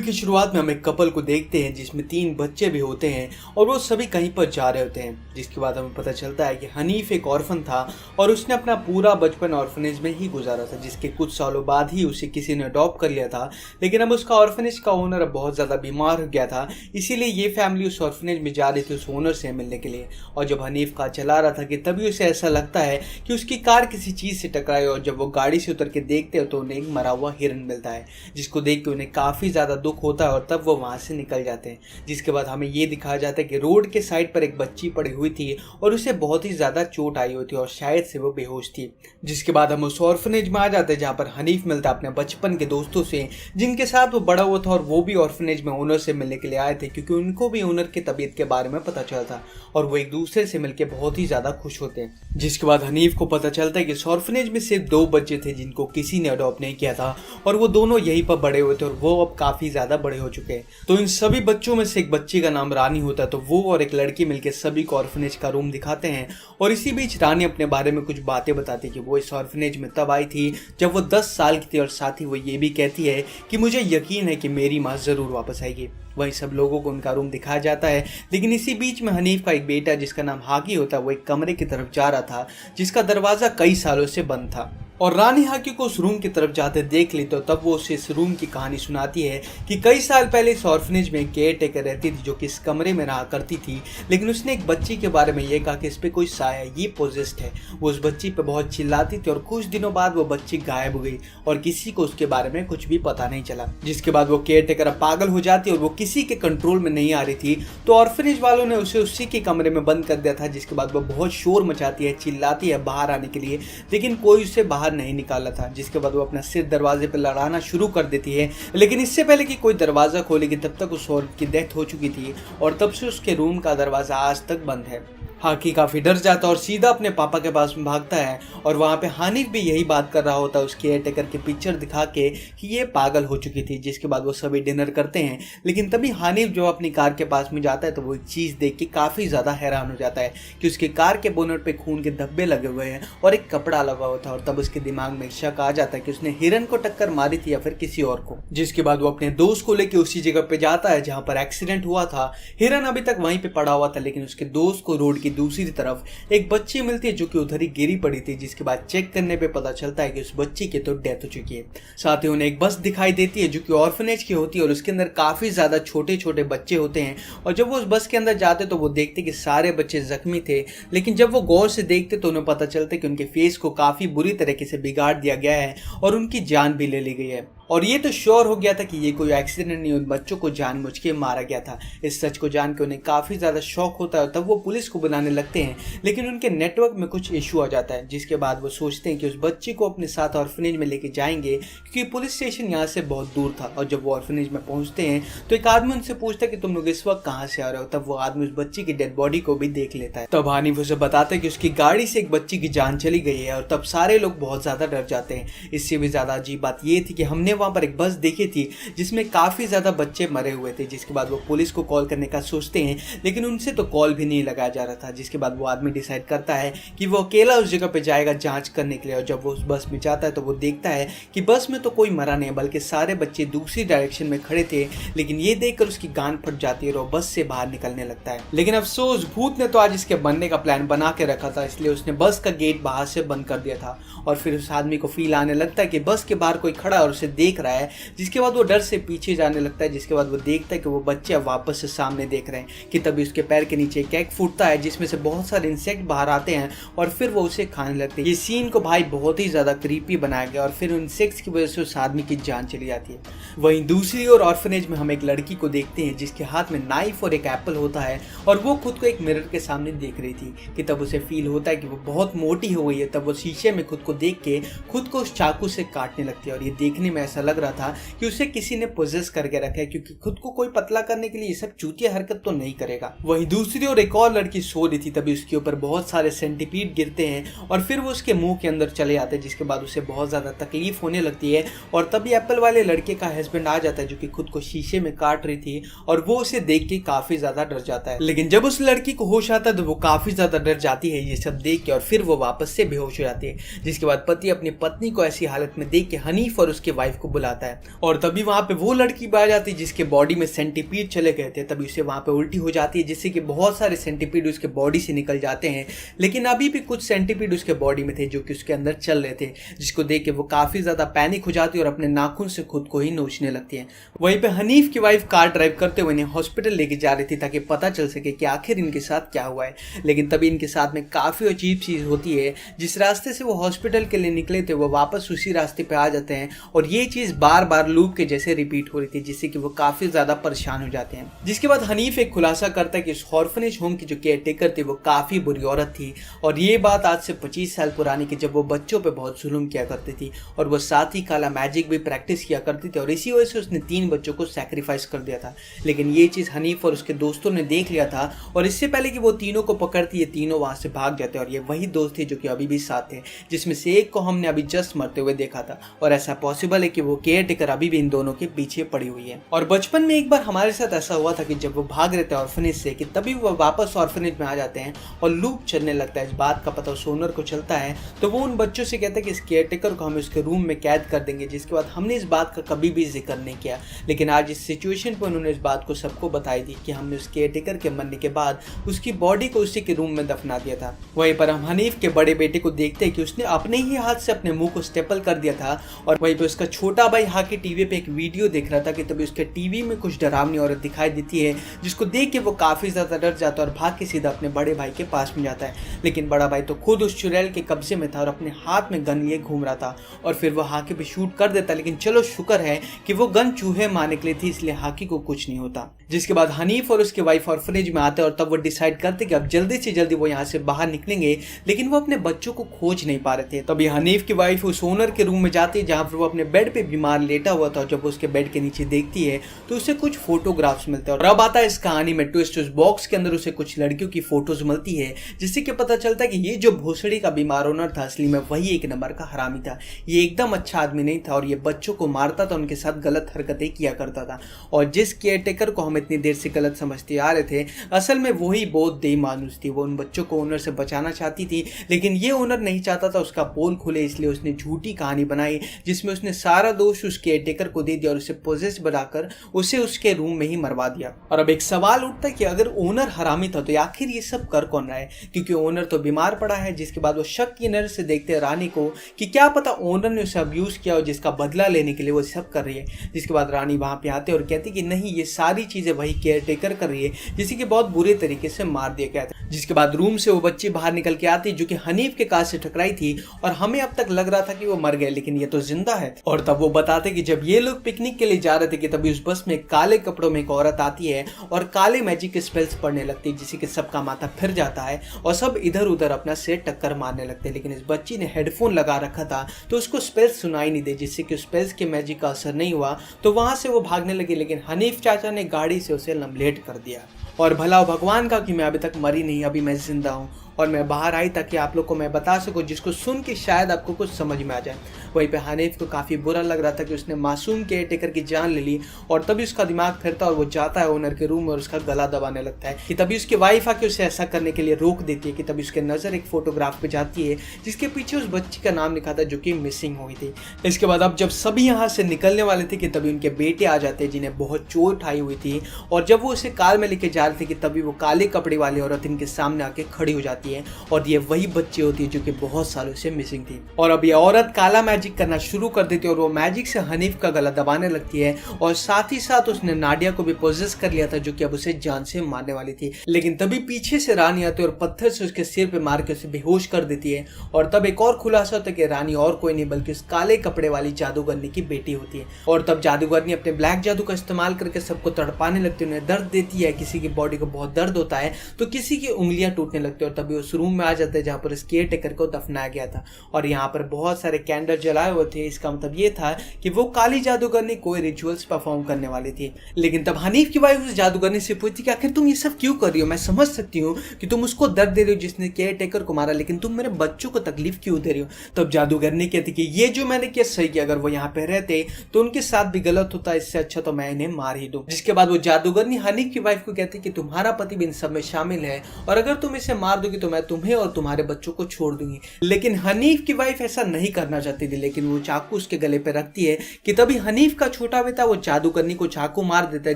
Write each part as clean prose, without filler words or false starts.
Movie की शुरुआत में हम एक कपल को देखते हैं जिसमें 3 बच्चे भी होते हैं और वो सभी कहीं पर जा रहे होते हैं, जिसके बाद हमें पता चलता है कि हनीफ एक ऑर्फन था और उसने अपना पूरा बचपन ऑर्फनेज में ही गुजारा था, जिसके कुछ सालों बाद ही उसे किसी ने अडॉप्ट कर लिया था। लेकिन अब उसका ऑर्फनेज का ओनर अब बहुत ज़्यादा बीमार हो गया था, इसीलिए ये फैमिली उस ऑर्फनेज में जा रही थी उस ओनर से मिलने के लिए। और जब हनीफ कार चला रहा था कि तभी उसे ऐसा लगता है कि उसकी कार किसी चीज़ से टकराई और जब वो गाड़ी से उतर के देखते हो तो उन्हें एक मरा हुआ हिरन मिलता है, जिसको देख के उन्हें काफ़ी ज़्यादा दुख होता है और तब वो वहाँ से निकल जाते हैं। जिसके बाद हमें ये दिखाया जाता है कि रोड के साइड पर एक बच्ची पड़ी हुई थी और उसे बहुत ही ज़्यादा चोट आई हुई थी और शायद से वो बेहोश थी। जिसके बाद हम उस ऑर्फनेज में आ जाते हैं जहाँ पर हनीफ मिलता है अपने बचपन के दोस्तों से जिनके साथ वो बड़ा हुआ था और वो भी ऑर्फनेज में ओनर से मिलने के लिए आए थे, क्योंकि उनको भी ओनर की तबीयत के बारे में पता चला था और वो एक दूसरे से मिलकर बहुत ही ज़्यादा खुश होते हैं। जिसके बाद हनीफ को पता चलता है कि इस ऑर्फनेज में सिर्फ 2 बच्चे थे जिनको किसी ने अडॉप्ट नहीं किया था और वो दोनों यहीं पर बड़े हुए थे और वो अब काफ़ी ज़्यादा बड़े हो चुके हैं। तो इन सभी बच्चों में से एक बच्ची का नाम रानी होता है, तो वो और एक लड़की मिलकर सभी को ऑर्फनेज का रूम दिखाते हैं और इसी बीच रानी अपने बारे में कुछ बातें बताती है कि वो इस ऑर्फनेज में तब आई थी जब वो 10 साल की थी और साथ ही वो ये भी कहती है कि मुझे यकीन है कि मेरी माँ ज़रूर वापस आएगी। वहीं सब लोगों को उनका रूम दिखाया जाता है, लेकिन इसी बीच में हनीफ का एक बेटा जिसका नाम हाकी होता है वो एक कमरे की तरफ जा रहा था जिसका दरवाज़ा कई सालों से बंद था और रानी हाकी को उस रूम की तरफ जाते देख ली तो तब वो उसे इस रूम की कहानी सुनाती है कि कई साल पहले इस ऑर्फनेज में केयर टेकर रहती थी जो कि इस कमरे में रहा करती थी, लेकिन उसने एक बच्ची के बारे में ये कहा कि इस पर कोई साया ये पोजेस्ड है। वो उस बच्ची पे बहुत चिल्लाती थी और कुछ दिनों बाद वो बच्ची गायब हो गई और किसी को उसके बारे में कुछ भी पता नहीं चला। जिसके बाद वो केयर टेकर अब पागल हो जाती और वो किसी के कंट्रोल में नहीं आ रही थी, तो ऑर्फनेज वालों ने उसे उसी के कमरे में बंद कर दिया था। जिसके बाद वो बहुत शोर मचाती है, चिल्लाती है बाहर आने के लिए, लेकिन कोई उसे बाहर नहीं निकाला था। जिसके बाद वो अपना सिर दरवाजे पर लड़ाना शुरू कर देती है, लेकिन इससे पहले कि कोई दरवाजा खोलेगी तब तक उस औरत की डेथ हो चुकी थी और तब से उसके रूम का दरवाजा आज तक बंद है। हाकी काफ़ी डर जाता है और सीधा अपने पापा के पास में भागता है और वहाँ पे हानिफ भी यही बात कर रहा होता है उस केयर टेकर की पिक्चर दिखा के कि ये पागल हो चुकी थी। जिसके बाद वो सभी डिनर करते हैं, लेकिन तभी हानिफ जो अपनी कार के पास में जाता है तो वो एक चीज़ देख के काफ़ी ज़्यादा हैरान हो जाता है कि उसकी कार के बोनट पे खून के धब्बे लगे हुए हैं और एक कपड़ा लगा हुआ था और तब उसके दिमाग में शक आ जाता है कि उसने हिरन को टक्कर मारी थी या फिर किसी और को। जिसके बाद वो अपने दोस्त को लेकर उसी जगह पे जाता है जहाँ पर एक्सीडेंट हुआ था। हिरन अभी तक वहीं पे पड़ा हुआ था, लेकिन उसके दोस्त को रोड की दूसरी तरफ एक बच्ची मिलती है जो कि उधर ही गिरी पड़ी थी। जिसके बाद चेक करने पे पता चलता है कि उस बच्ची की तो डेथ हो चुकी है। साथ ही उन्हें एक बस दिखाई देती है जो कि ऑर्फनेज की होती है और उसके अंदर काफी ज्यादा छोटे छोटे बच्चे होते हैं और जब वो उस बस के अंदर जाते तो वो देखते कि सारे बच्चे जख्मी थे, लेकिन जब वो गौर से देखते तो उन्हें पता चलता है कि उनके फेस को काफी बुरी तरीके से बिगाड़ दिया गया है और उनकी जान भी ले ली गई है। और ये तो श्योर हो गया था कि ये कोई एक्सीडेंट नहीं, उन बच्चों को जानबूझ के मारा गया था। इस सच को जान के उन्हें काफ़ी ज़्यादा शौक होता है, तब वो पुलिस को बुलाने लगते हैं, लेकिन उनके नेटवर्क में कुछ इशू आ जाता है। जिसके बाद वो सोचते हैं कि उस बच्ची को अपने साथ ऑर्फनेज में लेके जाएंगे, क्योंकि पुलिस स्टेशन यहाँ से बहुत दूर था। और जब वो ऑर्फनेज में पहुँचते हैं तो एक आदमी उनसे पूछता है कि तुम लोग इस वक्त कहाँ से आ रहे हो। तब वो आदमी उस बच्ची की डेड बॉडी को भी देख लेता है। तब हानिफ उसे बताता है कि उसकी गाड़ी से एक बच्ची की जान चली गई है और तब सारे लोग बहुत ज़्यादा डर जाते हैं। इससे भी ज़्यादा अजीब बात ये थी कि हमने वहाँ पर एक बस देखी थी जिसमें काफी ज्यादा बच्चे मरे हुए थे। जिसके बाद वो पुलिस को कॉल करने का सोचते हैं, लेकिन उनसे तो कॉल भी नहीं लगाया जा रहा था। जिसके बाद वो आदमी डिसाइड करता है कि वो अकेला उस जगह पे जाएगा जांच करने के लिए और जब वो उस बस में जाता है तो वो देखता है कि बस में तो कोई मरा नहीं बल्कि सारे बच्चे दूसरी डायरेक्शन में खड़े थे। लेकिन ये देखकर उसकी गांड फट जाती है और वो बस से बाहर निकलने लगता है। लेकिन अफसोस भूत ने तो आज इसके बनने का प्लान बना के रखा था, इसलिए उसने बस का गेट बाहर से बंद कर दिया था। और फिर उस आदमी को फील आने लगता है कि बस के बाहर कोई खड़ा और उसे देख रहा है। जिसके बाद वो डर से पीछे जाने लगता है। जिसके बाद वो देखता है कि वो बच्चे अब वापस से सामने देख रहे हैं कि तभी उसके पैर के नीचे एक एग फूटता है जिसमें से बहुत सारे इंसेक्ट बाहर आते हैं और फिर वो उसे खाने लगते हैं। ये सीन को भाई बहुत ही ज्यादा क्रीपी बनाया गया और फिर उन इंसेक्ट्स की वजह से उस आदमी की जान चली जाती है। वहीं दूसरी ओर ऑर्फनेज में हम एक लड़की को देखते हैं जिसके हाथ में नाइफ और एक एप्पल होता है और वो खुद को एक मिरर के सामने देख रही थी कि तब उसे फील होता है कि वो बहुत मोटी हो गई है। तब वो शीशे में खुद को देख के खुद को उस चाकू से काटने लगती है और ये देखने में ऐसा लग रहा था कि उसे किसी ने पोजेस करके रखा है, क्योंकि खुद को कोई पतला करने के लिए ये सब चूतिया हरकत तो नहीं करेगा। वहीं दूसरी ओर एक और लड़की सो रही थी, तभी उसके ऊपर बहुत सारे सेंटीपीड गिरते हैं और फिर वो उसके मुंह के अंदर चले जाते हैं। जिसके बाद उसे बहुत ज्यादा तकलीफ होने लगती है और तभी एप्पल वाले लड़के का हस्बैंड आ जाता है जो कि खुद को शीशे में काट रही थी और वो उसे देख के काफी ज्यादा डर जाता है। लेकिन जब उस लड़की को होश आता है तो वो काफी ज्यादा डर जाती है ये सब देख के और फिर वो वापस से बेहोश हो जाती है। जिसके बाद पति अपनी पत्नी को ऐसी हालत में देख के हनीफ और उसके वाइफ को बुलाता है और तभी वहां पे वो लड़की आ जाती है जिसके बॉडी में सेंटीपीड चले गए थे। तभी उसे वहां पे उल्टी हो जाती है जिससे कि बहुत सारे सेंटीपीड उसके बॉडी से निकल जाते हैं, लेकिन अभी भी कुछ सेंटीपीड उसके बॉडी में थे जो कि उसके अंदर चल रहे थे, जिसको देख के वो काफी ज्यादा पैनिक हो जाती है और अपने नाखून से खुद को ही नोचने लगती है। वहीं पे हनीफ की वाइफ कार ड्राइव करते हुए इन्हें हॉस्पिटल लेके जा रही थी ताकि पता चल सके कि आखिर इनके साथ क्या हुआ है, लेकिन तभी इनके साथ में काफी अजीब चीज होती है। जिस रास्ते से वो हॉस्पिटल के लिए निकले थे वो वापस उसी रास्ते पे आ जाते हैं और ये चीज बार बार लूप के जैसे रिपीट हो रही थी, जिससे कि वो काफी ज्यादा परेशान हो जाते हैं। जिसके बाद हनीफ एक खुलासा करता है कि इस ऑर्फनेज होम की जो केयरटेकर थी वो काफी बुरी औरत थी और ये बात आज से 25 साल पुरानी की, जब वो बच्चों पे बहुत जुल्म किया करती थी और वो साथ ही काला मैजिक भी प्रैक्टिस किया करती थी और इसी वजह से उसने 3 बच्चों को सैक्रिफाइस कर दिया था। लेकिन ये चीज हनीफ और उसके दोस्तों ने देख लिया था और इससे पहले कि वो तीनों को पकड़ती ये तीनों वहां से भाग जाते और ये वही दोस्त थे जो कि अभी भी साथ थे, जिसमें से एक को हमने अभी जस्ट मरते हुए देखा था और ऐसा पॉसिबल है कि वो केयरटेकर अभी भी इन दोनों के पीछे पड़ी हुई है। और बचपन में एक बार हमारे साथ ऐसा हुआ था कि जब वो भाग रहे थे ऑर्फनेज से कि तभी वो वापस ऑर्फनेज में आ जाते हैं और लूप चलने लगता है। इस बात का पता उस ओनर को चलता है तो वो उन बच्चों से कहता है कि इस केयरटेकर को हम उसके रूम में कैद कर देंगे, जिसके बाद हमने इस बात का कभी भी जिक्र नहीं किया। लेकिन आज इस सिचुएशन पर उन्होंने इस बात को सबको बताई थी कि हमने उस केयरटेकर के मरने के बाद उसकी बॉडी को उसी के रूम में दफना दिया था। वहीं पर हम हनीफ के बड़े बेटे को देखते हैं कि उसने अपने ही हाथ से अपने मुंह को स्टेपल कर दिया था और वहीं पे उसका छोटा भाई हाके टीवी पे एक वीडियो देख रहा था कि तभी उसके टीवी में कुछ डरावनी औरत दिखाई देती है, जिसको देख के वो काफी ज्यादा डर जाता है और भाग के सीधा अपने बड़े भाई के पास में जाता है। लेकिन बड़ा भाई तो खुद उस चुड़ैल के कब्जे में था और अपने हाथ में गन लिए घूम रहा था और फिर वो हाके पे शूट कर देता, लेकिन चलो शुक्र है कि वो गन चूहे मारने के लिए थी, इसलिए हाकी को कुछ नहीं होता। जिसके बाद हनीफ और उसके वाइफ ऑर्फनेज में आते हैं और तब वो डिसाइड करते कि अब जल्दी से जल्दी वो यहाँ से बाहर निकलेंगे, लेकिन वो अपने बच्चों को खोज नहीं पा रहे थे। तभी हनीफ की वाइफ उस ओनर के रूम में जाती है जहाँ पर वो अपने बेड पे बीमार लेटा हुआ था और जब वो उसके बेड के नीचे देखती है तो उसे कुछ फोटोग्राफ्स मिलते हैं और अब आता है इस कहानी में ट्विस्ट। उस बॉक्स के अंदर उसे कुछ लड़कियों की फोटोज मिलती है, जिससे कि पता चलता है कि ये जो भोसड़ी का बीमार ओनर था असली में वही एक नंबर का हरामी था। ये एकदम अच्छा आदमी नहीं था और ये बच्चों को मारता था, उनके साथ गलत हरकतें किया करता था और जिस केयरटेकर को हम इतनी देर से गलत समझते आ रहे थे असल में वही बहुत बेईमानुस थी। वो उन बच्चों को ओनर से बचाना चाहती थी, लेकिन ये ओनर नहीं चाहता था उसका पोल खुले, इसलिए उसने झूठी कहानी बनाई जिसमें उसने सारा दोष उस केयरटेकर को दे दिया और उसे पोजेस बनाकर उसे उसके रूम में ही मरवा दिया। और अब एक सवाल उठता है कि अगर ओनर हरामी था तो आखिर ये सब कर कौन रहा है, क्योंकि ओनर तो बीमार पड़ा है। जिसके बाद वो शक की नजर से देखते हैं रानी को कि क्या पता ओनर ने उसे अब्यूज किया और जिसका बदला लेने के लिए वो सब कर रही है। जिसके बाद रानी वहां पे आते और कहती कि नहीं, ये सारी चीजें वही केयरटेकर कर रही है जिसे कि बहुत बुरे तरीके से मार दिया गया था। जिसके बाद रूम से वो बच्ची बाहर निकल के आती जो कि हनीफ के कार से टकराई थी और हमें अब तक लग रहा था कि वो मर गए, लेकिन ये तो जिंदा है। और तब वो बताते कि जब ये लोग पिकनिक के लिए जा रहे थे कि तभी उस बस में काले कपड़ों में एक औरत आती है और काले मैजिक के स्पेल्स पढ़ने लगती है, जिससे कि सबका माथा फिर जाता है और सब इधर उधर अपना सिर टक्कर मारने लगते हैं। लेकिन इस बच्ची ने हेडफोन लगा रखा था तो उसको स्पेल्स सुनाई नहीं दे, जिससे कि स्पेल्स के मैजिक का असर नहीं हुआ तो वहां से वो भागने लगी। लेकिन हनीफ चाचा ने गाड़ी से उसे लम्बलेट कर दिया और भला भगवान का कि मैं अभी तक मरी नहीं, अभी मैं जिंदा हूँ और मैं बाहर आई ताकि आप लोग को मैं बता सकूं, जिसको सुन के शायद आपको कुछ समझ में आ जाए। वहीं पे हनीफ को काफ़ी बुरा लग रहा था कि उसने मासूम केयरटेकर की जान ले ली और तभी उसका दिमाग फिरता और वो जाता है ओनर के रूम में और उसका गला दबाने लगता है कि तभी उसकी वाइफ आके उसे ऐसा करने के लिए रोक देती है कि तभी उसके नज़र एक फोटोग्राफ पे जाती है जिसके पीछे उस बच्ची का नाम लिखा था जो कि मिसिंग हुई थी। इसके बाद अब जब सभी यहाँ से निकलने वाले थे कि तभी उनके बेटे आ जाते हैं जिन्हें बहुत चोट आई हुई थी और जब वो उसे कार में लेके जा रहे थे कि तभी वो काले कपड़े वाली औरत इनके सामने आके खड़ी हो जाती है और ये वही बच्ची होती है जो कि बहुत सालों से मिसिंग थी। और अब ये औरत काला मैजिक करना शुरू कर देती है और वो मैजिक से हनीफ का गला दबाने लगती है और साथ ही साथ उसने नाडिया को भी पोजेस कर लिया था जो कि अब उसे जान से मारने वाली थी। लेकिन तभी पीछे से रानी आती है और पत्थर से उसके सिर पे मार के उसे बेहोश कर देती है और तब एक और खुलासा होता है कि रानी और कोई नहीं बल्कि उस काले कपड़े वाली जादूगरनी की बेटी होती है। और तब जादूगरनी अपने ब्लैक जादू का इस्तेमाल करके सबको तड़पाने लगती है, उन्हें दर्द देती है, किसी की बॉडी को बहुत दर्द होता है तो किसी की उंगलियां टूटने लगती है और तभी उस रूम में आ जाते हैं जहाँ पर उस केयरटेकर को दफनाया गया था और यहाँ पर बहुत सारे कैंडल जलाए हुए थे। इसका मतलब ये था कि वो काली जादूगरनी कोई रिचुअल्स परफॉर्म करने वाली थी। लेकिन तब हनीफ की वाइफ उस जादूगरनी से पूछती कि आखिर तुम ये सब क्यों कर रही हो, मैं समझ सकती हूँ कि तुम उसको दर्द दे रही हो जिसने केयरटेकर को मारा, लेकिन तुम मेरे बच्चों को तकलीफ क्यों दे रही हो। तब जादूगरनी कहती कि ये जो मैंने किया सही किया, अगर वो यहाँ पे रहते तो उनके साथ भी गलत होता, इससे अच्छा तो मैं इन्हें मार ही दूं। जिसके बाद वो जादूगरनी हनीफ की वाइफ को कहती कि तुम्हारा पति भी इन सब में शामिल है और अगर तुम इसे मार दोगे तो मैं तुम्हें और तुम्हारे बच्चों को छोड़ दूंगी। लेकिन हनीफ की वाइफ ऐसा नहीं करना चाहती थी, लेकिन वो चाकू उसके गले पे रखती है कि तभी हनीफ का छोटा बेटा वो जादूगरनी को चाकू मार देता है,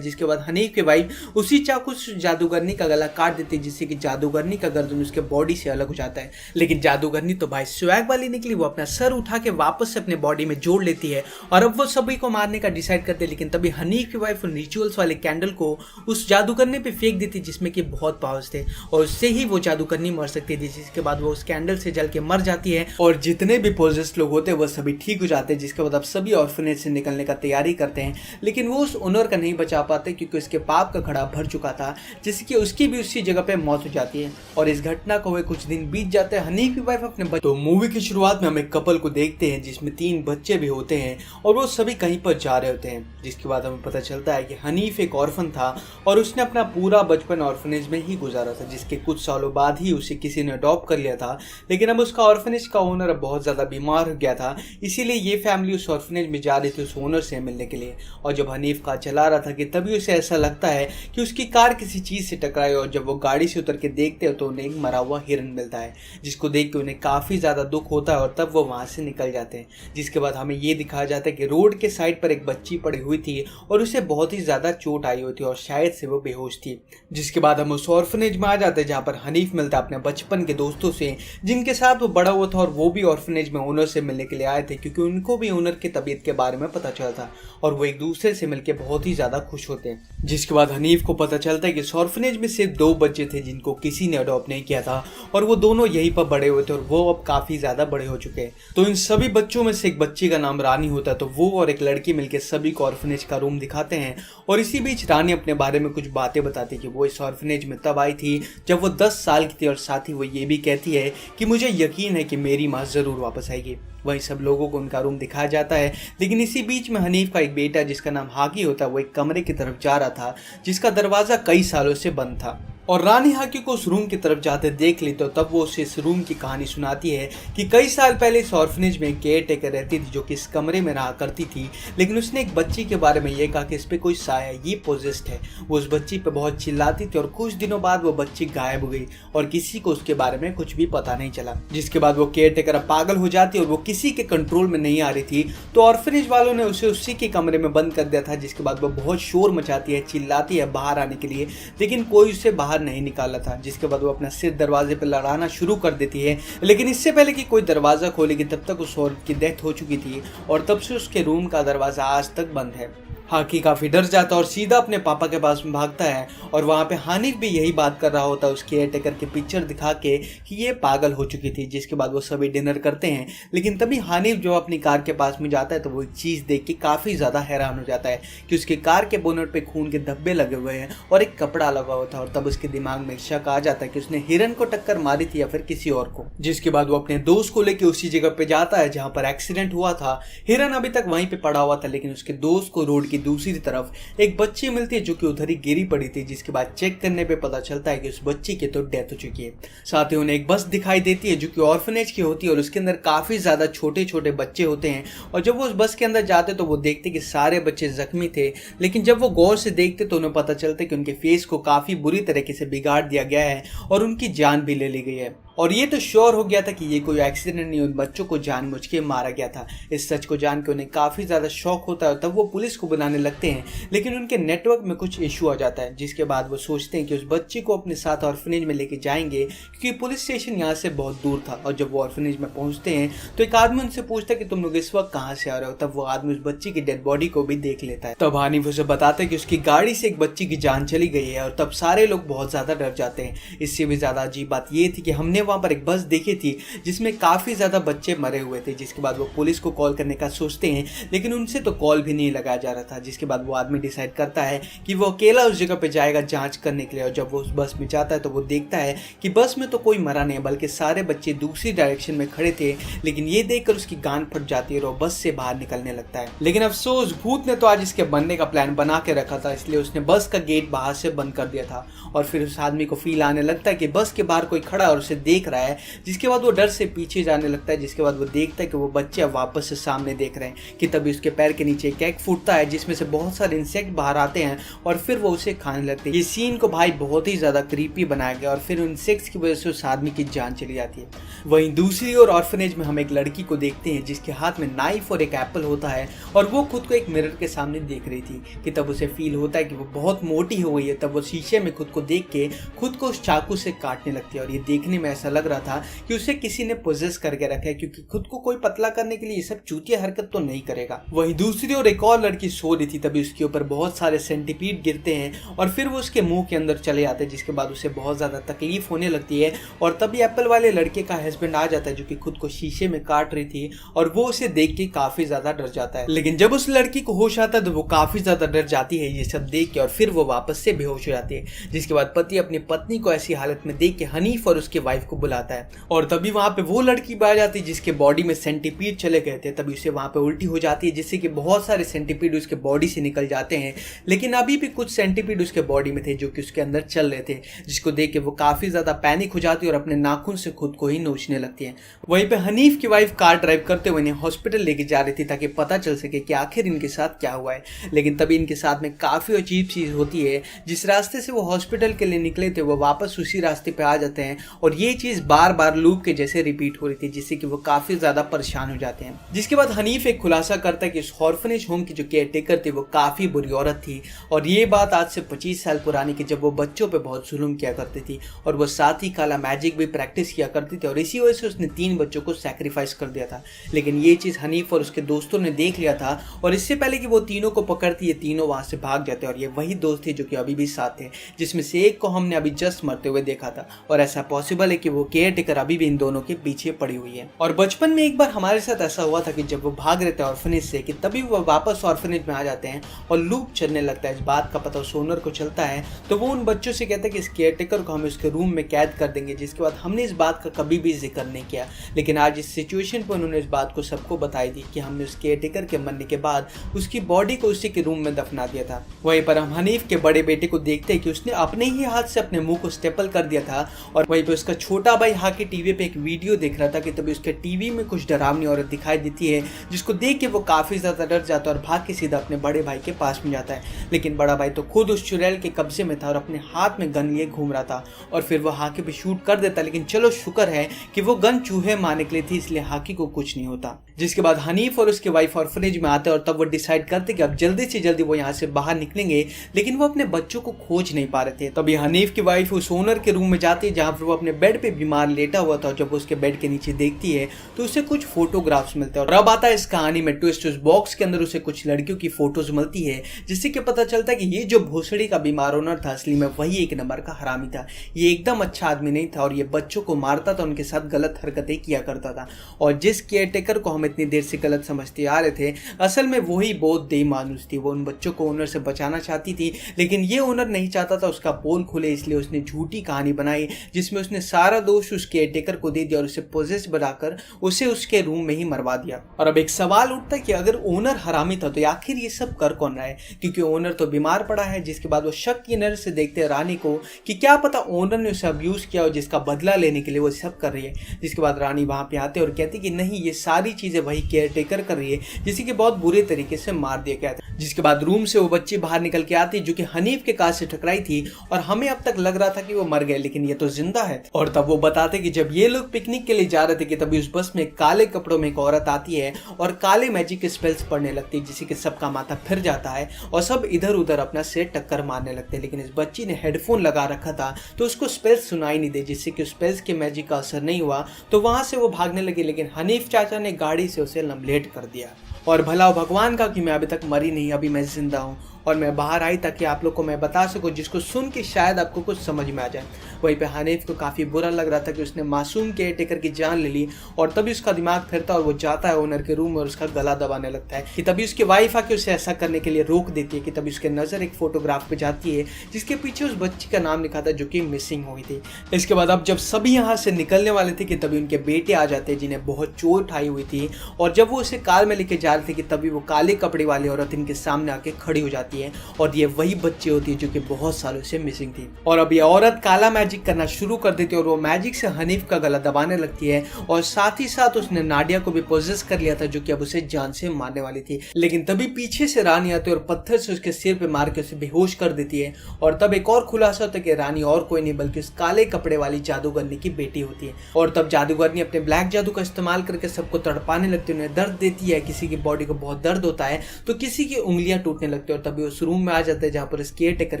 जिसके बाद हनीफ की वाइफ उसी चाकू से जादूगरनी का गला काट देती है, जिससे कि जादूगरनी का गर्दन उसके बॉडी से अलग हो जाता है। लेकिन जादूगरनी तो भाई स्वैग वाली निकली, वो अपना सर उठा के वापस से अपने बॉडी में जोड़ लेती है और अब वो सभी को मारने का डिसाइड करते हैं। लेकिन तभी हनीफ की वाइफ रिचुअल्स वाले कैंडल को उस जादूगरनी पे फेंक देती है, जिसमें कि बहुत पावर्स थे और उससे ही वो जादूगरनी मर सकती थी, जिसके बाद वो उस कैंडल से जल के मर जाती है और जितने भी पोजेस्ड लोग होते हैं वो सभी ठीक हो जाते हैं। जिसके बाद अब सभी ऑर्फनेज से निकलने का तैयारी करते हैं, लेकिन वो उस ओनर का नहीं बचा पाते क्योंकि उसके पाप का घड़ा भर चुका था, जिससे कि उसकी भी उसी जगह पे मौत हो जाती है। और इस घटना को हुए कुछ दिन बीत जाते हैं, हनीफ की वाइफ अपने तो मूवी की शुरुआत में हम एक कपल को देखते हैं जिसमें 3 बच्चे भी होते हैं और वो सभी कहीं पर जा रहे होते हैं, जिसके बाद हमें पता चलता है कि हनीफ एक ऑर्फन था और उसने अपना पूरा बचपन ऑर्फनेज में ही गुजारा था, जिसके कुछ सालों बाद ही उसे किसी ने अडॉप्ट कर लिया था। लेकिन अब उसका ऑर्फनेज का ओनर अब बहुत ज़्यादा बीमार हो गया था, इसीलिए ये फैमिली उस ऑर्फनेज में जा रही थी उस ओनर से मिलने के लिए। और जब हनीफ कार चला रहा था कि तभी उसे ऐसा लगता है कि उसकी कार किसी चीज़ से टकराई और जब वो गाड़ी से उतर के देखते हो तो उन्हें एक मरा हुआ हिरन मिलता है, जिसको देख के उन्हें काफ़ी ज़्यादा दुख होता है और तब वो वहाँ से निकल जाते हैं। जिसके बाद हमें ये दिखाया जाता है कि रोड के साइड पर एक बच्ची पड़ी हुई थी और उसे बहुत ही ज़्यादा चोट आई हुई थी और शायद से वो बेहोश थी। जिसके बाद हम उस ऑर्फनेज में आ जाते हैं जहाँ पर हनीफ मिलता है अपने बचपन के दोस्तों से, जिनके साथ वो बड़ा हुआ था और वो भी ऑर्फनेज में ओनर से मिलने के लिए आए थे क्योंकि उनको भी ओनर की तबीयत के बारे में पता चला था और वो एक दूसरे से मिलकर बहुत ही ज़्यादा खुश होते हैं। जिसके बाद हनीफ को पता चलता है कि इस ऑर्फनेज में सिर्फ 2 बच्चे थे जिनको किसी ने अडॉप्ट नहीं किया था और वो दोनों यहीं पर बड़े हुए थे और वो अब काफ़ी ज़्यादा बड़े हो चुके हैं। तो इन सभी बच्चों में से एक बच्ची का नाम रानी होता है, तो वो और एक लड़की मिलकर सभी को ऑर्फनेज का रूम दिखाते हैं और इसी बीच रानी अपने बारे में कुछ बातें बताती है कि वो इस ऑर्फनेज में तब आई थी जब वो 10 साल की थी और साथ ही वो ये भी कहती है कि मुझे यकीन है कि मेरी माँ ज़रूर वापस आएगी। वहीं सब लोगों को उनका रूम दिखाया जाता है, लेकिन इसी बीच में हनीफ का एक बेटा जिसका नाम हाकी होता है वो एक कमरे की तरफ जा रहा था जिसका दरवाज़ा कई सालों से बंद था और रानी हाकी को उस रूम की तरफ जाते देख ली तो तब वो उसे इस रूम की कहानी सुनाती है कि कई साल पहले इस ऑर्फनेज में केयर टेकर रहती थी जो कि इस कमरे में रहा करती थी, लेकिन उसने एक बच्ची के बारे में ये कहा कि इस पे कोई साया, ये पोजेस्ड है। वो उस बच्ची पे बहुत चिल्लाती थी और कुछ दिनों बाद वो बच्ची गायब हो गई और किसी को उसके बारे में कुछ भी पता नहीं चला। जिसके बाद वो केयर टेकर अब पागल हो जाती है और वो किसी के कंट्रोल में नहीं आ रही थी, तो ऑर्फनेज वालों ने उसे उसी के कमरे में बंद कर दिया था। जिसके बाद वो बहुत शोर मचाती है, चिल्लाती है बाहर आने के लिए, लेकिन कोई उसे बाहर नहीं निकाला था। जिसके बाद वो अपना सिर दरवाजे पर लड़ाना शुरू कर देती है, लेकिन इससे पहले कि कोई दरवाजा खोलेगी तब तक उस औरत की डेथ हो चुकी थी और तब से उसके रूम का दरवाजा आज तक बंद है। हाकी काफ़ी डर जाता है और सीधा अपने पापा के पास में भागता है और वहाँ पे हानिफ भी यही बात कर रहा होता है उस केयर टेकर की पिक्चर दिखा के कि ये पागल हो चुकी थी। जिसके बाद वो सभी डिनर करते हैं, लेकिन तभी हानिफ जो अपनी कार के पास में जाता है तो वो एक चीज़ देख के काफ़ी ज़्यादा हैरान हो जाता है कि उसकी कार के बोनट पे खून के धब्बे लगे हुए हैं और एक कपड़ा लगा हुआ था और तब उसके दिमाग में शक आ जाता है कि उसने हिरन को टक्कर मारी थी या फिर किसी और को। जिसके बाद वो अपने दोस्त को लेकर उसी जगह पे जाता है जहाँ पर एक्सीडेंट हुआ था। हिरन अभी तक वहीं पे पड़ा हुआ था, लेकिन उसके दोस्त को रोड की दूसरी तरफ एक बच्ची मिलती है जो कि उधर ही गिरी पड़ी थी। जिसके बाद चेक करने पे पता चलता है कि उस बच्ची की तो डेथ हो चुकी है। साथ ही उन्हें एक बस दिखाई देती है जो कि ऑर्फनेज की होती है और उसके अंदर काफी ज्यादा छोटे छोटे बच्चे होते हैं और जब वो उस बस के अंदर जाते तो वो देखते कि सारे बच्चे जख्मी थे, लेकिन जब वो गौर से देखते तो उन्हें पता चलता कि उनके फेस को काफी बुरी तरीके से बिगाड़ दिया गया है और उनकी जान भी ले ली गई है। और ये तो श्योर हो गया था कि ये कोई एक्सीडेंट नहीं, उन बच्चों को जानबूझ के मारा गया था। इस सच को जान के उन्हें काफ़ी ज़्यादा शौक होता है, तब वो पुलिस को बुलाने लगते हैं, लेकिन उनके नेटवर्क में कुछ इशू आ जाता है। जिसके बाद वो सोचते हैं कि उस बच्ची को अपने साथ ऑर्फनेज में लेके जाएंगे क्योंकि पुलिस स्टेशन यहाँ से बहुत दूर था। और जब वो ऑर्फनेज में पहुँचते हैं तो एक आदमी उनसे पूछता है कि तुम लोग इस वक्त कहाँ से आ रहे हो। तब वो आदमी उस बच्ची की डेड बॉडी को भी देख लेता है। तब हानिफ उसे बताता है कि उसकी गाड़ी से एक बच्ची की जान चली गई है और तब सारे लोग बहुत ज़्यादा डर जाते हैं। इससे भी ज़्यादा अजीब बात ये थी कि हमने वहाँ पर एक बस थी जिसमें काफी ज्यादा बच्चे मरे हुए थे। जिसके बाद वो पुलिस को कॉल करने का सोचते हैं, लेकिन उनसे तो कॉल भी नहीं लगाया जा रहा था। जिसके बाद वो आदमी डिसाइड करता है कि वो अकेला उस जगह पे जाएगा जांच करने के लिए। और जब वो उस बस में जाता है तो वो देखता है कि बस में तो कोई मरा नहीं, बल्कि सारे बच्चे दूसरी डायरेक्शन में खड़े थे। लेकिन ये देखकर उसकी गांड फट जाती है और वो बस से बाहर निकलने लगता है। लेकिन अफसोस भूत ने तो आज इसके बनने का प्लान बना के रखा था, इसलिए उसने बस का गेट बाहर से बंद कर दिया था। और फिर उस आदमी को फील आने लगता है कि बस के बाहर कोई खड़ा और उसे देख रहा है, जिसके बाद वो डर से पीछे जाने लगता है। जिसके बाद वो देखता है कि वो बच्चे वापस से सामने देख रहे हैं कि तभी उसके पैर के नीचे एक एग फूटता है जिसमें से बहुत सारे इंसेक्ट बाहर आते हैं और फिर वो उसे खाने लगते हैं। ये सीन को भाई बहुत ही ज्यादा क्रीपी बनाया गया और फिर इंसेक्ट्स की वजह से उस आदमी की जान चली जाती है। वहीं दूसरी ओर ऑर्फनेज में हम एक लड़की को देखते हैं जिसके हाथ में नाइफ और एक एप्पल होता है और वो खुद को एक मिरर के सामने देख रही थी कि तब उसे फील होता है कि वो बहुत मोटी हो गई है। तब वो शीशे में खुद को देख के खुद को उस चाकू से काटने लगती है और ये देखने में ऐसा लग रहा था कि उसे किसी ने पोजेस करके रखा है, क्योंकि खुद को कोई पतला करने के लिए ये सब चूतिया हरकत तो नहीं करेगा। वहीं दूसरी ओर एक और लड़की सो रही थी, तभी उसके ऊपर बहुत सारे सेंटीपीड गिरते हैं और फिर वो उसके मुंह के अंदर चले जाते हैं, जिसके बाद उसे बहुत ज्यादा तकलीफ होने लगती है। और तभी एप्पल वाले लड़के का हस्बैंड आ जाता है जो कि खुद को शीशे में काट रही थी और वो उसे देख के काफी ज्यादा डर जाता है। लेकिन जब उस लड़की को होश आता है तो वो काफी ज्यादा डर जाती है ये सब देख के और फिर वो वापस से बेहोश हो जाती है। जिसके बाद पति अपनी पत्नी को ऐसी हालत में देख के हनीफ और उसके वाइफ को बुलाता है और तभी वहां पे वो लड़की आ जाती है जिसके बॉडी में सेंटीपीड चले गए थे। तभी उसे वहां पे उल्टी हो जाती है जिससे कि बहुत सारे सेंटीपीड उसके बॉडी से निकल जाते हैं, लेकिन अभी भी कुछ सेंटीपीड उसके बॉडी में थे जो कि उसके अंदर चल रहे थे, जिसको देख के वो काफी ज्यादा पैनिक हो जाती है और अपने नाखून से खुद को ही नोचने लगती है। वहीं पे हनीफ की वाइफ कार ड्राइव करते हुए इन्हें हॉस्पिटल लेके जा रही थी ताकि पता चल सके कि आखिर इनके साथ क्या हुआ है। लेकिन तभी इनके साथ में काफी अजीब चीज होती है, जिस रास्ते से वो हॉस्पिटल के लिए निकले थे वो वापस उसी रास्ते पे आ जाते हैं और ये चीज बार बार लूप के जैसे रिपीट हो रही थी, जिससे कि वो काफी ज्यादा परेशान हो जाते हैं। जिसके बाद हनीफ एक खुलासा करता है कि इस ऑर्फनेज होम की जो केयर टेकर थी वो काफी बुरी औरत थी और ये बात आज से 25 साल पुरानी की, जब वो बच्चों पे बहुत जुल्म किया करती थी और वो साथ ही काला मैजिक भी प्रैक्टिस किया करती थी और इसी वजह से उसने 3 बच्चों को सैक्रिफाइस कर दिया था। लेकिन ये चीज हनीफ और उसके दोस्तों ने देख लिया था और इससे पहले कि वो तीनों को पकड़ती, ये तीनों वहां से भाग जाते और ये वही दोस्त थे जो कि अभी भी साथ थे, जिसमें से एक को हमने अभी जस्ट मरते हुए देखा था और ऐसा पॉसिबल है कि वो केयर टेकर अभी भी इन दोनों के पीछे पड़ी हुई है। और बचपन में एक बार हमारे साथ ऐसा हुआ था कि जब वो भाग रहे थे ऑर्फनेज से कि तभी वो वापस ऑर्फनेज में आ जाते हैं और लूप चलने लगता है। इस बात का पता उस ओनर को चलता है तो वो उन बच्चों से कहता है कि इस केयर टेकर को हम उसके रूम में कैद कर देंगे। जिसके बाद हमने इस बात का कभी भी जिक्र नहीं किया, लेकिन आज इस सिचुएशन पर उन्होंने इस बात को सबको बताई दी कि हमने उस केयर टेकर के मरने के बाद उसकी बॉडी को उसी के रूम में दफना दिया था। वहीं पर हम हनीफ के बड़े बेटे को देखते हैं कि उसने अपने ही हाथ से अपने मुंह को स्टेपल कर दिया था और वहीं पे उसका छोटा भाई हाके टीवी पे एक वीडियो देख रहा था कि तभी उसके टीवी में कुछ डरावनी औरत दिखाई देती है, जिसको देख के वो काफी ज्यादा डर जाता है और भाग के सीधा अपने बड़े भाई के पास में जाता है। लेकिन बड़ा भाई तो खुद उस चुड़ैल के कब्जे में था और अपने हाथ में गन लिए घूम रहा था और फिर वो हाके पे शूट कर देता, लेकिन चलो शुक्र है कि वो गन चूहे मारने के लिए थी, इसलिए हाकी को कुछ नहीं होता। जिसके बाद हनीफ और उसके वाइफ ऑर्फनेज में आते हैं और तब वो डिसाइड करते कि अब जल्दी से जल्दी वो यहाँ से बाहर निकलेंगे, लेकिन वो अपने बच्चों को खोज नहीं पा रहे थे। तभी हनीफ की वाइफ उस ओनर के रूम में जाती है जहाँ पर वो अपने बेड पे बीमार लेटा हुआ था और जब वो उसके बेड के नीचे देखती है तो उसे कुछ फोटोग्राफ्स मिलते हैं और अब आता है इस कहानी में ट्विस्ट। उस बॉक्स के अंदर उसे कुछ लड़कियों की फोटोज मिलती है, जिससे कि पता चलता है कि ये जो भोसड़ी का बीमार ओनर था असली में वही एक नंबर का हरामी था। ये एकदम अच्छा आदमी नहीं था और ये बच्चों को मारता था, उनके साथ गलत हरकतें किया करता था और जिस केयर टेकर को हम इतनी देर से गलत समझते आ रहे थे असल में वही बहुत देई मानुस थी। वो उन बच्चों को ओनर से बचाना चाहती थी, लेकिन ये ओनर नहीं चाहता था उसका पोल खुले, इसलिए उसने झूठी कहानी बनाई जिसमें उसने सारा दोष उस केयर टेकर को दे दिया और उसे पोजेस बनाकर उसे उसके रूम में ही मरवा दिया। और अब एक सवाल उठता है कि अगर ओनर हरामी था तो आखिर ये सब कर कौन रहा है, क्योंकि ओनर तो बीमार पड़ा है। जिसके बाद वो शक की नजर से देखते हैं रानी को कि क्या पता ओनर ने उसे अब्यूज किया और जिसका बदला लेने के लिए वो सब कर रही है। जिसके बाद रानी वहां पे आते और कहती कि नहीं, ये सारी चीजें वही केयर टेकर कर रही है, जिसे कि बहुत बुरे तरीके से मार दिया गया था। जिसके बाद रूम से वो बच्ची बाहर निकल के आती जो कि हनीफ के कार से टकराई थी और हमें अब तक लग रहा था कि वो मर गए, लेकिन ये तो जिंदा है। और तब वो बताते कि जब ये लोग पिकनिक के लिए जा रहे थे कि तभी उस बस में काले कपड़ों में एक औरत आती है और काले मैजिक के स्पेल्स पढ़ने लगती है, जिससे कि सबका माथा फिर जाता है और सब इधर उधर अपना सिर टक्कर मारने लगते हैं। लेकिन इस बच्ची ने हेडफोन लगा रखा था तो उसको स्पेल्स सुनाई नहीं दे, जिससे कि स्पेल्स के मैजिक का असर नहीं हुआ तो वहां से वो भागने लगी। लेकिन हनीफ चाचा ने गाड़ी से उसे लम्बलेट कर दिया और भला भगवान का कि मैं अभी तक मरी नहीं, अभी मैं जिंदा हूँ और मैं बाहर आई ताकि आप लोग को मैं बता सकूं, जिसको सुन के शायद आपको कुछ समझ में आ जाए। वहीं पे हनीफ को काफ़ी बुरा लग रहा था कि उसने मासूम केयर टेकर की जान ले ली और तभी उसका दिमाग फिरता और वो जाता है ओनर के रूम में और उसका गला दबाने लगता है कि तभी उसकी वाइफ आके उसे ऐसा करने के लिए रोक देती है कि तभी उसके नज़र एक फोटोग्राफ पे जाती है जिसके पीछे उस बच्ची का नाम लिखा था जो कि मिसिंग हुई थी। इसके बाद अब जब सभी यहाँ से निकलने वाले थे कि तभी उनके बेटे आ जाते हैं जिन्हें बहुत चोट आई हुई थी और जब वो उसे कार में लेके जा रहे थे कि तभी वो काले कपड़े वाली औरत इनके सामने आके खड़ी हो जाती है जाती है और ये वही बच्ची होती है जो कि बहुत सालों से मिसिंग थी। और अब ये औरत काला मैजिक करना शुरू कर देती है और वो मैजिक से हनीफ का गला दबाने लगती है और साथ ही साथ उसने नाडिया को भी पोजेस कर लिया था जो कि अब उसे जान से मारने वाली थी। लेकिन तभी पीछे से रानी आती है और पत्थर से उसके सिर पे मार के उसे बेहोश कर देती है। और तब एक और खुलासा होता है कि रानी और कोई नहीं बल्कि उस काले कपड़े वाली जादूगरनी की बेटी होती है। और तब जादूगरनी अपने ब्लैक जादू का इस्तेमाल करके सबको तड़पाने लगती है, उन्हें दर्द देती है। किसी की बॉडी को बहुत दर्द होता है तो किसी की उंगलियां टूटने लगती है और तभी उस रूम में आ जाते हैं जहां पर उस केयर टेकर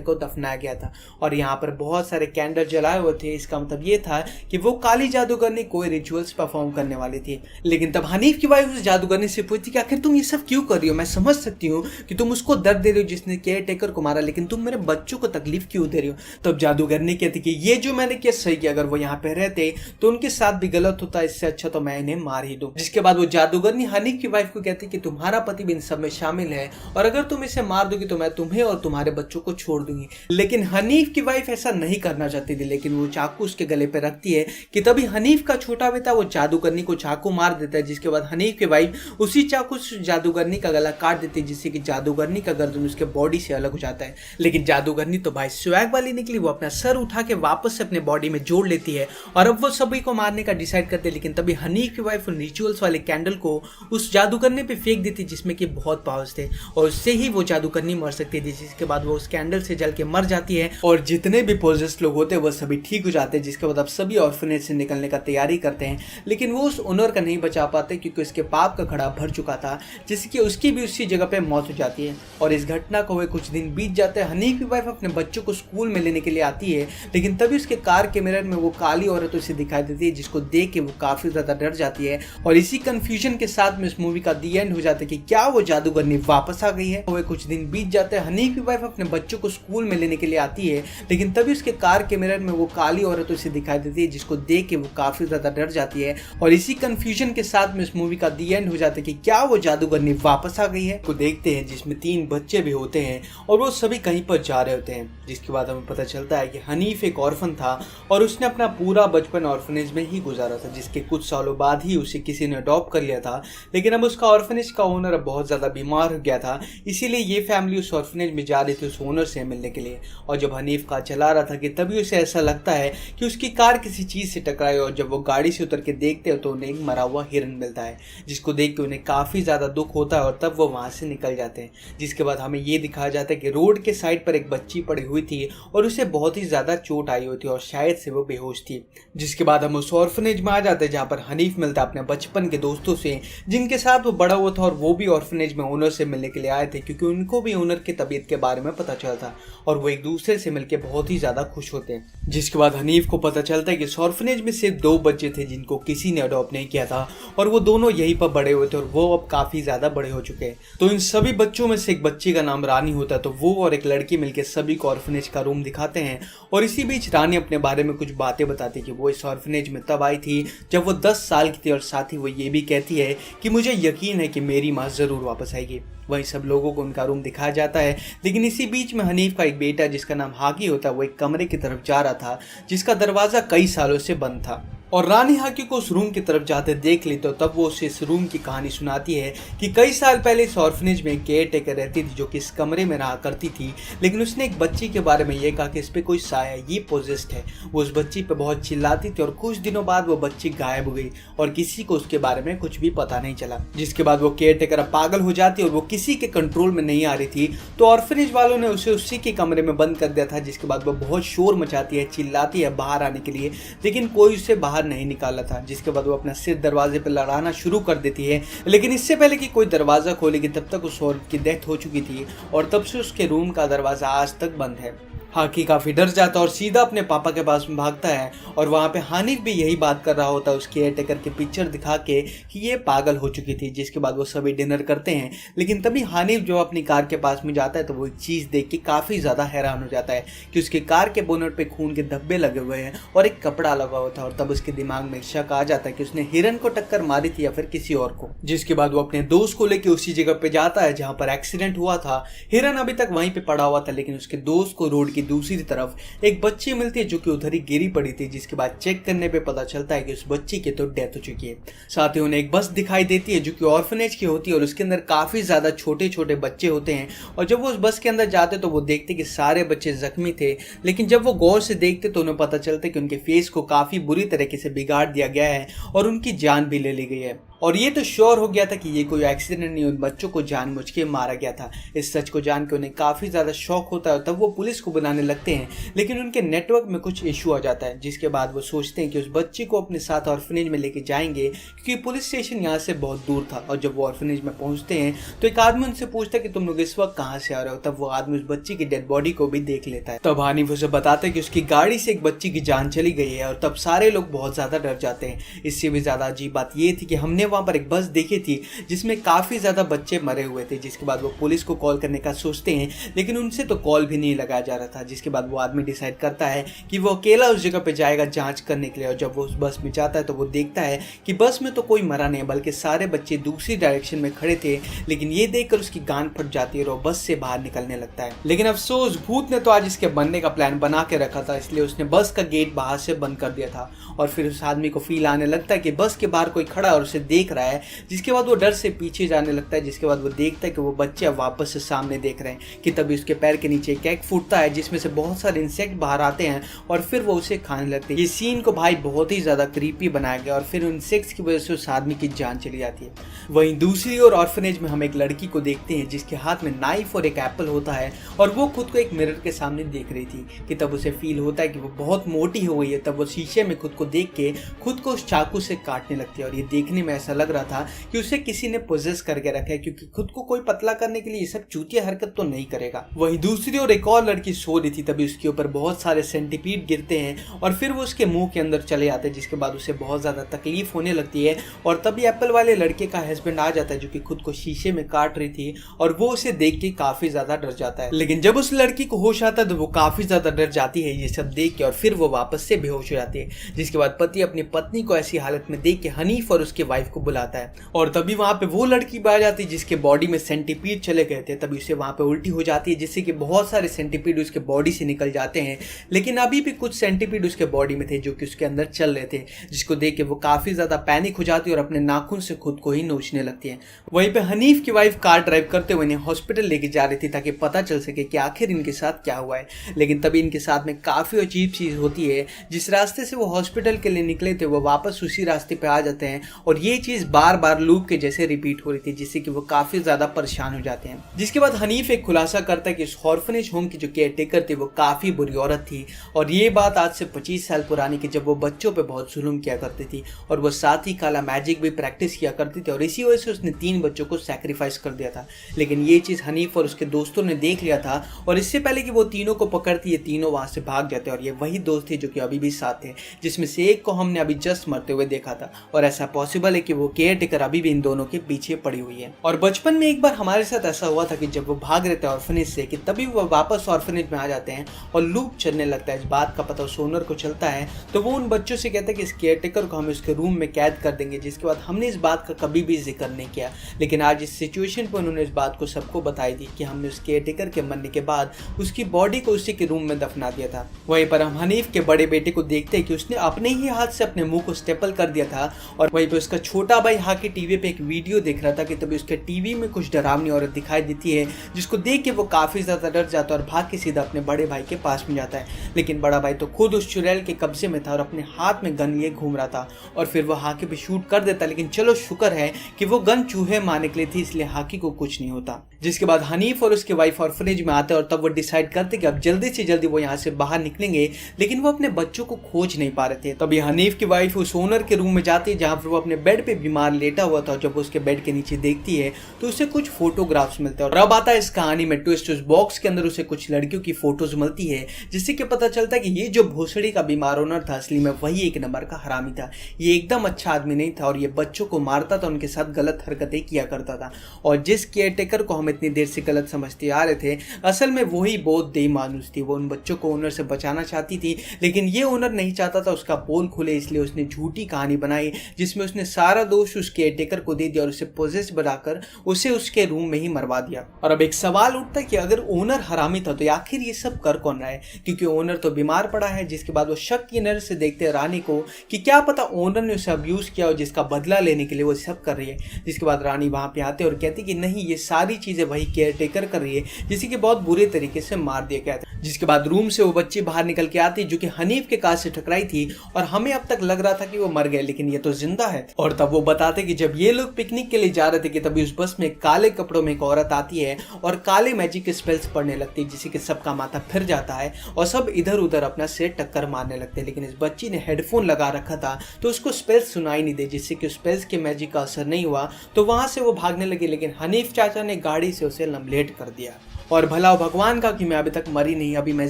को दफनाया गया था। और यहाँ पर बहुत सारे कैंडल जलाए हुए थे। इसका मतलब ये था कि वो काली जादूगरनी कोई रिचुअल्स परफॉर्म करने वाली थी। लेकिन तब हनीफ की वाइफ उस जादूगरनी से पूछती कि आखिर तुम ये सब क्यों कर रही हो? मैं समझ सकती हूँ कि तुम उसको दर्द दे रही हो जिसने केयर टेकर को मारा, लेकिन तुम मेरे बच्चों को तकलीफ क्यों दे रही हो? तब जादूगरनी कहती कि ये जो मैंने किया सही किया, अगर वो यहाँ पे रहते तो उनके साथ भी गलत होता, इससे अच्छा तो मैं इन्हें मार ही दूं। जिसके बाद वो जादूगरनी हनीफ की वाइफ को कहती कि तुम्हारा पति भी इन सब में शामिल है और अगर तुम इसे मार दोगी तो मैं तुम्हें और तुम्हारे बच्चों को छोड़ दूंगी। लेकिन हनीफ की वाइफ ऐसा नहीं करना चाहती थी, लेकिन वो चाकू उसके गले पे रखती है कि तभी हनीफ का छोटा बेटा वो जादूगरनी को चाकू मार देता है। जिसके बाद हनीफ की वाइफ उसी चाकू से जादूगरनी का गला काट देती है जिससे कि जादूगरनी का गर्दन उसके बॉडी से अलग हो जाता है। लेकिन जादूगरनी तो भाई स्वैग वाली निकली, वो अपना सर उठा के वापस से अपने बॉडी में जोड़ लेती है और अब वो सभी को मारने का डिसाइड करते हैं। लेकिन तभी हनीफ की वाइफ रिचुअल्स वाले कैंडल को उस जादूगरनी पे फेंक देती जिसमें कि बहुत पावर्स थे और उससे ही वो जादूगरनी मर सकती थी। जिसके बाद वो उस कैंडल से जल के मर जाती है और जितने भी पोजेस्ड लोग होते हैं वो सभी ठीक हो जाते हैं। जिसके बाद अब सभी ऑर्फनेज से निकलने का तैयारी करते हैं, लेकिन वो उस ओनर का नहीं बचा पाते क्योंकि उसके पाप का घड़ा भर चुका था, जिससे कि उसकी भी उसी जगह पे मौत हो जाती है। और इस घटना को हुए कुछ दिन बीत जाते हैं। हनीफ की वाइफ अपने बच्चों को स्कूल में लेने के लिए आती है, लेकिन तभी उसके कार के मिरर में वो काली औरत उसे दिखाई देती है जिसको देख के वो काफी ज्यादा डर जाती है। और इसी कंफ्यूजन के साथ में इस मूवी का दी एंड हो जाता है कि क्या वो जादूगरनी वापस आ गई है। वो कुछ दिन बीत जाते हैं। हनीफ की वाइफ अपने बच्चों को स्कूल में लेने के लिए आती है, लेकिन तभी उसके कार के मिरर में वो काली औरत उसे दिखाई देती है जिसको देख के वो काफी ज्यादा डर जाती है। और इसी कंफ्यूजन के साथ में इस मूवी का दी एंड हो जाता है कि क्या वो जादूगरनी वापस आ गई है। को देखते हैं जिसमें 3 बच्चे भी होते हैं और वो सभी कहीं पर जा रहे होते हैं, जिसके बाद हमें पता चलता है कि हनीफ एक ऑर्फन था और उसने अपना पूरा बचपन ऑर्फनेज में ही गुजारा था, जिसके कुछ सालों बाद ही उसे किसी ने अडॉप्ट कर लिया था। लेकिन अब उसका ऑर्फनेज का ओनर बहुत ज्यादा बीमार हो गया था, इसीलिए ये फैमिली उस ऑर्फनेज में जा रही थी उस ओनर से मिलने के लिए। और जब हनीफ कार चला रहा था कि तभी उसे ऐसा लगता है कि उसकी कार किसी चीज से टकराई और जब वो गाड़ी से उतर के देखते हो तो उन्हें एक मरा हुआ हिरन मिलता है, जिसको देख के उन्हें काफी ज्यादा दुख होता है और तब वो वहां से निकल जाते हैं। जिसके बाद हमें ये दिखाया जाता है कि रोड के साइड पर एक बच्ची पड़ी हुई थी और उसे बहुत ही ज्यादा चोट आई हुई थी और शायद से वो बेहोश थी। जिसके बाद हम उस ऑर्फनेज में आ जाते हैं जहाँ पर हनीफ मिलता है अपने बचपन के दोस्तों से जिनके साथ वो बड़ा हुआ था और वो भी ऑर्फनेज में ओनर से मिलने के लिए आए थे क्योंकि उनको भी ओनर की तबीयत के बारे में पता चला था और वो एक दूसरे से मिलकर बहुत ही ज्यादा खुश होते हैं। जिसके बाद हनीफ को पता चलता है कि इस ऑर्फनेज में सिर्फ 2 बच्चे थे जिनको किसी ने अडॉप्ट नहीं किया था और वो दोनों यहीं पर बड़े हुए थे और वो अब काफी ज्यादा बड़े हो चुके हैं। तो इन सभी बच्चों में से एक बच्ची का नाम रानी होता है, तो वो और एक लड़की मिलकर सभी को ऑर्फनेज का रूम दिखाते हैं। और इसी बीच रानी अपने बारे में कुछ बातें बताती है कि वो इस ऑर्फनेज में तब आई थी जब वो 10 साल की थी और साथ ही वो ये भी कहती है कि मुझे यकीन है कि मेरी माँ जरूर वापस आएगी। वहीं सब लोगों को उनका रूम दिखाया जाता है, लेकिन इसी बीच में हनीफ का एक बेटा जिसका नाम हाकी होता है वो एक कमरे की तरफ जा रहा था जिसका दरवाजा कई सालों से बंद था और रानी हाकी को उस रूम की तरफ जाते देख ली तो तब वो उसे इस रूम की कहानी सुनाती है कि कई साल पहले इस ऑर्फनेज में केयर टेकर रहती थी जो कि इस कमरे में रहा करती थी, लेकिन उसने एक बच्ची के बारे में ये कहा कि इस पे कोई साया, ये पोजेस्ड है। वो उस बच्ची पे बहुत चिल्लाती थी और कुछ दिनों बाद वो बच्ची गायब हो गई और किसी को उसके बारे में कुछ भी पता नहीं चला। जिसके बाद वो केयर टेकर अब पागल हो जाती और वो किसी के कंट्रोल में नहीं आ रही थी, तो ऑर्फनेज वालों ने उसे उसी के कमरे में बंद कर दिया था। जिसके बाद वो बहुत शोर मचाती है, चिल्लाती है बाहर आने के लिए, लेकिन कोई उसे बाहर नहीं निकाला था। जिसके बाद वो अपना सिर दरवाजे पर लड़ाना शुरू कर देती है, लेकिन इससे पहले कि कोई दरवाजा खोलेगी तब तक उस औरत की डेथ हो चुकी थी और तब से उसके रूम का दरवाजा आज तक बंद है। हाकी काफी डर जाता है और सीधा अपने पापा के पास में भागता है और वहाँ पे हानिफ भी यही बात कर रहा होता है उस केयर टेकर की पिक्चर दिखा के कि ये पागल हो चुकी थी। जिसके बाद वो सभी डिनर करते हैं, लेकिन तभी हानिफ जो अपनी कार के पास में जाता है तो वो एक चीज़ देख के काफ़ी ज़्यादा हैरान हो जाता है कि उसकी कार के बोनट पे खून के धब्बे लगे हुए हैं और एक कपड़ा लगा हुआ था और तब उसके दिमाग में शक आ जाता है कि उसने हिरन को टक्कर मारी थी या फिर किसी और को। जिसके बाद वो अपने दोस्त को लेकर उसी जगह पे जाता है जहाँ पर एक्सीडेंट हुआ था। हिरन अभी तक वहीं पे पड़ा हुआ था, लेकिन उसके दोस्त को रोड की दूसरी तरफ एक बच्ची मिलती है जो कि उधर ही गिरी पड़ी थी, जिसके बाद चेक करने पे पता चलता है कि उस बच्ची की तो डेथ हो चुकी है। साथ ही उन्हें एक बस दिखाई देती है जो कि ऑर्फनेज की होती है और उसके अंदर काफी ज्यादा छोटे छोटे बच्चे होते हैं। और जब वो उस बस के अंदर जाते तो वो देखते कि सारे बच्चे जख्मी थे, लेकिन जब वो गौर से देखते तो उन्हें पता चलता कि उनके फेस को काफी बुरी तरीके से बिगाड़ दिया गया है और उनकी जान भी ले ली गई है। और ये तो श्योर हो गया था कि ये कोई एक्सीडेंट नहीं, उन बच्चों को जानबूझ के मारा गया था। इस सच को जान के उन्हें काफी ज्यादा शौक होता है, तब वो पुलिस को बुलाने लगते हैं, लेकिन उनके नेटवर्क में कुछ इशू आ जाता है, जिसके बाद वो सोचते हैं कि उस बच्ची को अपने साथ ऑर्फनेज में लेके जाएंगे, क्योंकि पुलिस स्टेशन यहाँ से बहुत दूर था। और जब वो ऑर्फनेज में पहुंचते हैं तो एक आदमी उनसे पूछता है कि तुम लोग इस वक्त कहाँ से आ रहे हो। तब वो आदमी उस बच्ची की डेड बॉडी को भी देख लेता है। तब हानिफ उसे बताता है कि उसकी गाड़ी से एक बच्ची की जान चली गई है, और तब सारे लोग बहुत ज्यादा डर जाते हैं। इससे भी ज्यादा अजीब बात ये थी कि हमने वहां पर एक बस देखी थी जिसमें काफी ज्यादा बच्चे मरे हुए थे। जिसके बाद वो पुलिस को कॉल करने का सोचते हैं, लेकिन उनसे तो कॉल भी नहीं लगाया जा रहा था। जिसके बाद वो आदमी डिसाइड करता है कि वो अकेला उस जगह पे जाएगा जांच करने के लिए। और जब वो उस बस में जाता है तो वो देखता है कि बस में तो कोई मरा नहीं, बल्कि सारे बच्चे दूसरी डायरेक्शन में खड़े थे। लेकिन ये देखकर उसकी गांड फट जाती है और वो बस से बाहर निकलने लगता है। लेकिन अफसोस भूत ने तो आज इसके बनने का प्लान बना के रखा था, इसलिए उसने बस का गेट बाहर से बंद कर दिया था। और फिर उस आदमी को फील आने लगता है कि बस के बाहर कोई खड़ा और उसे देख रहा है। जिसके बाद वो डर से पीछे जाने लगता है। जिसके बाद वो देखता है कि वो बच्चे अब वापस से सामने देख रहे हैं कि तभी उसके पैर के नीचे एक एग फूटता है, जिसमें से बहुत सारे इंसेक्ट बाहर आते हैं और फिर वो उसे खाने लगते हैं। ये सीन को भाई बहुत ही ज्यादा क्रीपी बनाया गया और फिर इंसेक्ट्स की वजह से उस आदमी की जान चली जाती है। वहीं दूसरी ओर ऑर्फनेज में हम एक लड़की को देखते हैं जिसके हाथ में नाइफ और एक एप्पल होता है, और वो खुद को एक मिरर के सामने देख रही थी कि तब उसे फील होता है कि वो बहुत मोटी हो गई है। तब वो शीशे में खुद को देख के खुद को उस चाकू से काटने लगती है। और ये देखने में ऐसा लग रहा था कि उसे किसी ने पोजेस करके रखा है, क्योंकि खुद को कोई पतला करने के लिए ये सब चूतिया हरकत तो नहीं करेगा। वहीं दूसरी ओर एक और लड़की सो रही थी, तभी उसके ऊपर बहुत सारे सेंटीपीड गिरते हैं और फिर वो उसके मुंह के अंदर चले जाते हैं। जिसके बाद उसे बहुत ज्यादा तकलीफ होने लगती है। और तभी एप्पल वाले लड़के का हस्बैंड आ जाता है जो कि खुद को शीशे में काट रही थी, और वो उसे देख के काफी ज्यादा डर जाता है। लेकिन जब उस लड़की को होश आता है तो वो काफी ज्यादा डर जाती है ये सब देख के, और फिर वो वापस से बेहोश हो जाती है। जिसके बाद पति अपनी पत्नी को ऐसी हालत में देख के हनीफ और उसके वाइफ को बुलाता है, और तभी वहां पे वो लड़की आ जाती है जिसके बॉडी में सेंटीपीड चले गए थे। तभी उसे वहां पे उल्टी हो जाती है, जिससे कि बहुत सारे सेंटीपीड उसके बॉडी से निकल जाते हैं। लेकिन अभी भी कुछ सेंटीपीड उसके बॉडी में थे जो कि उसके अंदर चल रहे थे, जिसको देख के वो काफी ज्यादा पैनिक हो जाती है और अपने नाखून से खुद को ही नोचने लगती है। वहीं पे हनीफ की वाइफ कार ड्राइव करते हुए इन्हें हॉस्पिटल लेके जा रही थी ताकि पता चल सके कि आखिर इनके साथ क्या हुआ है। लेकिन तभी इनके साथ में काफी अजीब चीज होती है। जिस रास्ते से वो हॉस्पिटल के लिए निकले थे वो वापस उसी रास्ते पे आ जाते हैं, और ये चीज बार बार लूप के जैसे रिपीट हो रही थी, जिससे कि वो काफी ज्यादा परेशान हो जाते हैं। जिसके बाद हनीफ एक खुलासा करता है कि इस ऑर्फनेज होम की जो केयरटेकर थी वो काफी बुरी औरत थी, और ये बात आज से 25 साल पुरानी की, जब वो बच्चों पे बहुत जुल्म किया करती थी और वो साथ ही काला मैजिक भी प्रैक्टिस किया करती थी, और इसी वजह से उसने 3 बच्चों को सैक्रिफाइस कर दिया था। लेकिन ये चीज हनीफ और उसके दोस्तों ने देख लिया था, और इससे पहले कि वो तीनों को पकड़ती ये तीनों वहां से भाग जाते हैं। और ये वही दोस्त थे जो कि अभी भी साथ थे, जिसमें से एक को हमने अभी जस्ट मरते हुए देखा था, और ऐसा पॉसिबल है कि वो केयरटेकर अभी भी इन दोनों के पीछे पड़ी हुई है। और बचपन में एक बार हमारे साथ ऐसा हुआ था कि जब वो भाग रहे थे ऑर्फनेज से, कि तभी वो वापस ऑर्फनेज में आ जाते हैं और लूप चलने लगता है। इस बात का पता उस ओनर को चलता है, तो वो उन बच्चों से कहता है कि इस केयरटेकर को हम उसके रूम में कैद कर देंगे। जिसके बाद हमने इस बात का कभी भी जिक्र नहीं किया, लेकिन आज इस सिचुएशन पर उन्होंने इस बात को सबको बताई दी कि हमने उस केयरटेकर के मरने के बाद उसकी बॉडी को उसी के रूम में दफना दिया था। वहीं पर हम हनीफ के बड़े बेटे को देखते हैं कि उसने अपने ही हाथ से अपने मुंह को स्टेपल कर दिया था, और वहीं पर उसका छोटा भाई हाके टीवी पे एक वीडियो देख रहा था कि तभी उसके टीवी में कुछ डरावनी औरत दिखाई देती है, जिसको देख के वो काफी ज्यादा डर जाता है और भाग के सीधा अपने बड़े भाई के पास में जाता है। लेकिन बड़ा भाई तो खुद उस चुड़ैल के कब्जे में था और अपने हाथ में गन लिए घूम रहा था, और फिर वो हाके पे शूट कर देता। लेकिन चलो शुक्र है कि वो गन चूहे मारने के लिए थी, इसलिए हाकी को कुछ नहीं होता। जिसके बाद हनीफ और उसके वाइफ ऑर्फनेज में आते हैं, और तब वो डिसाइड करते कि अब जल्दी से जल्दी वो यहाँ से बाहर निकलेंगे। लेकिन वो अपने बच्चों को खोज नहीं पा रहे थे। तभी हनीफ की वाइफ उस ओनर के रूम में जाती है जहाँ पर वो अपने बेड पे बीमार लेटा हुआ था। जब वो उसके बेड के नीचे देखती है तो उसे कुछ फोटोग्राफ्स मिलते हैं, और अब आता है इस कहानी में ट्विस्ट। उस बॉक्स के अंदर उसे कुछ लड़कियों की फोटोज मिलती है, जिससे कि पता चलता है कि ये जो भोसड़ी का बीमार ओनर था असली में वही एक नंबर का हरामी था। ये एकदम अच्छा आदमी नहीं था, और ये बच्चों को मारता था, उनके साथ गलत हरकतें किया करता था। और जिस केयरटेकर को हम इतनी देर से गलत समझते आ रहे थे, असल में वही बहुत बेईमानुस थी। वो उन बच्चों को ओनर से बचाना चाहती थी, लेकिन ये ओनर नहीं चाहता था उसका पोल खुले, इसलिए उसने झूठी कहानी बनाई जिसमें उसने सारा सारा दोष उस केयरटेकर को दे दिया और उसे पोजेस बनाकर उसे उसके रूम में ही मरवा दिया। और अब एक सवाल उठता है कि अगर ओनर हरामी था तो आखिर ये सब कर कौन रहा है, क्योंकि ओनर तो बीमार पड़ा है। जिसके बाद वो शक की नजर से देखते हैं रानी को कि क्या पता ओनर ने उसे अब्यूज किया और जिसका बदला लेने के लिए वो सब कर रही है। जिसके बाद रानी वहां पे आते और कहती कि नहीं, ये सारी चीजें वही केयरटेकर कर रही है जिसे कि बहुत बुरे तरीके से मार दिया गया था। जिसके बाद रूम से वो बच्ची बाहर निकल के आती जो कि हनीफ के कार से टकराई थी और हमें अब तक लग रहा था कि वो मर गए, लेकिन ये तो जिंदा है। और तब वो बताते कि जब ये लोग पिकनिक के लिए जा रहे थे कि तभी उस बस में काले कपड़ों में एक औरत आती है और काले मैजिक स्पेल्स पढ़ने लगती है, जिससे कि सबका माथा फिर जाता है और सब इधर उधर अपना से टक्कर मारने लगते हैं। लेकिन इस बच्ची ने हेडफोन लगा रखा था तो उसको स्पेल्स सुनाई नहीं दे, जिससे कि स्पेल्स के मैजिक का असर नहीं हुआ तो वहां से वो भागने लगी। लेकिन हनीफ चाचा ने गाड़ी से उसे लम्बलेट कर दिया और भला भगवान का कि मैं अभी तक मरी नहीं, अभी मैं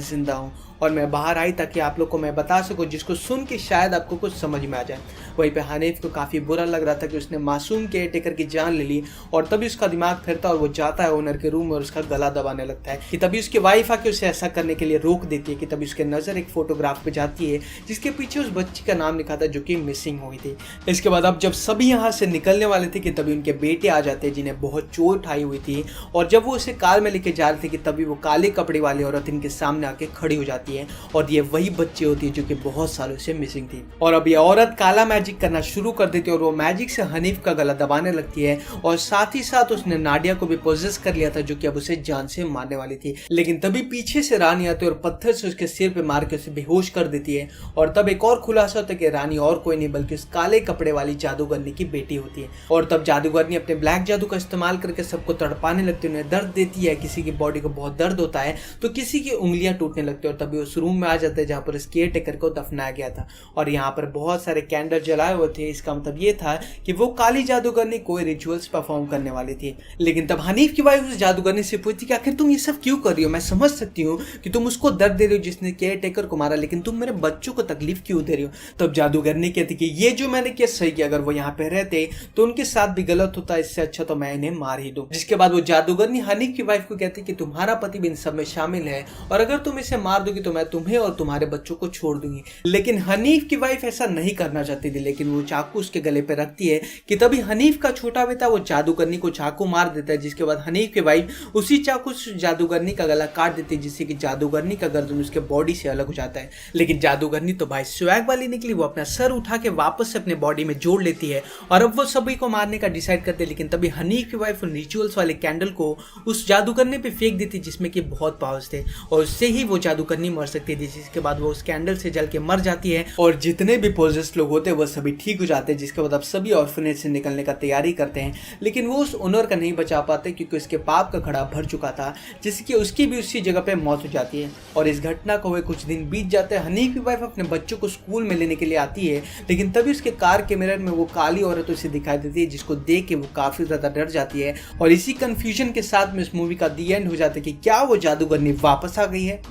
जिंदा हूँ और मैं बाहर आई ताकि आप लोग को मैं बता सकूं, जिसको सुन के शायद आपको कुछ समझ में आ जाए। वहीं पे हनीफ को काफ़ी बुरा लग रहा था कि उसने मासूम केयरटेकर की जान ले ली और तभी उसका दिमाग फिरता और वो जाता है ओनर के रूम में और उसका गला दबाने लगता है कि तभी उसकी वाइफ आके उसे ऐसा करने के लिए रोक देती है कि तभी उसके नज़र एक फोटोग्राफ पे जाती है जिसके पीछे उस बच्ची का नाम लिखा था जो कि मिसिंग हुई थी। इसके बाद अब जब सभी यहाँ से निकलने वाले थे कि तभी उनके बेटे आ जाते हैं जिन्हें बहुत चोट आई हुई थी और जब वो उसे कार में लेके जा रहे थे कि तभी वो काले कपड़े वाली औरत इनके सामने आके खड़ी हो जाती है और ये वही बच्ची होती है जो कि बहुत सालों से मिसिंग थी। और अब ये औरत काला मैजिक करना शुरू कर देती है और वो मैजिक से हनीफ का गला दबाने लगती है और साथ ही साथ उसने नाडिया को भी पोजेस कर लिया था जो कि अब उसे जान से मारने वाली थी। लेकिन तभी पीछे से रानी आती है और पत्थर से उसके सिर पे मार के उसे बेहोश कर देती है। और तब एक और खुलासा होता है कि रानी और कोई नहीं बल्कि उस काले कपड़े वाली जादूगरनी की बेटी होती है। और तब जादूगरनी अपने ब्लैक जादू का इस्तेमाल करके सबको तड़पाने लगती है, उन्हें दर्द देती है। किसी की बॉडी को बहुत दर्द होता है तो किसी की उंगलियां टूटने लगती है और तभी उस रूम में आ जाते हैं जहाँ पर उस केयरटेकर को दफनाया गया था। और यहाँ पर बहुत सारे कैंडल जलाए हुए थे। इसका मतलब ये था कि वो काली जादूगरनी कोई रिचुअल्स परफॉर्म करने वाली थी। लेकिन तब हनीफ की वाइफ उस जादूगरनी से पूछती कि आखिर तुम ये सब क्यों कर रही हो? मैं समझ सकती हूँ कि तुम उसको दर्द दे रही हो जिसने केयरटेकर को मारा, लेकिन तुम मेरे बच्चों को तकलीफ क्यों दे रही हो? तब जादूगरनी कहती कि ये जो मैंने किया सही किया, अगर वो यहाँ पे रहते तो उनके साथ भी गलत होता, इससे अच्छा तो मैं इन्हें मार ही दूं। जिसके बाद वो जादूगरनी हनीफ की वाइफ को कहती कि तुम्हारा पति भी इन सब में शामिल है और अगर तुम इसे मार दोगी तो मैं तुम्हें और तुम्हारे बच्चों को छोड़ दूंगी। लेकिन हनीफ की वाइफ ऐसा नहीं करना चाहती थी, लेकिन वो चाकू उसके गले पे रखती है कि तभी हनीफ का छोटा बेटा वो जादूगरनी को चाकू मार देता है। जिसके बाद हनीफ की वाइफ उसी चाकू से जादूगरनी का गला काट देती है, जिससे कि जादूगरनी का गर्दन उसके बॉडी से अलग हो जाता है। लेकिन जादूगरनी तो भाई स्वैग वाली निकली, वो अपना सर उठा के वापस से अपने बॉडी में जोड़ लेती है और अब वो सभी को मारने का डिसाइड करते हैं। लेकिन तभी हनीफ की वाइफ रिचुअल्स वाले कैंडल को उस जादूगरनी पे फेंक देती जिसमें कि बहुत पावर्स थे और उससे ही वो जादूगरनी मर सकती थी। जिसके बाद वो उस कैंडल से जल के मर जाती है और जितने भी पोजेस्ड लोग होते हैं वो सभी ठीक हो जाते हैं। जिसके बाद अब सभी ऑर्फनेज से निकलने का तैयारी करते हैं, लेकिन वो उस ओनर का नहीं बचा पाते क्योंकि उसके पाप का घड़ा भर चुका था, जिसकी उसकी भी उसी जगह पे मौत हो जाती है। और इस घटना को हुए कुछ दिन बीत जाते हैं। हनीफ की वाइफ अपने बच्चों को स्कूल में लेने के लिए आती है, लेकिन तभी उसके कार के मिरर में वो काली औरत उसे दिखाई देती है, जिसको देख के वो काफी ज्यादा डर जाती है। और इसी कंफ्यूजन के साथ में इस मूवी का दी एंड हो जाता है कि क्या वो जादूगरनी वापस आ गई है।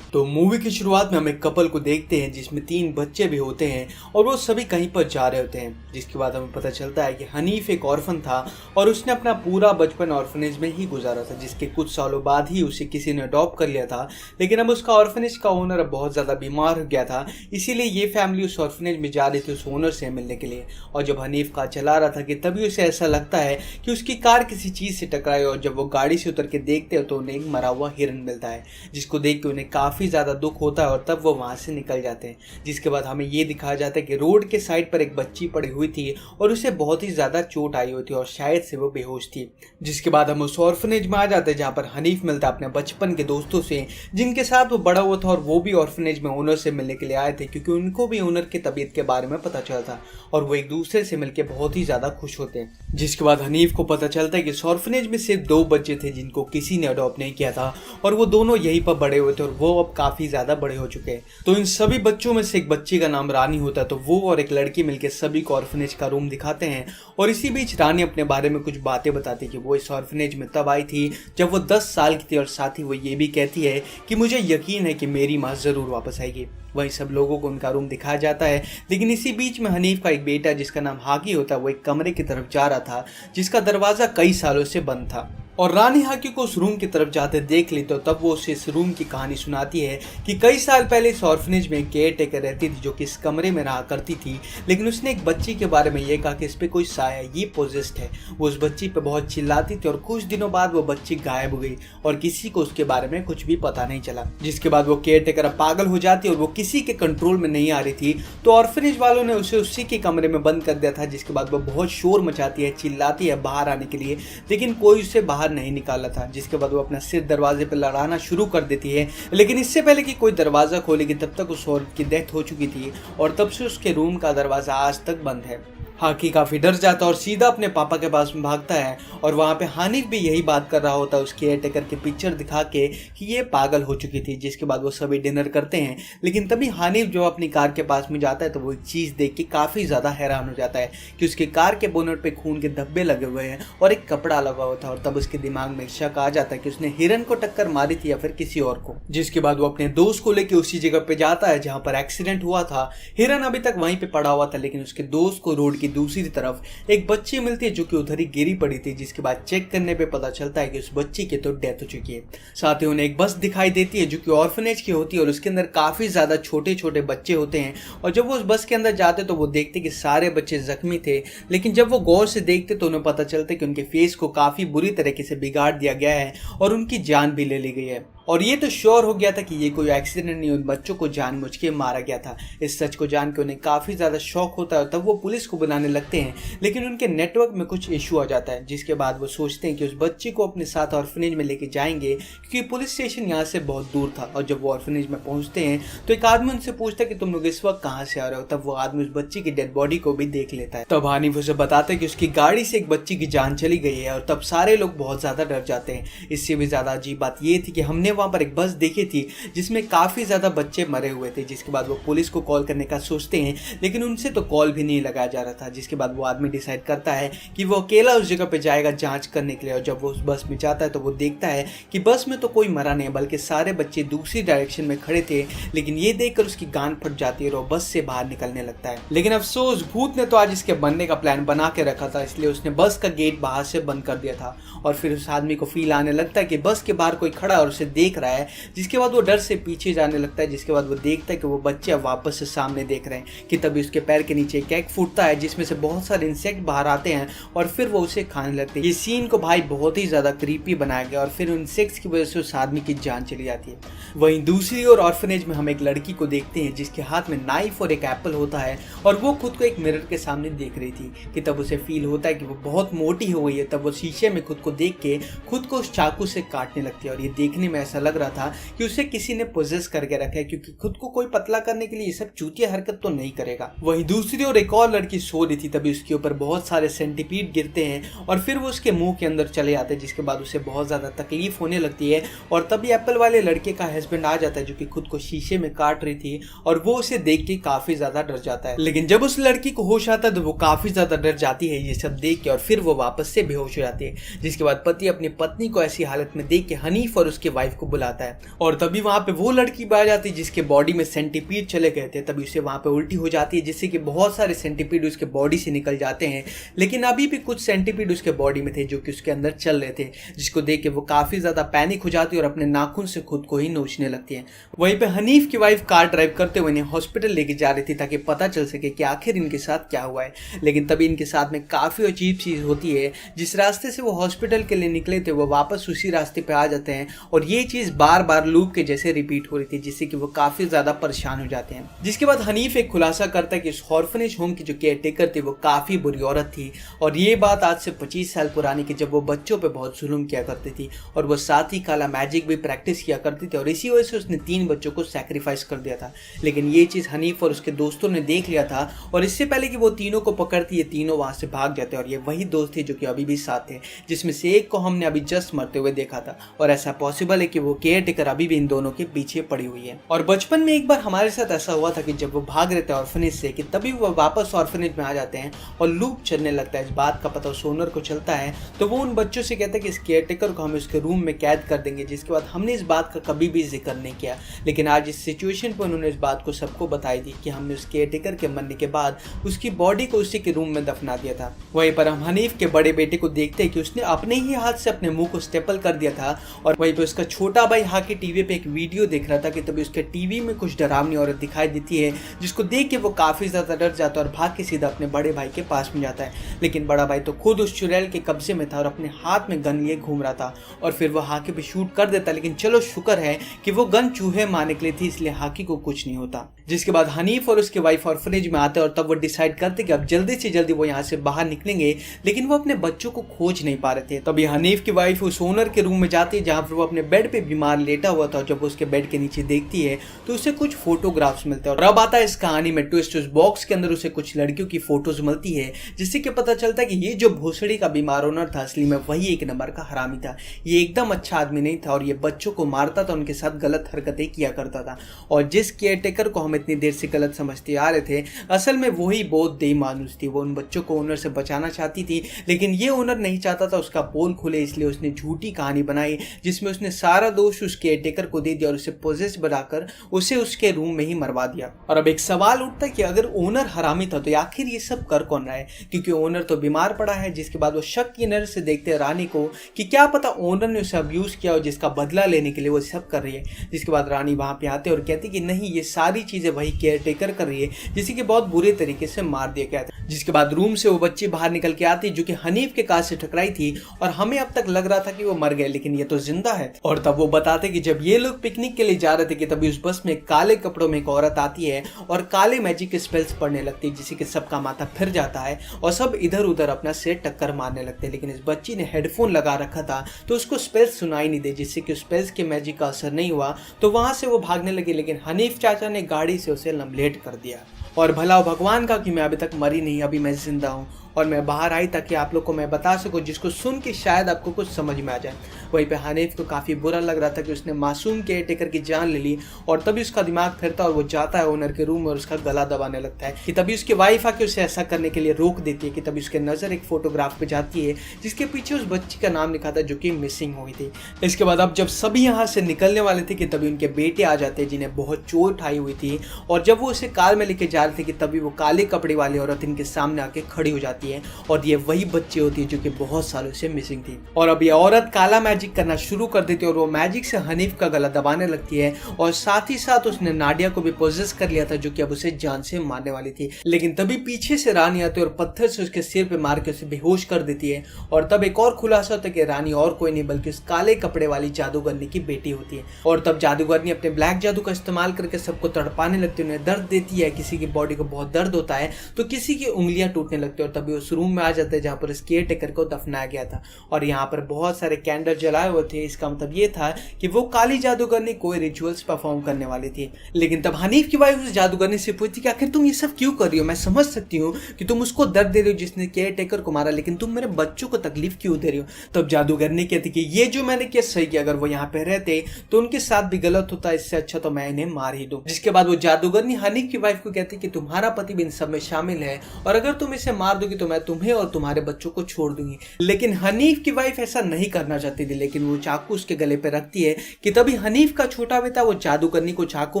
तो मूवी की शुरुआत में हम एक कपल को देखते हैं जिसमें 3 बच्चे भी होते हैं और वो सभी कहीं पर जा रहे होते हैं। जिसके बाद हमें पता चलता है कि हनीफ एक ऑर्फन था और उसने अपना पूरा बचपन ऑर्फनेज में ही गुजारा था, जिसके कुछ सालों बाद ही उसे किसी ने अडॉप्ट कर लिया था। लेकिन अब उसका ऑर्फनेज का ओनर अब बहुत ज़्यादा बीमार हो गया था, इसीलिए ये फैमिली उस ऑर्फनेज में जा रही थी उस ओनर से मिलने के लिए। और जब हनीफ कार चला रहा था कि तभी उसे ऐसा लगता है कि उसकी कार किसी चीज़ से टकराई और जब वो गाड़ी से उतर के देखते हो तो उन्हें एक मरा हुआ हिरन मिलता है, जिसको देख के उन्हें काफ़ी ज़्यादा दुख होता है और तब वो वहां से निकल जाते हैं। जिसके बाद हमें ये दिखाया जाता है कि रोड के साइड पर एक बच्ची पड़ी हुई थी और उसे बहुत ही ज्यादा चोट आई हुई थी और शायद से वो बेहोश थी। जिसके बाद हम उस ऑर्फनेज में आ जाते हैं जहाँ पर हनीफ मिलता है अपने बचपन के दोस्तों से जिनके साथ वो बड़ा हुआ था और वो भी ऑर्फनेज में ओनर से मिलने के लिए आए थे क्योंकि उनको भी ओनर की तबीयत के बारे में पता चला था और वो एक दूसरे से मिलकर बहुत ही ज्यादा खुश होते हैं। जिसके बाद हनीफ को पता चलता है कि इस ऑर्फनेज में सिर्फ 2 बच्चे थे जिनको किसी ने अडॉप्ट नहीं किया था और वो दोनों यहीं पर बड़े हुए थे और वो अब काफी ज्यादा बड़े हो चुके हैं। तो इन सभी बच्चों में से एक बच्ची का नाम रानी होता है, तो वो और एक लड़की मिलकर सभी को ऑर्फनेज का रूम दिखाते हैं और इसी बीच रानी अपने बारे में कुछ बातें बताती है कि वो इस ऑर्फनेज में तब आई थी जब वो 10 साल की थी और साथ ही वो ये भी कहती है कि मुझे यकीन है कि मेरी माँ जरूर वापस आएगी। वहीं सब लोगों को उनका रूम दिखाया जाता है। लेकिन इसी बीच में हनीफ का एक बेटा जिसका नाम हाकी होता है वो एक कमरे की तरफ जा रहा था जिसका दरवाजा कई सालों से बंद था और रानी हाकी को उस रूम की तरफ जाते देख ली तो तब वो उसे इस रूम की कहानी सुनाती है कि कई साल पहले इस ऑर्फनेज में केयर टेकर रहती थी जो कि इस कमरे में रहा करती थी। लेकिन उसने एक बच्ची के बारे में ये कहा कि इस पे कोई साया, ये पोजेस्ड है। वो उस बच्ची पे बहुत चिल्लाती थी और कुछ दिनों बाद वो बच्ची गायब हो गई और किसी को उसके बारे में कुछ भी पता नहीं चला। जिसके बाद वो केयर टेकर पागल हो जाती और वो किसी के कंट्रोल में नहीं आ रही थी तो ऑर्फनेज वालों ने उसे उसी के कमरे में बंद कर दिया था। जिसके बाद वो बहुत शोर मचाती है, चिल्लाती है बाहर आने के लिए, लेकिन कोई उसे बाहर नहीं निकाला था। जिसके बाद वो अपना सिर दरवाजे पर लड़ाना शुरू कर देती है, लेकिन इससे पहले कि कोई दरवाजा खोलेगी तब तक उस औरत की डेथ हो चुकी थी और तब से उसके रूम का दरवाजा आज तक बंद है। हाकी काफी डर जाता और सीधा अपने पापा के पास में भागता है और वहाँ पे हानिफ भी यही बात कर रहा होता है उस केयर टेकर की पिक्चर दिखा के कि ये पागल हो चुकी थी। जिसके बाद वो सभी डिनर करते हैं, लेकिन तभी हानिफ जो अपनी कार के पास में जाता है तो वो एक चीज़ देख के काफ़ी ज़्यादा हैरान हो जाता है कि उसकी कार के बोनट पे खून के धब्बे लगे हुए हैं और एक कपड़ा लगा हुआ था। और तब उसके दिमाग में शक आ जाता है कि उसने हिरन को टक्कर मारी थी या फिर किसी और को। जिसके बाद वो अपने दोस्त को लेकर उसी जगह पे जाता है जहाँ पर एक्सीडेंट हुआ था। हिरन अभी तक वहीं पे पड़ा हुआ था, लेकिन उसके दोस्त को रोड की दूसरी तरफ एक बच्ची मिलती है जो कि उधर ही गिरी पड़ी थी। जिसके बाद चेक करने पे पता चलता है कि उस बच्ची की तो डेथ हो चुकी है। साथ ही उन्हें एक बस दिखाई देती है जो कि ऑर्फनेज की होती है और उसके अंदर काफी ज्यादा छोटे छोटे बच्चे होते हैं। और जब वो उस बस के अंदर जाते तो वो देखते कि सारे बच्चे जख्मी थे, लेकिन जब वो गौर से देखते तो उन्हें पता चलता कि उनके फेस को काफी बुरी तरीके से बिगाड़ दिया गया है और उनकी जान भी ले ली गई है। और ये तो श्योर हो गया था कि ये कोई एक्सीडेंट नहीं, उन बच्चों को जानबूझ के मारा गया था। इस सच को जान के उन्हें काफ़ी ज़्यादा शौक होता है, तब वो पुलिस को बुलाने लगते हैं, लेकिन उनके नेटवर्क में कुछ इशू आ जाता है। जिसके बाद वो सोचते हैं कि उस बच्ची को अपने साथ ऑर्फनेज में लेके जाएंगे क्योंकि पुलिस स्टेशन यहाँ से बहुत दूर था। और जब वो ऑर्फनेज में पहुँचते हैं तो एक आदमी उनसे पूछता है कि तुम लोग इस वक्त कहाँ से आ रहे हो। तब वो आदमी उस बच्ची की डेड बॉडी को भी देख लेता है। तब हानिफ उसे बताता है कि उसकी गाड़ी से एक बच्ची की जान चली गई है और तब सारे लोग बहुत ज़्यादा डर जाते हैं। इससे भी ज़्यादा अजीब बात ये थी कि हमने वहाँ पर एक बस थी जिसमें काफी ज्यादा बच्चे मरे हुए थे। जिसके बाद वो पुलिस को कॉल करने का सोचते हैं, लेकिन उनसे तो कॉल भी नहीं लगाया जा रहा था। जिसके बाद वो आदमी डिसाइड करता है कि वो अकेला उस जगह पे जाएगा जांच करने के लिए। और जब वो उस बस में जाता है तो वो देखता है कि बस में तो कोई मरा नहीं बल्कि सारे बच्चे दूसरी डायरेक्शन में खड़े थे। लेकिन ये देखकर उसकी गांड फट जाती है और वो बस से बाहर निकलने लगता है। लेकिन अफसोस भूत ने तो आज इसके बनने का प्लान बना के रखा था, इसलिए उसने बस का गेट बाहर से बंद कर दिया था। और फिर उस आदमी को फील आने लगता है कि बस के बाहर कोई खड़ा और उसे देख रहा है। जिसके बाद वो डर से पीछे जाने लगता है। जिसके बाद वो देखता है कि वो बच्चे अब वापस से सामने देख रहे हैं कि तभी उसके पैर के नीचे एक एग फूटता है जिसमें से बहुत सारे इंसेक्ट बाहर आते हैं और फिर वो उसे खाने लगते हैं। ये सीन को भाई बहुत ही ज्यादा क्रीपी बनाया गया और फिर इंसेक्ट्स की वजह से उस आदमी की जान चली जाती है। वहीं दूसरी ओर ऑर्फनेज में हम एक लड़की को देखते हैं जिसके हाथ में नाइफ और एक एप्पल होता है और वो खुद को एक मिरर के सामने देख रही थी कि तब उसे फील होता है कि वो बहुत मोटी हो गई है। तब वो शीशे में खुद को देख के खुद को उस चाकू से काटने लगती है और ये देखने में ऐसा लग रहा था कि उसे किसी ने पोजेस करके रखा है, क्योंकि खुद को कोई पतला करने के लिए ये सब चूतिया हरकत तो नहीं करेगा। वहीं दूसरी ओर एक और लड़की सो रही थी, तभी उसके ऊपर बहुत सारे सेंटीपीड गिरते हैं और फिर वो उसके मुंह के अंदर चले आते हैं। जिसके बाद उसे बहुत ज्यादा तकलीफ होने लगती है और तभी एप्पल वाले लड़के का हस्बैंड आ जाता है जो कि खुद को शीशे में काट रही थी और वो उसे देख के काफी ज्यादा डर जाता है। लेकिन जब उस लड़की को होश आता है तो वो काफी ज्यादा डर जाती है ये सब देख के और फिर वो वापस से बेहोश हो जाती है। जिसके बाद पति अपनी पत्नी को ऐसी हालत में देख के हनीफ और उसके वाइफ को बुलाता है और तभी वहां पे वो लड़की आ जाती है जिसके बॉडी में सेंटीपीड चले गए थे। तभी उसे वहां पे उल्टी हो जाती है जिससे कि बहुत सारे सेंटीपीड उसके बॉडी से निकल जाते हैं, लेकिन अभी भी कुछ सेंटीपीड उसके बॉडी में थे जो कि उसके अंदर चल रहे थे। जिसको देख के वो काफी ज्यादा पैनिक हो जाती है और अपने नाखून से खुद को ही नोचने लगती है। वहीं पे हनीफ की वाइफ कार ड्राइव करते हुए इन्हें हॉस्पिटल लेके जा रही थी ताकि पता चल सके कि आखिर इनके साथ क्या हुआ है। लेकिन तभी इनके साथ में काफी अजीब चीज होती है। जिस रास्ते से वो हॉस्पिटल के लिए निकले थे वो वापस उसी रास्ते पे आ जाते हैं और ये चीज बार बार लूप के जैसे रिपीट हो रही थी जिससे कि वो काफी ज्यादा परेशान हो जाते हैं। जिसके बाद हनीफ एक खुलासा करता है कि इस ऑर्फनेज होम की जो केयर टेकर थी वो काफी बुरी औरत थी और ये बात आज से 25 साल पुरानी की जब वो बच्चों पे बहुत जुल्म किया करती थी और वो साथ ही काला मैजिक भी प्रैक्टिस किया करती थी और इसी वजह से उसने 3 बच्चों को सैक्रिफाइस कर दिया था। लेकिन ये चीज हनीफ और उसके दोस्तों ने देख लिया था और इससे पहले कि वो तीनों को पकड़ती ये तीनों वहां से भाग जाते और ये वही दोस्त थे जो कि अभी भी साथ थे, जिसमें से एक को हमने अभी जस्ट मरते हुए देखा था। और ऐसा पॉसिबल है जबकि वो केयर टेकर अभी भी इन दोनों के पीछे पड़ी हुई है। और बचपन में एक बार हमारे साथ ऐसा हुआ था कि जब वो भाग रहे थे ऑर्फनेज से कि तभी वो वापस ऑर्फनेज में आ जाते हैं और लूप चलने लगता है। इस बात का पता उस ओनर को चलता है तो वो उन बच्चों से कहता है कि इस केयर टेकर को हम उसके रूम में कैद कर देंगे, जिसके बाद हमने इस बात का कभी भी जिक्र नहीं किया। लेकिन आज इस सिचुएशन पर उन्होंने इस बात को सबको बताई थी कि हमने उस केयर टेकर के मरने के बाद उसकी बॉडी को उसी के रूम में दफना दिया था। वहीं पर हम हनीफ के बड़े बेटे को देखते हैं कि उसने अपने ही हाथ से अपने मुंह को स्टेपल कर दिया था। और वहीं पे उसका छोटा भाई हाकी टीवी पे एक वीडियो देख रहा था कि तभी उसके टीवी में कुछ डरावनी औरत दिखाई देती है, जिसको देख के वो काफी ज्यादा डर जाता है और भाग के सीधा अपने बड़े भाई के पास में जाता है। लेकिन बड़ा भाई तो खुद उस चुड़ैल के कब्जे में था और अपने हाथ में गन लिए घूम रहा था और फिर वो हाकी पे शूट कर देता। लेकिन चलो शुक्र है कि वो गन चूहे मारने के लिए थी, इसलिए हाकी को कुछ नहीं होता। जिसके बाद हनीफ और उसके वाइफ ऑर्फनेज में आते हैं और तब वो डिसाइड करते कि अब जल्दी से जल्दी वो यहाँ से बाहर निकलेंगे, लेकिन वो अपने बच्चों को खोज नहीं पा रहे थे। तभी हनीफ की वाइफ उस ओनर के रूम में जाती है जहाँ पर वो अपने बेड पे बीमार लेटा हुआ था। जब वो उसके बेड के नीचे देखती है तो उसे कुछ फोटोग्राफ्स मिलते हैं और अब आता है इस कहानी में ट्विस्ट। उस बॉक्स के अंदर उसे कुछ लड़कियों की फोटोज मिलती है, जिससे कि पता चलता है कि ये जो भोसड़ी का बीमार ओनर था असली में वही एक नंबर का हरामी था। ये एकदम अच्छा आदमी नहीं था और ये बच्चों को मारता था, उनके साथ गलत हरकतें किया करता था। और जिस केयर टेकर को हम इतनी देर से गलत समझते आ रहे थे, असल में वही बहुत बेईमानुस थी। वो उन बच्चों को ओनर से बचाना चाहती थी, लेकिन ये ओनर नहीं चाहता था उसका पोल खुले, इसलिए उसने झूठी कहानी बनाई जिसमें उसने सारा दोष उस केयर टेकर को दे दिया और उसे पोजेस बनाकर उसे उसके रूम में ही मरवा दिया। और अब एक सवाल उठता है कि अगर ओनर हरामी था तो आखिर ये सब कर कौन रहा है, क्योंकि ओनर तो बीमार पड़ा है। जिसके बाद वो शक की नजर से देखते हैं रानी को कि क्या पता ओनर ने उसे अब्यूज किया और जिसका बदला लेने के लिए वो सब कर रही है। जिसके बाद रानी वहां पे आते और कहती कि नहीं, ये सारी चीजें वही केयर टेकर कर रही है जिसे कि बहुत बुरे तरीके से मार दिया गया था। जिसके बाद रूम से वो बच्ची बाहर निकल के आती जो कि हनीफ के कार से टकराई थी और हमें अब तक लग रहा था कि वो मर गए, लेकिन ये तो जिंदा है। और तब वो बताते कि जब ये लोग पिकनिक के लिए जा रहे थे कि तभी उस बस में काले कपड़ों में एक औरत आती है और काले मैजिक स्पेल्स पढ़ने लगती है, जिससे कि सबका माथा फिर जाता है और सब इधर उधर अपना सिर टक्कर मारने लगते हैं। लेकिन इस बच्ची ने हेडफोन लगा रखा था तो उसको स्पेल्स सुनाई नहीं दे, जिससे कि स्पेल्स के मैजिक का असर नहीं हुआ तो वहां से वो भागने लगी। लेकिन हनीफ चाचा ने गाड़ी से उसे लम्बलेट कर दिया और भला भगवान का कि मैं अभी तक मरी नहीं, अभी मैं जिंदा हूँ और मैं बाहर आई ताकि आप लोग को मैं बता सकूं, जिसको सुन के शायद आपको कुछ समझ में आ जाए। वहीं पे हनीफ को काफ़ी बुरा लग रहा था कि उसने मासूम केयर टेकर की जान ले ली और तभी उसका दिमाग फिरता और वो जाता है ओनर के रूम में और उसका गला दबाने लगता है कि तभी उसकी वाइफ आके उसे ऐसा करने के लिए रोक देती है कि तभी उसकी नज़र एक फोटोग्राफ पे जाती है जिसके पीछे उस बच्ची का नाम लिखा था जो कि मिसिंग हुई थी। इसके बाद अब जब सभी यहाँ से निकलने वाले थे कि तभी उनके बेटे आ जाते हैं जिन्हें बहुत चोट आई हुई थी और जब वो उसे कार में लेके जा रहे थे कि तभी वो काले कपड़े वाली औरत इनके सामने आके खड़ी हो जाती है और ये वही बच्ची होती है जो कि बहुत सालों से मिसिंग थी। और अब ये औरत काला मैजिक करना शुरू कर देती है और वो मैजिक से हनीफ का गला दबाने लगती है और साथ ही साथ उसने नाडिया को भी पोजेस कर लिया था जो कि अब उसे जान से मारने वाली थी। लेकिन तभी पीछे से रानी आती है और पत्थर से उसके सिर पे मार के उसे बेहोश कर देती है और तब एक और खुलासा होता है कि रानी और कोई नहीं बल्कि उस काले कपड़े वाली जादूगरनी की बेटी होती है। और तब जादूगरनी अपने ब्लैक जादू का इस्तेमाल करके सबको तड़पाने लगती है, उन्हें दर्द देती है। किसी की बॉडी को बहुत दर्द होता है तो किसी की उंगलियां टूटने लगती है और तभी उस रूम में आ जाते हैं जहाँ पर केयर टेकर को दफनाया गया था और यहाँ पर बहुत सारे कैंडल जलाए हुए थे। इसका मतलब ये था कि वो काली जादूगरनी कोई रिचुअल्स परफॉर्म करने वाली थी। लेकिन तब हनीफ की वाइफ उस जादूगरनी से पूछती कि आखिर तुम ये सब क्यों कर रही हो, मैं समझ सकती हूँ कि तुम उसको दर्द दे रही हो जिसने केयर टेकर को मारा, लेकिन तुम मेरे बच्चों को तकलीफ क्यों दे रही हो। तब जादूगरनी कहती कि ये जो मैंने किया सही किया, अगर वो यहाँ पे रहते तो उनके साथ भी गलत होता, इससे अच्छा तो मैं इन्हें मार ही दूं। जिसके बाद वो जादूगरनी हनीफ की वाइफ को कहती कि तुम्हारा पति भी इन सब में शामिल है और अगर तुम इसे मार दोगी तो मैं तुम्हें और तुम्हारे बच्चों को छोड़ दूंगी। लेकिन हनीफ की वाइफ ऐसा नहीं करना चाहती थी, लेकिन वो चाकू उसके गले पे रखती है कि तभी हनीफ का छोटा बेटा वो जादूगरनी को चाकू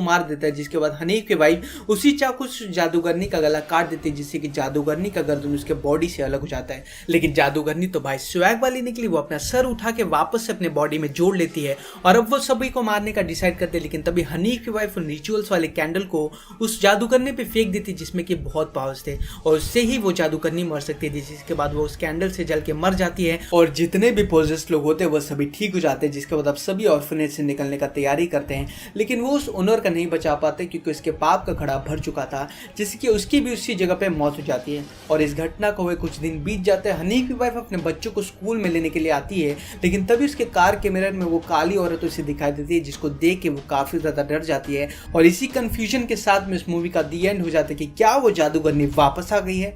मार देता है। जिसके बाद हनीफ की वाइफ उसी चाकू से जादूगरनी का गला काट देती है, जिससे कि जादूगरनी का गर्दन उसके बॉडी से अलग हो जाता है। लेकिन जादूगरनी तो भाई स्वैग वाली निकली, वो अपना सर उठा के वापस से अपने बॉडी में जोड़ लेती है और अब वो सभी को मारने का डिसाइड करते हैं। लेकिन तभी हनीफ की वाइफ रिचुअल्स वाले कैंडल को उस जादूगरनी पे फेंक देती जिसमें कि बहुत पावर्स थे और उससे ही वो जादूगरनी मर सकती थी। जिसके बाद वो उस कैंडल से जल के मर जाती है और जितने भी पोजेस्ड लोग होते हैं वो सभी ठीक हो जाते हैं। जिसके बाद अब सभी ऑर्फनेज से निकलने का तैयारी करते हैं, लेकिन वो उस ओनर का नहीं बचा पाते क्योंकि उसके पाप का घड़ा भर चुका था, जिसकी उसकी भी उसी जगह पे मौत हो जाती है। और इस घटना को हुए कुछ दिन बीत जाते हैं। हनीफ की वाइफ अपने बच्चों को स्कूल में लेने के लिए आती है, लेकिन तभी उसके कार के मिरर में वो काली औरत उसे दिखाई देती है, जिसको देख के वो काफी ज्यादा डर जाती है। और इसी कंफ्यूजन के साथ में इस मूवी का दी एंड हो जाता है कि क्या वो जादूगरनी वापस आ गई है।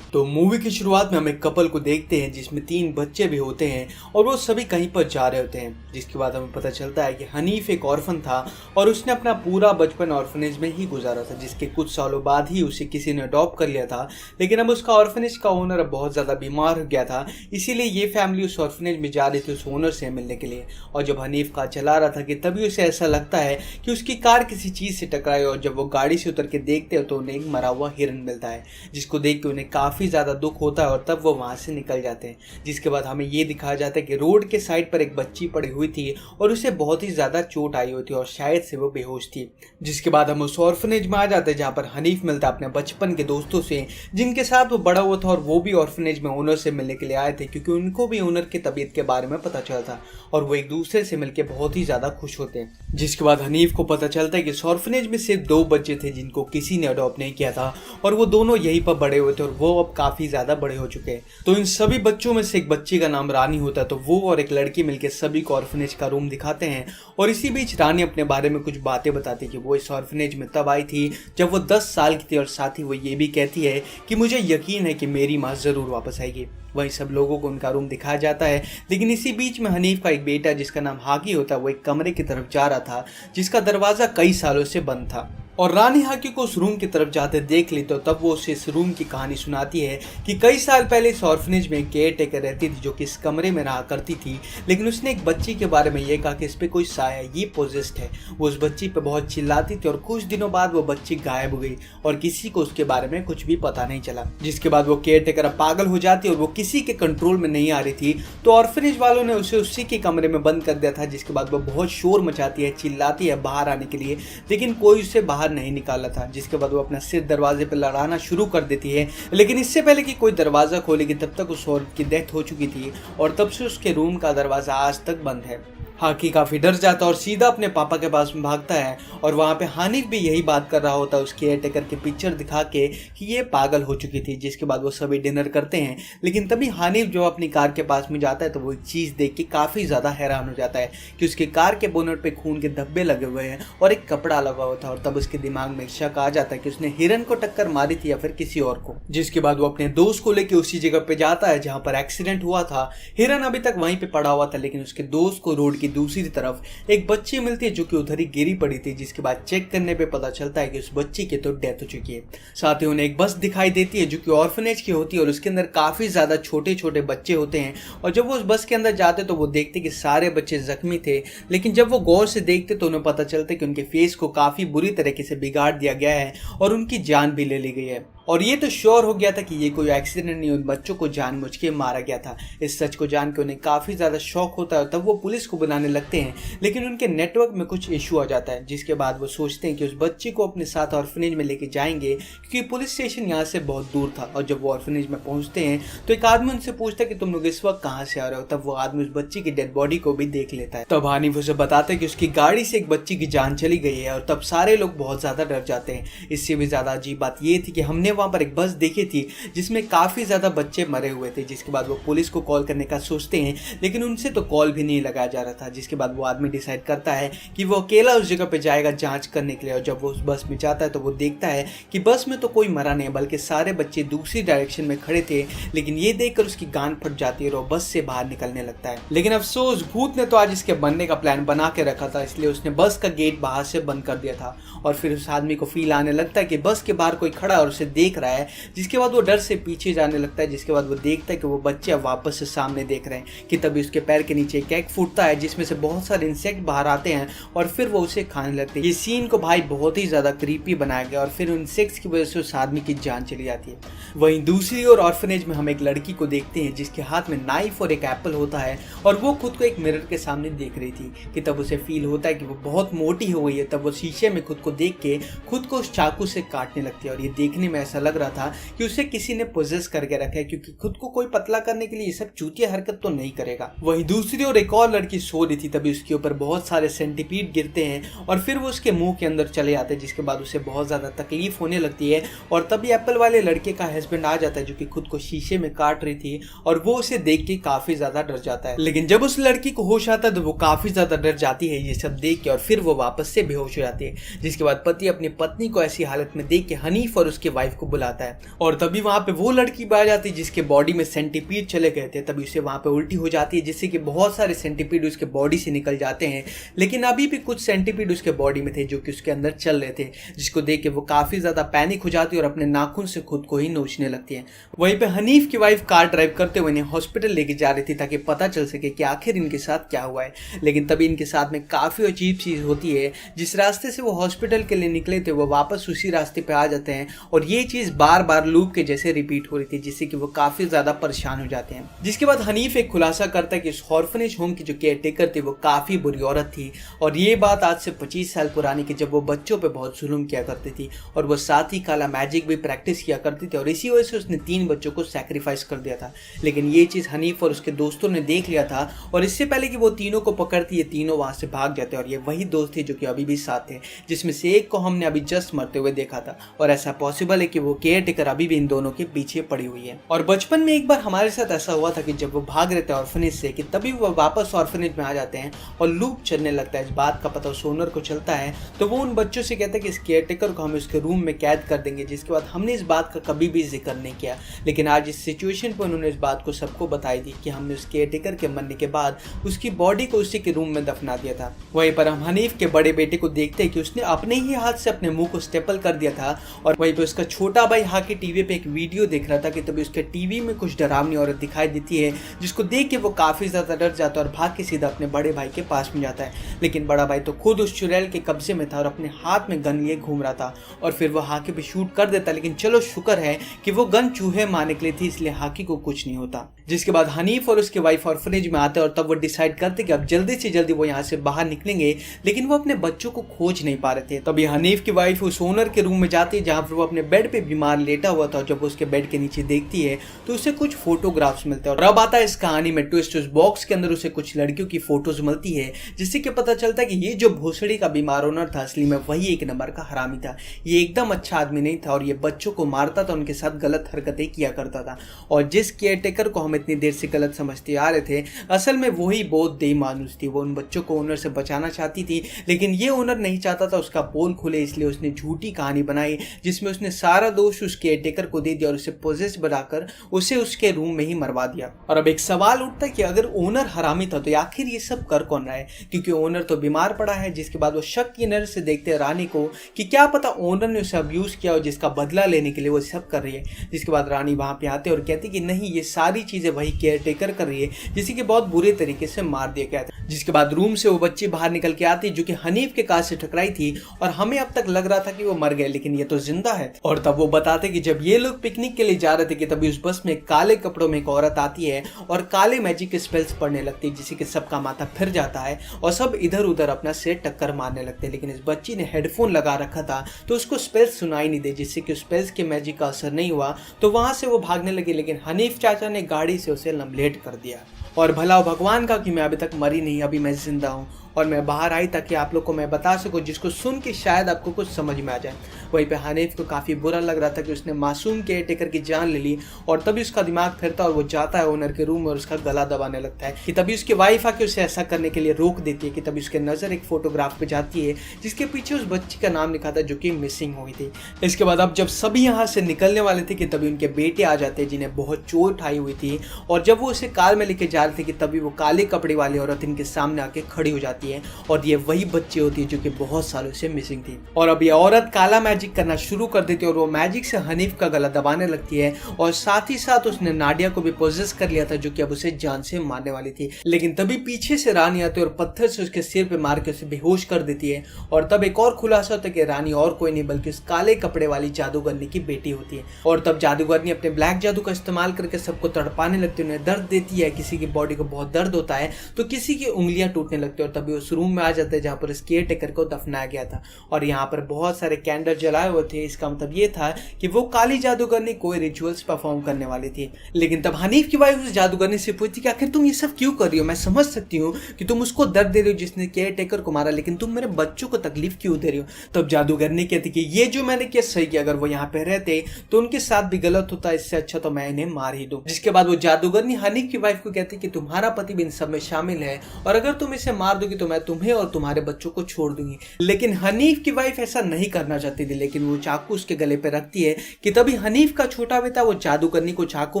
तो मूवी की शुरुआत में हम एक कपल को देखते हैं जिसमें 3 बच्चे भी होते हैं और वो सभी कहीं पर जा रहे होते हैं, जिसके बाद हमें पता चलता है कि हनीफ एक ऑर्फन था और उसने अपना पूरा बचपन ऑर्फनेज में ही गुजारा था, जिसके कुछ सालों बाद ही उसे किसी ने अडॉप्ट कर लिया था। लेकिन अब उसका ऑर्फनेज का ओनर अब बहुत ज़्यादा बीमार हो गया था, इसीलिए ये फैमिली उस ऑर्फनेज में जा रही थी उस ओनर से मिलने के लिए। और जब हनीफ कार चला रहा था कि तभी उसे ऐसा लगता है कि उसकी कार किसी चीज़ से टकराई, और जब वो गाड़ी से उतर के देखते हो तो उन्हें एक मरा हुआ हिरन मिलता है, जिसको देख के उन्हें काफ़ी ज़्यादा दुख होता है और तब वो वहाँ से निकल जाते हैं। जिसके बाद हमें ये दिखाया जाता है कि रोड के साइड पर एक बच्ची पड़ी हुई थी और उसे बहुत ही ज़्यादा चोट आई हुई थी और शायद से वो बेहोश थी। जिसके बाद हम उस ऑर्फनेज में आ जाते हैं जहाँ पर हनीफ मिलता है अपने बचपन के दोस्तों से, जिनके साथ वो बड़ा हुआ था और वो भी ऑर्फनेज में ओनर से मिलने के लिए आए थे, क्योंकि उनको भी ओनर की तबीयत के बारे में पता चला था और वो एक दूसरे से मिलकर बहुत ही ज़्यादा खुश होते हैं। जिसके बाद हनीफ को पता चलता है कि इस ऑर्फनेज में सिर्फ 2 बच्चे थे जिनको किसी ने अडॉप्ट नहीं किया था और वो दोनों यहीं पर बड़े हुए थे और वो अब काफ़ी ज़्यादा बड़े हो चुके हैं। तो इन सभी बच्चों में से एक बच्ची का नाम रानी होता है, तो वो और एक लड़की मिलकर सभी को ऑर्फनेज का रूम दिखाते हैं। और इसी बीच रानी अपने बारे में कुछ बातें बताती है कि वो इस ऑर्फनेज में तब आई थी जब वो 10 साल की थी, और साथ ही वो ये भी कहती है कि मुझे यकीन है कि मेरी माँ ज़रूर वापस आएगी। वहीं सब लोगों को उनका रूम दिखाया जाता है। लेकिन इसी बीच में हनीफ का एक बेटा जिसका नाम हाकी होता है, वो एक कमरे की तरफ जा रहा था जिसका दरवाज़ा कई सालों से बंद था, और रानी हाकी को उस रूम की तरफ जाते देख ली। तो तब वो उसे इस रूम की कहानी सुनाती है कि कई साल पहले इस ऑर्फनेज में केयर टेकर रहती थी जो कि इस कमरे में रहा करती थी, लेकिन उसने एक बच्ची के बारे में ये कहा कि इस पे कोई साया, ये पोजेस्ड है। वो उस बच्ची पे बहुत चिल्लाती थी और कुछ दिनों बाद वो बच्ची गायब हो गई और किसी को उसके बारे में कुछ भी पता नहीं चला। जिसके बाद वो केयर टेकर अब पागल हो जाती और वो किसी के कंट्रोल में नहीं आ रही थी, तो ऑर्फनेज वालों ने उसे उसी के कमरे में बंद कर दिया था। जिसके बाद वो बहुत शोर मचाती है, चिल्लाती है बाहर आने के लिए, लेकिन कोई उसे बाहर नहीं निकाला था। जिसके बाद वो अपना सिर दरवाजे पर लड़ाना शुरू कर देती है, लेकिन इससे पहले कि कोई दरवाजा खोलेगी तब तक उस औरत की डेथ हो चुकी थी और तब से उसके रूम का दरवाजा आज तक बंद है। हाकी काफ़ी डर जाता और सीधा अपने पापा के पास में भागता है, और वहाँ पे हानिफ भी यही बात कर रहा होता है उस केयर टेकर की पिक्चर दिखा के कि ये पागल हो चुकी थी। जिसके बाद वो सभी डिनर करते हैं, लेकिन तभी हानिफ जो अपनी कार के पास में जाता है तो वो एक चीज़ देख के काफ़ी ज़्यादा हैरान हो जाता है कि उसकी कार के बोनट पे खून के धब्बे लगे हुए हैं और एक कपड़ा लगा हुआ था, और तब उसके दिमाग में शक आ जाता है कि उसने हिरन को टक्कर मारी थी या फिर किसी और को। जिसके बाद वो अपने दोस्त को लेकर उसी जगह पे जाता है जहाँ पर एक्सीडेंट हुआ था। हिरन अभी तक वहीं पे पड़ा हुआ था, लेकिन उसके दोस्त को रोड की दूसरी तरफ एक बच्ची मिलती है जो कि उधर ही गिरी पड़ी थी। जिसके बाद चेक करने पे पता चलता है कि उस बच्ची की तो डेथ हो चुकी है। साथ ही उन्हें एक बस दिखाई देती है जो कि ऑर्फनेज की होती है और उसके अंदर काफी ज्यादा छोटे छोटे बच्चे होते हैं। और जब वो उस बस के अंदर जाते तो वो देखते कि सारे बच्चे जख्मी थे, लेकिन जब वो गौर से देखते तो उन्हें पता चलता कि उनके फेस को काफी बुरी तरीके से बिगाड़ दिया गया है और उनकी जान भी ले ली गई है। और ये तो श्योर हो गया था कि ये कोई एक्सीडेंट नहीं, उन बच्चों को जानबूझ के मारा गया था। इस सच को जान के उन्हें काफ़ी ज़्यादा शौक होता है, तब वो पुलिस को बुलाने लगते हैं, लेकिन उनके नेटवर्क में कुछ इशू आ जाता है। जिसके बाद वो सोचते हैं कि उस बच्ची को अपने साथ ऑर्फनेज में लेके जाएंगे, क्योंकि पुलिस स्टेशन यहाँ से बहुत दूर था। और जब वो ऑर्फनेज में पहुँचते हैं तो एक आदमी उनसे पूछता है कि तुम लोग इस वक्त कहाँ से आ रहे हो। तब वो आदमी उस बच्ची की डेड बॉडी को भी देख लेता है। तब हानिफ उसे बताते हैं कि उसकी गाड़ी से एक बच्ची की जान चली गई है, और तब सारे लोग बहुत ज़्यादा डर जाते हैं। इससे भी ज़्यादा अजीब बात ये थी कि हमने वहाँ पर एक बस देखी थी जिसमें काफी ज्यादा बच्चे मरे हुए थे। जिसके बाद वो पुलिस को कॉल करने का सोचते हैं, लेकिन उनसे तो कॉल भी नहीं लगाया जा रहा था। जिसके बाद वो आदमी डिसाइड करता है कि वो अकेला उस जगह पे जाएगा जांच करने के लिए। और जब वो उस बस में जाता है तो वो देखता है कि बस में तो कोई मरा नहीं, बल्कि सारे बच्चे दूसरी डायरेक्शन में खड़े थे। लेकिन ये देखकर उसकी गांड फट जाती है और वो बस से बाहर निकलने लगता है। लेकिन अफसोस भूत ने तो आज इसके बनने का प्लान बना के रखा था, इसलिए उसने बस का गेट बाहर से बंद कर दिया था। और फिर उस आदमी को फील आने लगता है कि बस के बाहर कोई खड़ा और उसे देख रहा है। जिसके बाद वो डर से पीछे जाने लगता है। जिसके बाद वो देखता है कि वो बच्चे अब वापस से सामने देख रहे हैं कि तभी उसके पैर के नीचे एक एग फूटता है जिसमें से बहुत सारे इंसेक्ट बाहर आते हैं और फिर वो उसे खाने लगते हैं। ये सीन को भाई बहुत ही ज्यादा क्रीपी बनाया गया और फिर इंसेक्ट्स की वजह से उस आदमी की जान चली जाती है। वहीं दूसरी ओर ऑर्फनेज में हम एक लड़की को देखते हैं जिसके हाथ में नाइफ और एक एप्पल होता है और वो खुद को एक मिरर के सामने देख रही थी कि तब उसे फील होता है कि वो बहुत मोटी हो गई है। तब वो शीशे में खुद को देख के खुद को उस चाकू से काटने लगती है और ये देखने में ऐसा लग रहा था कि उसे किसी ने पोजेस करके रखा है, क्योंकि खुद को कोई पतला करने के लिए ये सब चूतिया हरकत तो नहीं करेगा। वहीं दूसरी ओर एक और लड़की सो रही थी, तभी उसके ऊपर बहुत सारे सेंटीपीड गिरते हैं और फिर वो उसके मुंह के अंदर चले आते हैं। जिसके बाद उसे बहुत ज्यादा तकलीफ होने लगती है और तभी एप्पल वाले लड़के का हस्बैंड आ जाता है जो कि खुद को शीशे में काट रही थी और वो उसे देख के काफी ज्यादा डर जाता है। लेकिन जब उस लड़की को होश आता है तो वो काफी ज्यादा डर जाती है ये सब देख के और फिर वो वापस से बेहोश हो जाती है। जिसके बाद पति अपनी पत्नी को ऐसी हालत में देख के हनीफ और उसके वाइफ को बुलाता है और तभी वहां पे वो लड़की आ जाती है जिसके बॉडी में सेंटीपीड चले गए थे। तभी उसे वहां पे उल्टी हो जाती है जिससे कि बहुत सारे सेंटीपीड उसके बॉडी से निकल जाते हैं, लेकिन अभी भी कुछ सेंटीपीड उसके बॉडी में थे जो कि उसके अंदर चल रहे थे, जिसको देख के वो काफी ज्यादा पैनिक हो जाती है और अपने नाखून से खुद को ही नोचने लगती है। वहीं पे हनीफ की वाइफ कार ड्राइव करते हुए इन्हें हॉस्पिटल लेके जा रही थी ताकि पता चल सके कि आखिर इनके साथ क्या हुआ है। लेकिन तभी इनके साथ में काफी अजीब चीज होती है, जिस रास्ते से वो हॉस्पिटल के लिए निकले थे वो वापस उसी रास्ते पे आ जाते हैं और ये चीज बार बार लूप के जैसे रिपीट हो रही थी, जिससे कि वो काफी ज्यादा परेशान हो जाते हैं। जिसके बाद हनीफ एक खुलासा करता है कि इस ऑर्फनेज होम की जो केयर टेकर थी वो काफी बुरी औरत थी और ये बात आज से 25 साल पुरानी की, जब वो बच्चों पे बहुत जुल्म किया करती थी और वो साथ ही काला मैजिक भी प्रैक्टिस किया करती थी और इसी वजह से उसने 3 बच्चों को सैक्रिफाइस कर दिया था। लेकिन ये चीज हनीफ और उसके दोस्तों ने देख लिया था और इससे पहले कि वो तीनों को पकड़ती ये तीनों वहां से भाग जाते और ये वही दोस्त थे जो कि अभी भी साथ थे, जिसमें से एक को हमने अभी जस्ट मरते हुए देखा था और ऐसा पॉसिबल है कि वो केयर टेकर अभी भी इन दोनों के पीछे पड़ी हुई है। और बचपन में एक बार हमारे साथ ऐसा हुआ था कि जब वो भाग रहे थे ऑर्फनेज से कि तभी वो वापस ऑर्फनेज में आ जाते हैं और लूप चलने लगता है। इस बात का पता उस ओनर को चलता है तो वो उन बच्चों से कहता है कि इस केयर टेकर को हम उसके रूम में कैद कर देंगे, जिसके बाद हमने इस बात का कभी भी जिक्र नहीं किया। लेकिन आज इस सिचुएशन पर उन्होंने इस बात को सबको बताई थी कि हमने उस केयर टेकर के मरने के बाद उसकी बॉडी को उसी के रूम में दफना दिया था। वहीं पर हम हनीफ के बड़े बेटे को देखते हैं कि उसने अपने ही हाथ से अपने मुंह को स्टेपल कर दिया था और वहीं पे उसका छोटा भाई हाके टीवी पे एक वीडियो देख रहा था कि तभी उसके टीवी में कुछ डरावनी औरत दिखाई देती है, जिसको देख के वो काफी ज्यादा डर जाता है और भाग के सीधा अपने बड़े भाई के पास में जाता है। लेकिन बड़ा भाई तो खुद उस चुड़ैल के कब्जे में था और अपने हाथ में गन लिए घूम रहा था और फिर वो हाके पे शूट कर देता, लेकिन चलो शुक्र है कि वो गन चूहे मारने के लिए थी, इसलिए हाकी को कुछ नहीं होता। जिसके बाद हनीफ और उसके वाइफ ऑर्फनेज में आते हैं और तब वो डिसाइड करते कि अब जल्दी से जल्दी वो यहाँ से बाहर निकलेंगे, लेकिन वो अपने बच्चों को खोज नहीं पा रहे थे। तभी हनीफ की वाइफ उस ओनर के रूम में जाती है जहाँ पर वो अपने बेड पे बीमार लेटा हुआ था और जब वो उसके बेड के नीचे देखती है तो उसे कुछ फोटोग्राफ्स मिलते हैं और अब आता है इस कहानी में ट्विस्ट। उस बॉक्स के अंदर उसे कुछ लड़कियों की फोटोज मिलती है, जिससे कि पता चलता है कि ये जो भोसड़ी का बीमार ओनर था असली में वही एक नंबर का हरामी था। ये एकदम अच्छा आदमी नहीं था और ये बच्चों को मारता था, उनके साथ गलत हरकतें किया करता था और जिस केयर टेकर को हम इतनी देर से गलत समझते आ रहे थे असल में वही बहुत देई मानुस थी। वो उन बच्चों को ओनर से बचाना चाहती थी, लेकिन ये ओनर नहीं चाहता था उसका पोल खुले, इसलिए उसने झूठी कहानी बनाई जिसमें उसने सारा दोष उस केयर टेकर को दे दिया और उसे पोजेस बनाकर उसे उसके रूम में ही मरवा दिया। और अब एक सवाल उठता है कि अगर ओनर हरामी था तो आखिर ये सब कर कौन रहा है, क्योंकि ओनर तो बीमार पड़ा है। जिसके बाद वो शक की नजर से देखते हैं रानी को कि क्या पता ओनर ने उसे अब्यूज किया और जिसका बदला लेने के लिए वो सब कर रही है। जिसके बाद रानी वहां पे आते और कहती कि नहीं, ये सारी चीजें वही केयर टेकर कर रही है जिसे कि बहुत बुरे तरीके से मार दिया गया था। जिसके बाद रूम से वो बच्ची बाहर निकल के आती जो कि हनीफ के कार से टकराई थी और हमें अब तक लग रहा था कि वो मर गए, लेकिन ये तो जिंदा है। और तब वो बताते कि जब ये लोग पिकनिक के लिए जा रहे थे कि तभी उस बस में काले कपड़ों में एक औरत आती है और काले मैजिक के स्पेल्स पढ़ने लगती है, जिससे कि सबका माथा फिर जाता है और सब इधर उधर अपना सिर टक्कर मारने लगते हैं। लेकिन इस बच्ची ने हेडफोन लगा रखा था तो उसको स्पेल्स सुनाई नहीं दे, जिससे कि स्पेल्स के मैजिक का असर नहीं हुआ तो वहां से वो भागने लगी। लेकिन हनीफ चाचा ने गाड़ी से उसे लम्बलेट कर दिया और भला भगवान का कि मैं अभी तक मरी नहीं, अभी मैं जिंदा हूँ और मैं बाहर आई ताकि आप लोग को मैं बता सकूं, जिसको सुन के शायद आपको कुछ समझ में आ जाए। वहीं पे हनीफ को काफ़ी बुरा लग रहा था कि उसने मासूम केयर टेकर की जान ले ली और तभी उसका दिमाग फिरता और वो जाता है ओनर के रूम में और उसका गला दबाने लगता है कि तभी उसकी वाइफ आके उसे ऐसा करने के लिए रोक देती है कि तभी उसके नज़र एक फोटोग्राफ पे जाती है जिसके पीछे उस बच्ची का नाम लिखा था जो कि मिसिंग हुई थी। इसके बाद अब जब सभी यहाँ से निकलने वाले थे कि तभी उनके बेटे आ जाते हैं जिन्हें बहुत चोट आई हुई थी और जब वो उसे कार में लेके जा रहे थे कि तभी वो काले कपड़े वाली औरत इनके सामने आके खड़ी हो जाती है और ये वही बच्ची होती है जो कि बहुत सालों से मिसिंग थी। और अब ये औरत काला मैजिक करना शुरू कर देती है और वो मैजिक से हनीफ का गला दबाने लगती है और साथ ही साथ उसने नाडिया को भी पोजेस कर लिया था जो कि अब उसे जान से मारने वाली थी। लेकिन तभी पीछे से रानी आती है और पत्थर से उसके सिर पे मार के उसे बेहोश कर देती है और तब एक और खुलासा होता है कि रानी और कोई नहीं बल्कि उस काले कपड़े वाली जादूगरनी की बेटी होती है। और तब जादूगरनी अपने ब्लैक जादू का इस्तेमाल करके सबको तड़पाने लगती है, उन्हें दर्द देती है। किसी की बॉडी को बहुत दर्द होता है तो किसी की उंगलियां टूटने लगती है और तभी उस रूम में आ जाते हैं जहाँ पर इस केयर टेकर को दफनाया गया था और यहाँ पर बहुत सारे कैंडल जलाए हुए थे। इसका मतलब ये था कि वो काली जादूगरनी कोई रिचुअल्स परफॉर्म करने वाली थी। लेकिन तब हनीफ की वाइफ उस जादूगरनी से पूछती कि आखिर तुम ये सब क्यों कर रही हो, मैं समझ सकती हूँ कि तुम उसको दर्द दे रही हो जिसने केयर टेकर को मारा, लेकिन तुम मेरे बच्चों को तकलीफ क्यों दे रही हो। तब जादूगरनी कहती कि ये जो मैंने किया सही किया, अगर वो यहाँ पे रहते तो उनके साथ भी गलत होता, इससे अच्छा तो मैं इन्हें मार ही दूं। जिसके बाद वो जादूगरनी हनीफ की वाइफ को कहती कि तुम्हारा पति भी इन सब में शामिल है और अगर तुम इसे मार दोगी तो मैं तुम्हें और तुम्हारे बच्चों को छोड़ दूंगी। लेकिन हनीफ की वाइफ ऐसा नहीं करना चाहती थी, लेकिन वो चाकू उसके गले पे रखती है कि तभी हनीफ का छोटा बेटा वो जादूगरनी को चाकू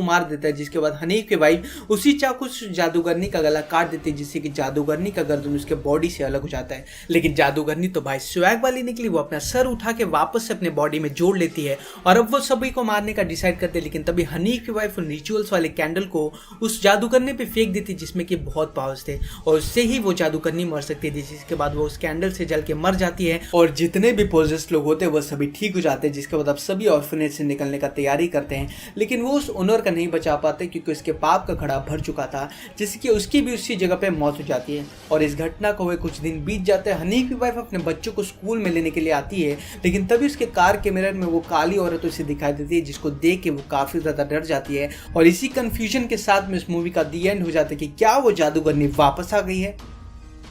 मार देता है, जिसके बाद हनीफ की वाइफ उसी चाकू से जादूगरनी का गला काट देती है, जिससे कि जादूगरनी का गर्दन उसके बॉडी से अलग हो जाता है। लेकिन जादूगरनी तो भाई स्वैग वाली निकली, वो अपना सर उठा के वापस से अपने बॉडी में जोड़ लेती है और अब वो सभी को मारने का डिसाइड करते हैं। लेकिन तभी हनीफ की वाइफ रिचुअल्स वाले कैंडल को उस जादूगरनी पे फेंक देती, जिसमें कि बहुत पावर्स थे और उससे ही वो जादूगरनी मर सकती थी, जिसके बाद वो उस कैंडल से जल के मर जाती है और जितने भी पोजेस्ड लोग होते हैं वो सभी ठीक हो जाते हैं। जिसके बाद अब सभी ऑर्फनेज से निकलने का तैयारी करते हैं, लेकिन वो उस ओनर का नहीं बचा पाते क्योंकि उसके पाप का घड़ा भर चुका था, जिसकी उसकी भी उसी जगह पे मौत हो जाती है। और इस घटना को हुए कुछ दिन बीत जाते हैं। हनीफ की वाइफ अपने बच्चों को स्कूल में लेने के लिए आती है, लेकिन तभी उसके कार के मिरर में वो काली औरत उसे दिखाई देती है, जिसको देख के वो काफी ज्यादा डर जाती है। और इसी कंफ्यूजन के साथ में इस मूवी का दी एंड हो जाता है कि क्या वो जादूगरनी वापस आ गई है।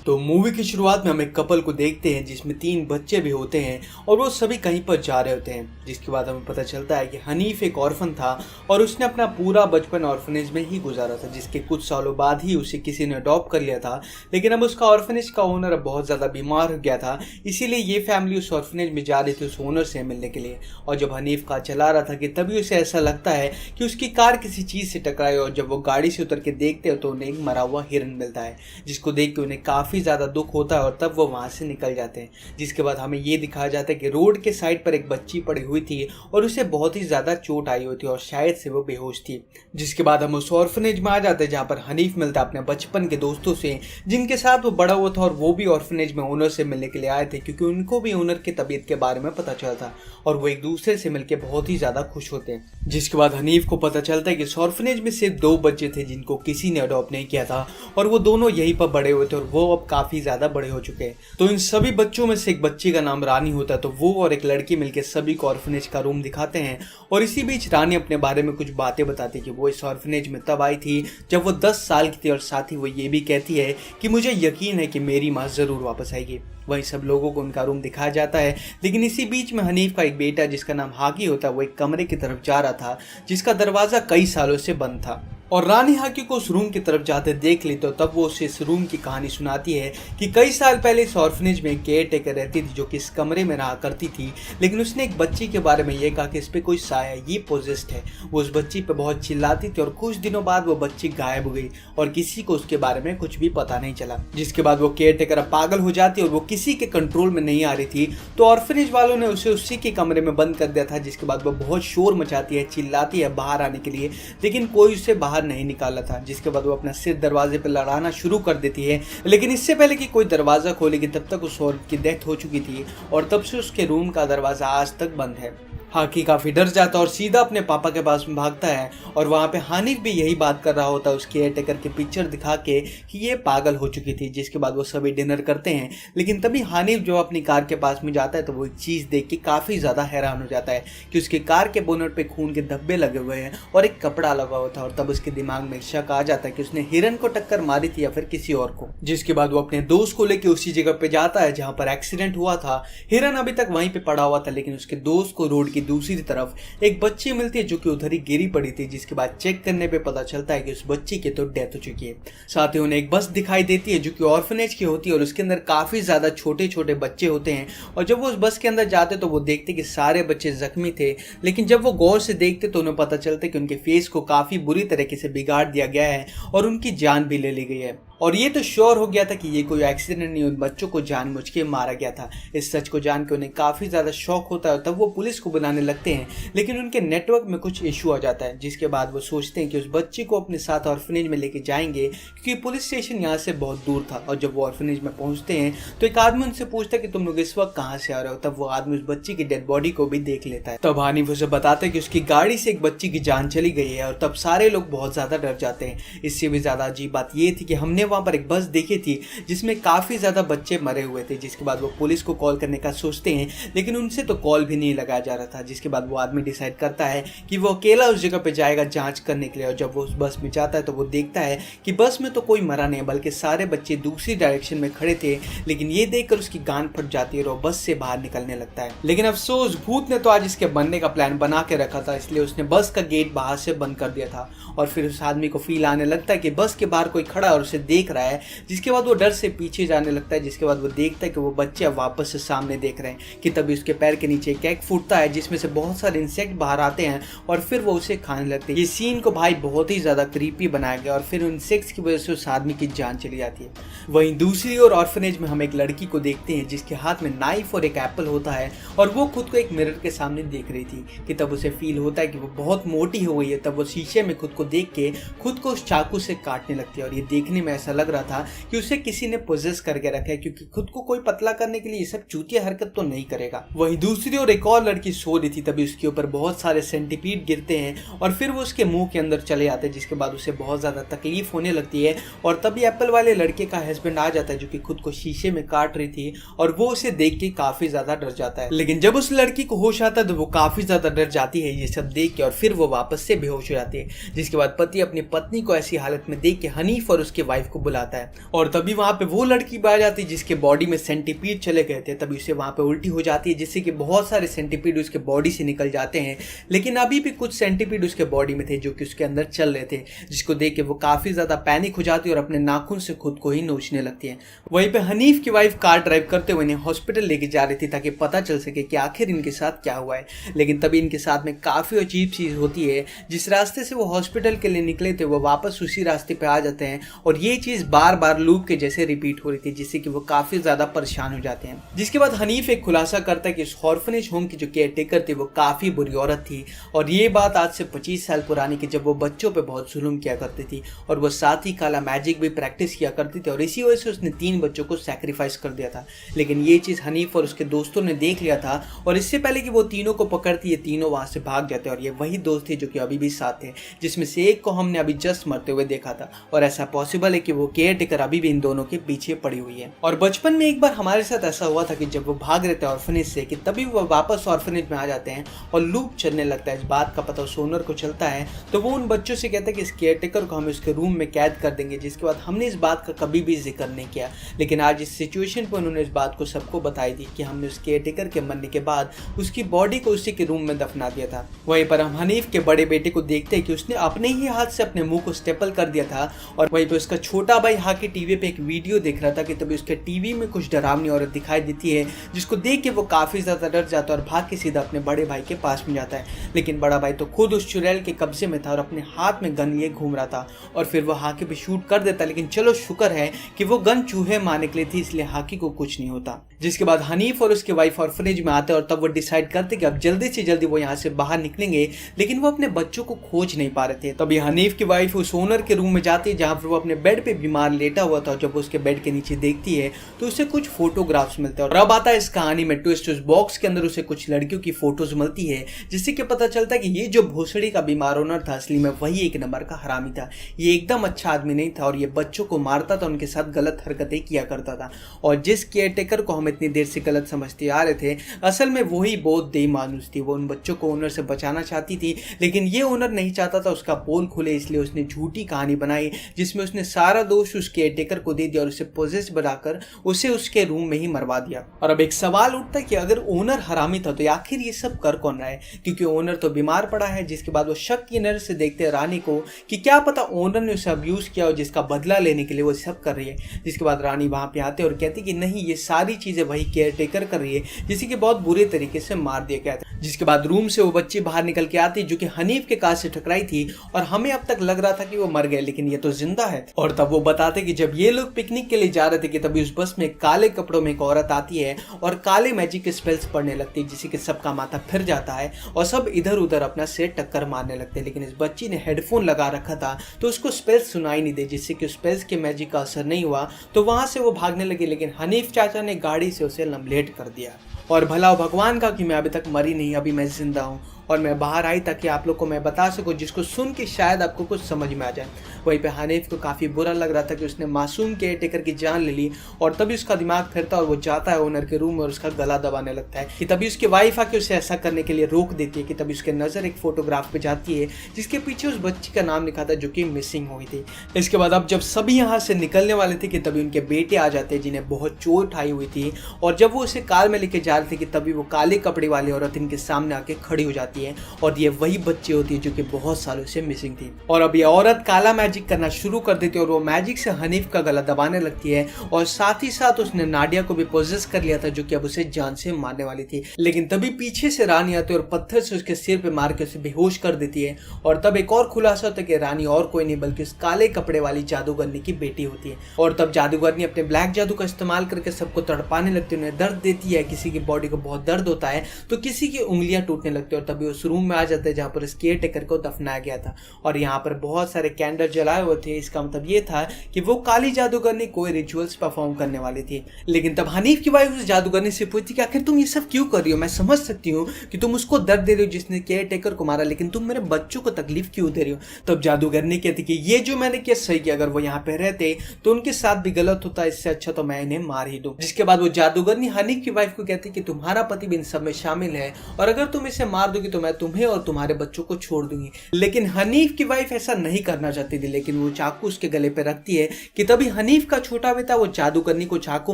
तो मूवी की शुरुआत में हम एक कपल को देखते हैं जिसमें 3 बच्चे भी होते हैं और वो सभी कहीं पर जा रहे होते हैं, जिसके बाद हमें पता चलता है कि हनीफ एक ऑर्फन था और उसने अपना पूरा बचपन ऑर्फनेज में ही गुजारा था, जिसके कुछ सालों बाद ही उसे किसी ने अडॉप्ट कर लिया था। लेकिन अब उसका ऑर्फनेज का ओनर अब बहुत ज़्यादा बीमार हो गया था, इसीलिए ये फैमिली उस ऑर्फनेज में जा रही थी उस ओनर से मिलने के लिए। और जब हनीफ कार चला रहा था कि तभी उसे ऐसा लगता है कि उसकी कार किसी चीज़ से टकराई और जब वो गाड़ी से उतर के देखते हो तो उन्हें एक मरा हुआ हिरन मिलता है, जिसको देख के उन्हें काफ़ी ज़्यादा दुख होता है और तब वो वहाँ से निकल जाते हैं। जिसके बाद हमें ये दिखाया जाता है कि रोड के साइड पर एक बच्ची पड़ी हुई थी और उसे बहुत ही ज़्यादा चोट आई हुई थी और शायद से वो बेहोश थी। जिसके बाद हम उस ऑर्फनेज में आ जाते हैं जहाँ पर हनीफ मिलता है अपने बचपन के दोस्तों से, जिनके साथ वो बड़ा हुआ था और वो भी ऑर्फनेज में ओनर से मिलने के लिए आए थे क्योंकि उनको भी ओनर की तबीयत के बारे में पता चला था और वो एक दूसरे से मिलकर बहुत ही ज़्यादा खुश होते हैं। जिसके बाद हनीफ को पता चलता है कि इस ऑर्फनेज में सिर्फ 2 बच्चे थे जिनको किसी ने अडॉप्ट नहीं किया था और वो दोनों यहीं पर बड़े हुए थे और वो अब काफ़ी ज़्यादा बड़े हो चुके हैं। तो इन सभी बच्चों में से एक बच्ची का नाम रानी होता है, तो वो और एक लड़की मिलकर सभी को ऑर्फनेज का रूम दिखाते हैं और इसी बीच रानी अपने बारे में कुछ बातें बताती है कि वो इस ऑर्फनेज में तब आई थी जब वो 10 साल की थी और साथ ही वो ये भी कहती है कि मुझे यकीन है कि मेरी माँ ज़रूर वापस आएगी। वहीं सब लोगों को उनका रूम दिखाया जाता है, लेकिन इसी बीच में हनीफ का एक बेटा जिसका नाम हाकी होता है वो एक कमरे की तरफ जा रहा था जिसका दरवाज़ा कई सालों से बंद था और रानी हाकी को उस रूम की तरफ जाते देख ली तो तब वो उसे इस रूम की कहानी सुनाती है कि कई साल पहले इस ऑर्फनेज में एक केयर टेकर रहती थी जो कि इस कमरे में रहा करती थी, लेकिन उसने एक बच्ची के बारे में ये कहा कि इस पे कोई साया, ये पोजेस्ड है। वो उस बच्ची पे बहुत चिल्लाती थी और कुछ दिनों बाद वो बच्ची गायब हो गई और किसी को उसके बारे में कुछ भी पता नहीं चला। जिसके बाद वो केयर टेकर अब पागल हो जाती है और वो किसी के कंट्रोल में नहीं आ रही थी, तो ऑर्फनेज वालों ने उसे उसी के कमरे में बंद कर दिया था। जिसके बाद वो बहुत शोर मचाती है, चिल्लाती है बाहर आने के लिए, लेकिन कोई उसे बाहर नहीं निकाला था। जिसके बाद वो अपना सिर दरवाजे पर लड़ाना शुरू कर देती है, लेकिन इससे पहले कि कोई दरवाजा खोलेगी तब तक उस औरत की डेथ हो चुकी थी और तब से उसके रूम का दरवाजा आज तक बंद है। हाकी काफ़ी डर जाता है और सीधा अपने पापा के पास में भागता है और वहाँ पे हानिफ भी यही बात कर रहा होता है उस केयर टेकर की पिक्चर दिखा के कि ये पागल हो चुकी थी। जिसके बाद वो सभी डिनर करते हैं, लेकिन तभी हानिफ जो अपनी कार के पास में जाता है तो वो एक चीज़ देख के काफ़ी ज़्यादा हैरान हो जाता है कि उसकी कार के बोनट पे खून के धब्बे लगे हुए हैं और एक कपड़ा लगा हुआ था और तब उसके दिमाग में शक आ जाता है कि उसने हिरन को टक्कर मारी थी या फिर किसी और को। जिसके बाद वो अपने दोस्त को लेकर उसी जगह पे जाता है जहाँ पर एक्सीडेंट हुआ था। हिरन अभी तक वहीं पे पड़ा हुआ था, लेकिन उसके दोस्त को रोड की दूसरी तरफ एक बच्ची मिलती है जो कि उधर ही गिरी पड़ी थी। जिसके बाद चेक करने पे पता चलता है कि उस बच्ची की तो डेथ हो चुकी है। साथ ही उन्हें एक बस दिखाई देती है जो कि ऑर्फनेज की होती है और उसके अंदर काफी ज्यादा छोटे छोटे बच्चे होते हैं और जब वो उस बस के अंदर जाते तो वो देखते कि सारे बच्चे जख्मी थे, लेकिन जब वो गौर से देखते तो उन्हें पता चलता है कि उनके फेस को काफी बुरी तरीके से बिगाड़ दिया गया है और उनकी जान भी ले ली गई है। और ये तो श्योर हो गया था कि ये कोई एक्सीडेंट नहीं, उन बच्चों को जानबूझ के मारा गया था। इस सच को जान के उन्हें काफ़ी ज़्यादा शौक होता है, तब वो पुलिस को बुलाने लगते हैं, लेकिन उनके नेटवर्क में कुछ इशू आ जाता है। जिसके बाद वो सोचते हैं कि उस बच्ची को अपने साथ ऑर्फनेज में लेके जाएंगे क्योंकि पुलिस स्टेशन यहाँ से बहुत दूर था। और जब वो ऑर्फनेज में पहुँचते हैं तो एक आदमी उनसे पूछता है कि तुम लोग इस वक्त कहाँ से आ रहे हो। तब वो आदमी उस बच्ची की डेड बॉडी को भी देख लेता है। तब हानिफ उसे बताता है कि उसकी गाड़ी से एक बच्ची की जान चली गई है और तब सारे लोग बहुत ज़्यादा डर जाते हैं। इससे भी ज़्यादा अजीब बात ये थी कि हमने वहाँ पर एक बस देखी थी जिसमें काफी ज्यादा बच्चे मरे हुए थे। जिसके बाद वो पुलिस को कॉल करने का सोचते हैं, लेकिन उनसे तो कॉल भी नहीं लगाया जा रहा था। जिसके बाद वो आदमी डिसाइड करता है कि वो अकेला उस जगह पे जाएगा जांच करने के लिए। और जब वो उस बस में जाता है तो वो देखता है कि बस में तो कोई मरा नहीं, बल्कि सारे बच्चे दूसरी डायरेक्शन में खड़े थे। लेकिन ये देखकर उसकी गांड फट जाती है और वो बस से बाहर निकलने लगता है। लेकिन अफसोस भूत ने तो आज इसके बनने का प्लान बना के रखा था, इसलिए उसने बस का गेट बाहर से बंद कर दिया था। और फिर उस आदमी को फील आने लगता है कि बस के बाहर कोई खड़ा और उसे देख देख रहा है, जिसके बाद वो डर से पीछे जाने लगता है। जिसके बाद वो देखता है कि वो बच्चे अब वापस से सामने देख रहे हैं कि तभी उसके पैर के नीचे एक एग फूटता है जिसमें से बहुत सारे इंसेक्ट बाहर आते हैं और फिर वो उसे खाने लगते हैं। ये सीन को भाई बहुत ही ज्यादा क्रीपी बनाया गया और फिर उन इंसेक्ट्स की वजह से उस आदमी की जान चली जाती है। वहीं दूसरी ओर ऑर्फनेज में हम एक लड़की को देखते हैं जिसके हाथ में नाइफ और एक एप्पल होता है और वो खुद को एक मिरर के सामने देख रही थी कि तब उसे फील होता है कि वो बहुत मोटी हो गई है। तब वो शीशे में खुद को देख के खुद को उस चाकू से काटने लगती है और ये देखने में ऐसा लग रहा था कि उसे किसी ने पोजेस करके रखा है, क्योंकि खुद को कोई पतला करने के लिए ये सब चूतिया हरकत तो नहीं करेगा। वहीं दूसरी ओर एक और लड़की सो रही थी, तभी उसके ऊपर बहुत सारे सेंटीपीड गिरते हैं और फिर वो उसके मुंह के अंदर चले जाते हैं, जिसके बाद उसे बहुत ज्यादा तकलीफ होने लगती है। और तभी एप्पल वाले लड़के का हस्बैंड आ जाता है जो कि खुद को शीशे में काट रही थी और वो उसे देख के काफी ज्यादा डर जाता है। लेकिन जब उस लड़की को होश आता है तो वो काफी ज्यादा डर जाती है ये सब देख के और फिर वो वापस से बेहोश हो जाती है। जिसके बाद पति अपनी पत्नी को ऐसी हालत में देख के हनीफ और उसके वाइफ को बुलाता है और तभी वहां पे वो लड़की आ जाती है जिसके बॉडी में सेंटीपीड चले गए थे। तभी उसे वहां पे उल्टी हो जाती है जिससे कि बहुत सारे सेंटीपीड उसके बॉडी से निकल जाते हैं, लेकिन अभी भी कुछ सेंटीपीड उसके बॉडी में थे जो कि उसके अंदर चल रहे थे, जिसको देख के वो काफी ज्यादा पैनिक हो जाती है और अपने नाखून से खुद को ही नोचने लगती है। वहीं पे हनीफ की वाइफ कार ड्राइव करते हुए इन्हें हॉस्पिटल लेके जा रही थी ताकि पता चल सके कि आखिर इनके साथ क्या हुआ है। लेकिन तभी इनके साथ में काफी अजीब चीज होती है, जिस रास्ते से वो हॉस्पिटल के लिए निकले थे वो वापस उसी रास्ते पे आ जाते हैं और ये चीज बार बार लूप के जैसे रिपीट हो रही थी, जिससे कि वो काफी ज्यादा परेशान हो जाते हैं। जिसके बाद हनीफ एक खुलासा करता है कि इस ऑर्फनेज होम की जो केयरटेकर थी वो काफी बुरी औरत थी और ये बात आज से 25 साल पुरानी की, जब वो बच्चों पे बहुत जुल्म किया करती थी और वो साथ ही काला मैजिक भी प्रैक्टिस किया करती थी और इसी वजह से उसने 3 बच्चों को सैक्रिफाइस कर दिया था। लेकिन ये चीज हनीफ और उसके दोस्तों ने देख लिया था और इससे पहले कि वो तीनों को पकड़ती ये तीनों वहां से भाग जाते और ये वही दोस्त थे जो कि अभी भी साथ थे, जिसमें से एक को हमने अभी जस्ट मरते हुए देखा था और ऐसा पॉसिबल है कि वो केयरटेकर अभी भी इन दोनों के पीछे पड़ी हुई है। और बचपन में एक बार हमारे साथ ऐसा हुआ था कि जब वो भाग रहे थे ऑर्फनेज से कि तभी वो वापस ऑर्फनेज में आ जाते हैं और लूप चलने लगता है। इस बात का पता उस ओनर को चलता है तो वो उन बच्चों से कहता है कि इस केयरटेकर को हम उसके रूम में कैद कर देंगे। जिसके बाद हमने इस बात का कभी भी जिक्र नहीं किया, लेकिन आज इस सिचुएशन पर उन्होंने इस बात को सबको बताई थी कि हमने उस केयरटेकर के मरने के बाद उसकी बॉडी को उसी के रूम में दफना दिया था। वहीं पर हम हनीफ के बड़े बेटे को देखते हैं कि उसने अपने ही हाथ से अपने मुंह को स्टेपल कर दिया था और वहीं पे उसका छोटा भाई हाके टीवी पे एक वीडियो देख रहा था कि तभी उसके टीवी में कुछ डरावनी औरत दिखाई देती है, जिसको देख के वो काफी ज्यादा डर जाता है और भाग के सीधा अपने बड़े भाई के पास में जाता है। लेकिन बड़ा भाई तो खुद उस चुड़ैल के कब्जे में था और अपने हाथ में गन लिए घूम रहा था और फिर वो हाके पे शूट कर देता, लेकिन चलो शुक्र है कि वो गन चूहे मारने के लिए थी, इसलिए हाकी को कुछ नहीं होता। जिसके बाद हनीफ और उसके वाइफ ऑर्फनेज में आते हैं और तब वो डिसाइड करते कि अब जल्दी से जल्दी वो यहाँ से बाहर निकलेंगे, लेकिन वो अपने बच्चों को खोज नहीं पा रहे थे। तभी हनीफ की वाइफ उस ओनर के रूम में जाती है जहाँ पर वो अपने बेड पे बीमार लेटा हुआ था। जब वो उसके बेड के नीचे देखती है तो उसे कुछ फोटोग्राफ्स मिलते हैं और अब आता है इस कहानी में ट्विस्ट। उस बॉक्स के अंदर उसे कुछ लड़कियों की फोटोज मिलती है, जिससे कि पता चलता है कि ये जो भोसड़ी का बीमार ओनर था असली में वही एक नंबर का हरामी था। ये एकदम अच्छा आदमी नहीं था और ये बच्चों को मारता था, उनके साथ गलत हरकतें किया करता था। और जिस केयरटेकर को हम इतनी देर से गलत समझते आ रहे थे, असल में वही बहुत बेईमानुस थी। वो उन बच्चों को ओनर से बचाना चाहती थी, लेकिन ये ओनर नहीं चाहता था उसका पोल खुले, इसलिए उसने झूठी कहानी बनाई जिसमें उसने सारा दोष उस केयरटेकर को दे दिया और उसे पोजेस बनाकर उसे उसके रूम में ही मरवा दिया। और अब एक सवाल उठता है कि अगर ओनर हरामी था तो आखिर ये सब कर कौन रहा है, क्योंकि ओनर तो बीमार पड़ा है। जिसके बाद वो शक की नजर से देखते हैं रानी को कि क्या पता ओनर ने उसे अब्यूज किया और जिसका बदला लेने के लिए वो सब कर रही है। जिसके बाद रानी वहां पे आते और कहती कि नहीं, ये सारी चीजें वही केयरटेकर कर रही है, जिसे कि बहुत बुरे तरीके से मार दिया गया था। जिसके बाद रूम से वो बच्ची बाहर निकल के आती जो कि हनीफ के कार से टकराई थी और हमें अब तक लग रहा था कि वो मर गए, लेकिन ये तो जिंदा है। और तब वो बताते कि जब ये लोग पिकनिक के लिए जा रहे थे कि तभी उस बस में काले कपड़ों में एक औरत आती है और काले मैजिक के स्पेल्स पढ़ने लगती है, जिससे कि सबका माथा फिर जाता है और सब इधर उधर अपना सिर टक्कर मारने लगते हैं। लेकिन इस बच्ची ने हेडफोन लगा रखा था तो उसको स्पेल्स सुनाई नहीं दे, जिससे कि स्पेल्स के मैजिक का असर नहीं हुआ तो वहां से वो भागने लगी। लेकिन हनीफ चाचा ने गाड़ी से उसे लम्बलेट कर दिया और भला भगवान का कि मैं अभी तक मरी नहीं, अभी मैं जिंदा हूँ और मैं बाहर आई ताकि आप लोग को मैं बता सकूं, जिसको सुन के शायद आपको कुछ समझ में आ जाए। वहीं पे हनीफ को काफ़ी बुरा लग रहा था कि उसने मासूम केयरटेकर की जान ले ली और तभी उसका दिमाग फिरता और वो जाता है ओनर के रूम में और उसका गला दबाने लगता है कि तभी उसकी वाइफ आके उसे ऐसा करने के लिए रोक देती है कि तभी उसके नज़र एक फोटोग्राफ पे जाती है जिसके पीछे उस बच्ची का नाम लिखा था जो कि मिसिंग हुई थी। इसके बाद अब जब सभी यहाँ से निकलने वाले थे कि तभी उनके बेटे आ जाते हैं जिन्हें बहुत चोट आई हुई थी और जब वो उसे कार में लेके जा रहे थे कि तभी वो काले कपड़े वाली औरत इनके सामने आके खड़ी हो जाती है होती है और ये वही बच्ची होती है जो कि बहुत सालों से मिसिंग थी। और अब ये औरत काला मैजिक करना शुरू कर देती है और वो मैजिक से हनीफ का गला दबाने लगती है और साथ ही साथ उसने नाडिया को भी पोजेस कर लिया था जो कि अब उसे जान से मारने वाली थी। लेकिन तभी पीछे से रानी आती है और पत्थर से उसके सिर पे मार के उसे बेहोश कर देती है। और तब एक और खुलासा होता है कि रानी और कोई नहीं बल्कि उस काले कपड़े वाली जादूगरनी की बेटी होती है। और तब जादूगरनी अपने ब्लैक जादू का इस्तेमाल करके सबको तड़पाने लगती है, उन्हें दर्द देती है। किसी की बॉडी को बहुत दर्द होता है तो किसी की उंगलियां टूटने लगती है और तभी उस रूम में आ जाते हैं जहां पर उस केयर टेकर को दफनाया गया था। और यहाँ पर बहुत सारे कैंडल जलाए हुए थे। इसका मतलब ये था कि वो काली जादूगरनी कोई रिचुअल्स परफॉर्म करने वाली थी। लेकिन तब हनीफ की वाइफ उस जादूगरनी से पूछती कि आखिर तुम ये सब क्यों कर रही हो? मैं समझ सकती हूँ कि तुम उसको दर्द दे रही हो जिसने केयर टेकर को मारा, लेकिन तुम मेरे बच्चों को तकलीफ क्यों दे रही हो? तब जादूगरनी कहती कि ये जो मैंने किया सही किया, अगर वो यहाँ पे रहते तो उनके साथ भी गलत होता, इससे अच्छा तो मैं इन्हें मार ही दूं। जिसके बाद वो जादूगरनी हनीफ की वाइफ को कहती कि तुम्हारा पति भी इन सब में शामिल है और अगर तुम इसे मार दोगी तो मैं तुम्हें और तुम्हारे बच्चों को छोड़ दूंगी। लेकिन हनीफ की वाइफ ऐसा नहीं करना चाहती थी, लेकिन वो चाकू उसके गले पे रखती है कि तभी हनीफ का छोटा बेटा वो जादूगरनी को चाकू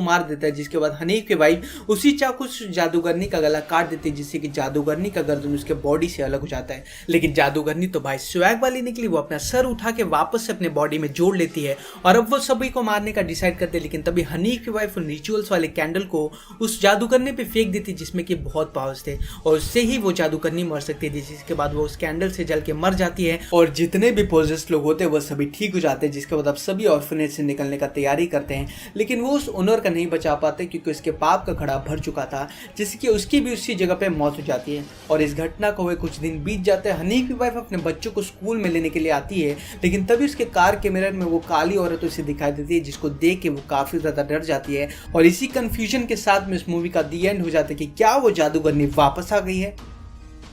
मार देता है। जिसके बाद हनीफ की वाइफ उसी चाकू से जादूगरनी का गला काट देती है जिससे कि जादूगरनी का गर्दन उसके बॉडी से अलग हो जाता है। लेकिन जादूगरनी तो भाई स्वैग वाली निकली, वो अपना सर उठा के वापस से अपने बॉडी में जोड़ लेती है और अब वो सभी को मारने का डिसाइड करते हैं। लेकिन तभी हनीफ की वाइफ रिचुअल्स वाले कैंडल को उस जादूगरनी पे फेंक देती जिसमें कि बहुत पावर्स थे और उससे ही वो जादूगरनी मर सकती थी। जिसके बाद वो उस कैंडल से जल के मर जाती है और जितने भी पोजेस्ड लोग होते हैं वो सभी ठीक हो जाते हैं। जिसके बाद अब सभी ऑर्फनेज से निकलने का तैयारी करते हैं, लेकिन वो उस ओनर का नहीं बचा पाते क्योंकि उसके पाप का घड़ा भर चुका था, जिसकी उसकी भी उसी जगह पे मौत हो जाती है। और इस घटना को हुए कुछ दिन बीत जाते हैं। हनीफ की वाइफ अपने बच्चों को स्कूल में लेने के लिए आती है, लेकिन तभी उसके कार के मिरर में वो काली औरत उसे दिखाई देती है जिसको देख के वो काफी ज्यादा डर जाती है। और इसी कंफ्यूजन के साथ में इस मूवी का दी एंड हो जाता है कि क्या वो जादूगरनी वापस आ गई है।